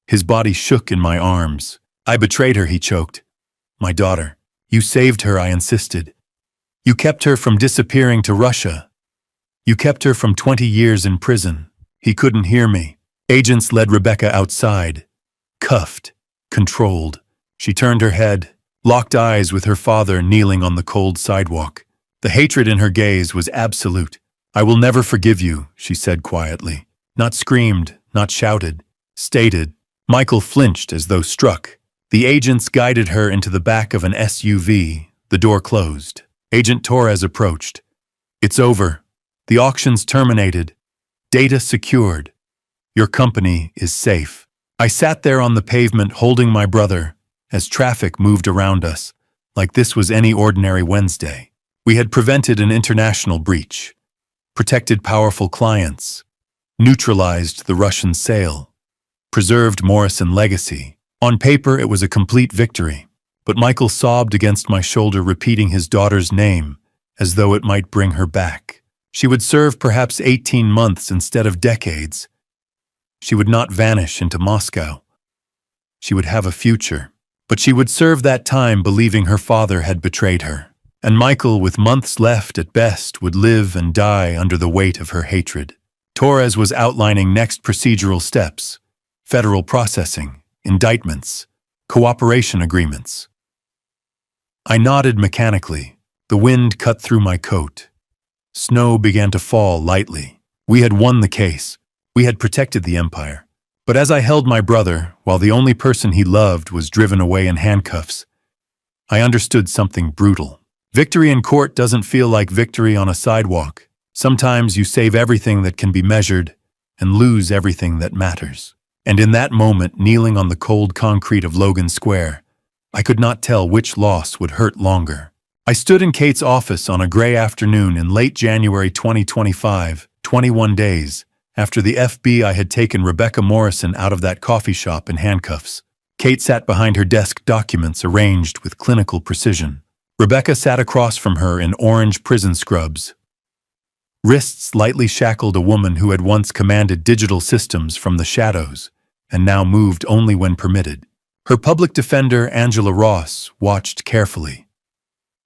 His body shook in my arms. "I betrayed her," he choked. "My daughter. You saved her," I insisted. "You kept her from disappearing to Russia. You kept her from 20 years in prison." He couldn't hear me. Agents led Rebecca outside. Cuffed, controlled. She turned her head, locked eyes with her father kneeling on the cold sidewalk. The hatred in her gaze was absolute. "I will never forgive you," she said quietly. Not screamed, not shouted. Stated. Michael flinched as though struck. The agents guided her into the back of an SUV. The door closed. Agent Torres approached. "It's over. The auction's terminated. Data secured. Your company is safe." I sat there on the pavement holding my brother as traffic moved around us, like this was any ordinary Wednesday. We had prevented an international breach, protected powerful clients, neutralized the Russian sale, preserved Morrison legacy. On paper, it was a complete victory, but Michael sobbed against my shoulder, repeating his daughter's name as though it might bring her back. She would serve perhaps 18 months instead of decades. She would not vanish into Moscow. She would have a future, but she would serve that time believing her father had betrayed her. And Michael, with months left at best, would live and die under the weight of her hatred. Torres was outlining next procedural steps: federal processing, indictments, cooperation agreements. I nodded mechanically. The wind cut through my coat. Snow began to fall lightly. We had won the case. We had protected the empire. But as I held my brother, while the only person he loved was driven away in handcuffs, I understood something brutal. Victory in court doesn't feel like victory on a sidewalk. Sometimes you save everything that can be measured and lose everything that matters. And in that moment, kneeling on the cold concrete of Logan Square, I could not tell which loss would hurt longer. I stood in Kate's office on a gray afternoon in late January 2025, 21 days after the FBI had taken Rebecca Morrison out of that coffee shop in handcuffs. Kate sat behind her desk, documents arranged with clinical precision. Rebecca sat across from her in orange prison scrubs. Wrists lightly shackled, a woman who had once commanded digital systems from the shadows and now moved only when permitted. Her public defender, Angela Ross, watched carefully.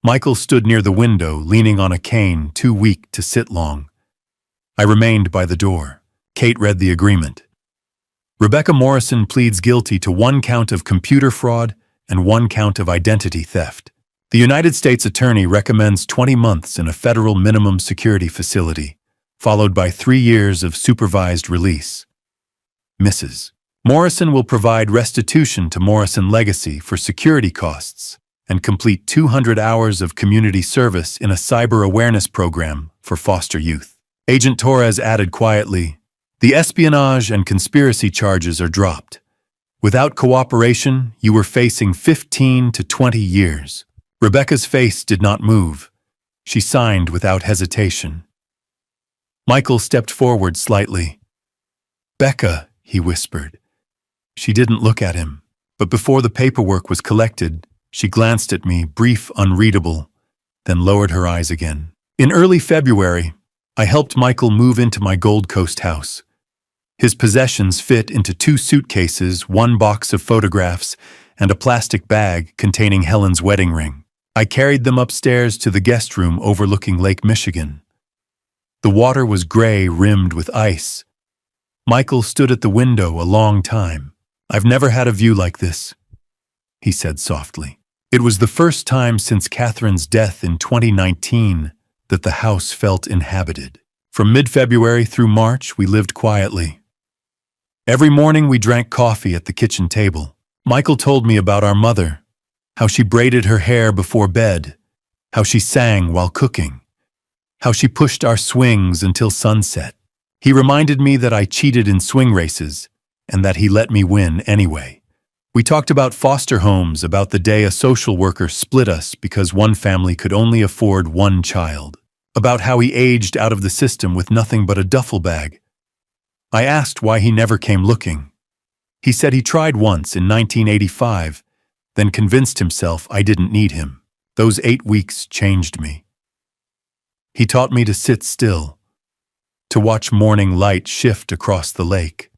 Michael stood near the window, leaning on a cane, too weak to sit long. I remained by the door. Kate read the agreement. Rebecca Morrison pleads guilty to 1 count of computer fraud and 1 count of identity theft. The United States Attorney recommends 20 months in a federal minimum security facility, followed by 3 years of supervised release. Mrs. Morrison will provide restitution to Morrison Legacy for security costs and complete 200 hours of community service in a cyber awareness program for foster youth. Agent Torres added quietly, "The espionage and conspiracy charges are dropped. Without cooperation, you were facing 15 to 20 years. Rebecca's face did not move. She signed without hesitation. Michael stepped forward slightly. "Becca," he whispered. She didn't look at him, but before the paperwork was collected, she glanced at me, brief, unreadable, then lowered her eyes again. In early February, I helped Michael move into my Gold Coast house. His possessions fit into 2 suitcases, 1 box of photographs, and a plastic bag containing Helen's wedding ring. I carried them upstairs to the guest room overlooking Lake Michigan. The water was gray, rimmed with ice. Michael stood at the window a long time. "I've never had a view like this," he said softly. It was the first time since Catherine's death in 2019 that the house felt inhabited. From mid-February through March, we lived quietly. Every morning we drank coffee at the kitchen table. Michael told me about our mother, how she braided her hair before bed, how she sang while cooking, how she pushed our swings until sunset. He reminded me that I cheated in swing races and that he let me win anyway. We talked about foster homes, about the day a social worker split us because one family could only afford 1 child, about how he aged out of the system with nothing but a duffel bag. I asked why he never came looking. He said he tried once in 1985, then convinced himself I didn't need him. Those 8 weeks changed me. He taught me to sit still, to watch morning light shift across the lake,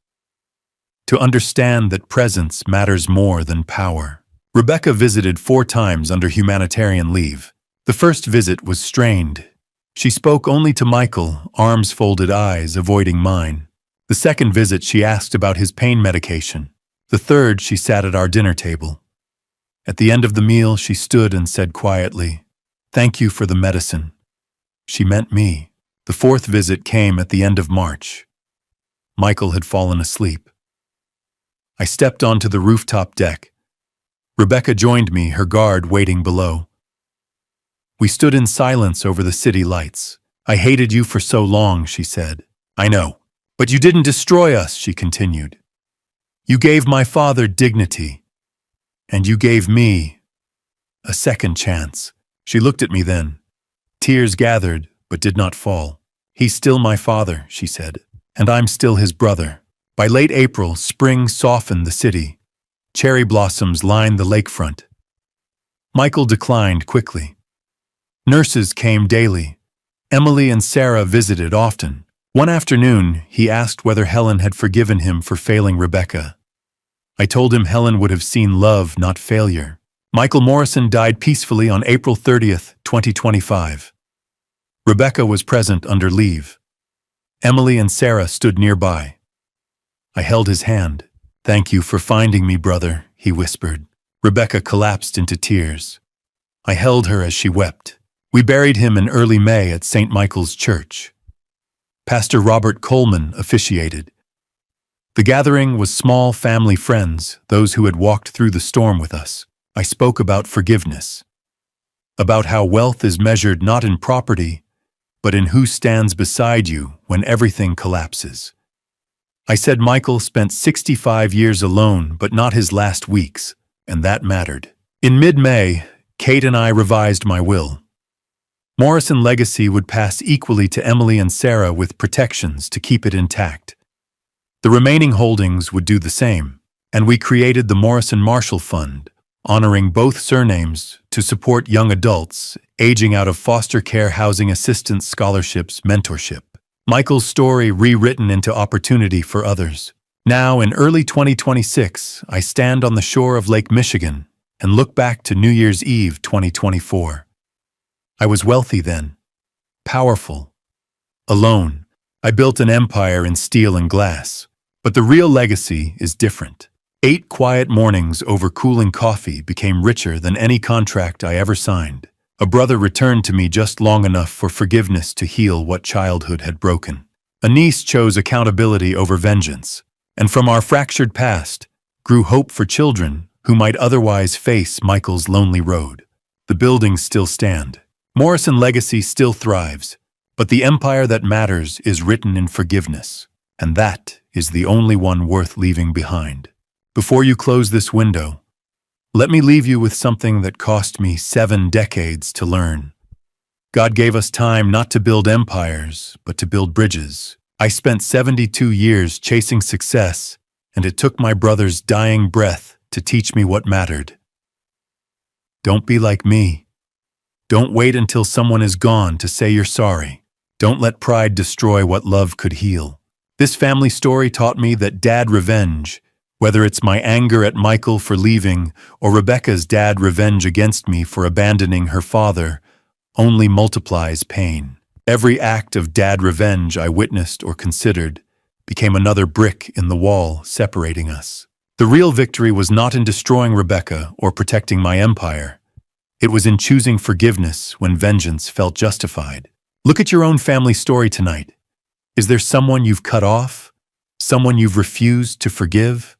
to understand that presence matters more than power. Rebecca visited 4 times under humanitarian leave. The first visit was strained. She spoke only to Michael, arms folded, eyes avoiding mine. The second visit, she asked about his pain medication. The third, she sat at our dinner table. At the end of the meal, she stood and said quietly, "Thank you for the medicine." She meant me. The fourth visit came at the end of March. Michael had fallen asleep. I stepped onto the rooftop deck. Rebecca joined me, her guard waiting below. We stood in silence over the city lights. "I hated you for so long," she said. "I know. But you didn't destroy us," she continued. "You gave my father dignity. And you gave me a second chance." She looked at me then. Tears gathered, but did not fall. "He's still my father," she said, "and I'm still his brother." By late April, spring softened the city. Cherry blossoms lined the lakefront. Michael declined quickly. Nurses came daily. Emily and Sarah visited often. One afternoon, he asked whether Helen had forgiven him for failing Rebecca. I told him Helen would have seen love, not failure. Michael Morrison died peacefully on April 30th, 2025. Rebecca was present under leave. Emily and Sarah stood nearby. I held his hand. "Thank you for finding me, brother," he whispered. Rebecca collapsed into tears. I held her as she wept. We buried him in early May at St. Michael's Church. Pastor Robert Coleman officiated. The gathering was small family friends, those who had walked through the storm with us. I spoke about forgiveness, about how wealth is measured not in property, but in who stands beside you when everything collapses. I said Michael spent 65 years alone, but not his last weeks, and that mattered. In mid-May, Kate and I revised my will. Morrison legacy would pass equally to Emily and Sarah with protections to keep it intact. The remaining holdings would do the same, and we created the Morrison Marshall Fund, honoring both surnames to support young adults aging out of foster care, housing assistance, scholarships, mentorship. Michael's story rewritten into opportunity for others. Now, in early 2026, I stand on the shore of Lake Michigan and look back to New Year's Eve 2024. I was wealthy then, powerful, alone. I built an empire in steel and glass. But the real legacy is different. 8 quiet mornings over cooling coffee became richer than any contract I ever signed. A brother returned to me just long enough for forgiveness to heal what childhood had broken. A niece chose accountability over vengeance. And from our fractured past grew hope for children who might otherwise face Michael's lonely road. The buildings still stand. Morrison legacy still thrives, but the empire that matters is written in forgiveness, and that is the only one worth leaving behind. Before you close this window, let me leave you with something that cost me 7 decades to learn. God gave us time not to build empires, but to build bridges. I spent 72 years chasing success, and it took my brother's dying breath to teach me what mattered. Don't be like me. Don't wait until someone is gone to say you're sorry. Don't let pride destroy what love could heal. This family story taught me that dad revenge, whether it's my anger at Michael for leaving or Rebecca's dad revenge against me for abandoning her father, only multiplies pain. Every act of dad revenge I witnessed or considered became another brick in the wall separating us. The real victory was not in destroying Rebecca or protecting my empire. It was in choosing forgiveness when vengeance felt justified. Look at your own family story tonight. Is there someone you've cut off? Someone you've refused to forgive?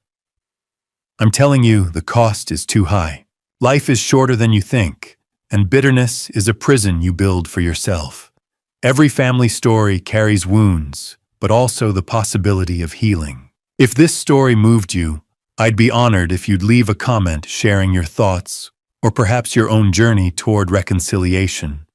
I'm telling you, the cost is too high. Life is shorter than you think, and bitterness is a prison you build for yourself. Every family story carries wounds, but also the possibility of healing. If this story moved you, I'd be honored if you'd leave a comment sharing your thoughts, or perhaps your own journey toward reconciliation.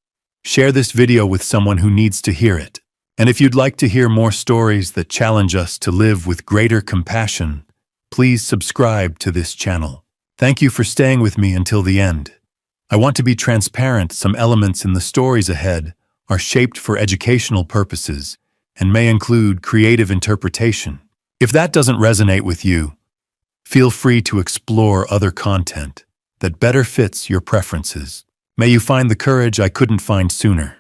Share this video with someone who needs to hear it. And if you'd like to hear more stories that challenge us to live with greater compassion, please subscribe to this channel. Thank you for staying with me until the end. I want to be transparent. Some elements in the stories ahead are shaped for educational purposes and may include creative interpretation. If that doesn't resonate with you, feel free to explore other content that better fits your preferences. May you find the courage I couldn't find sooner.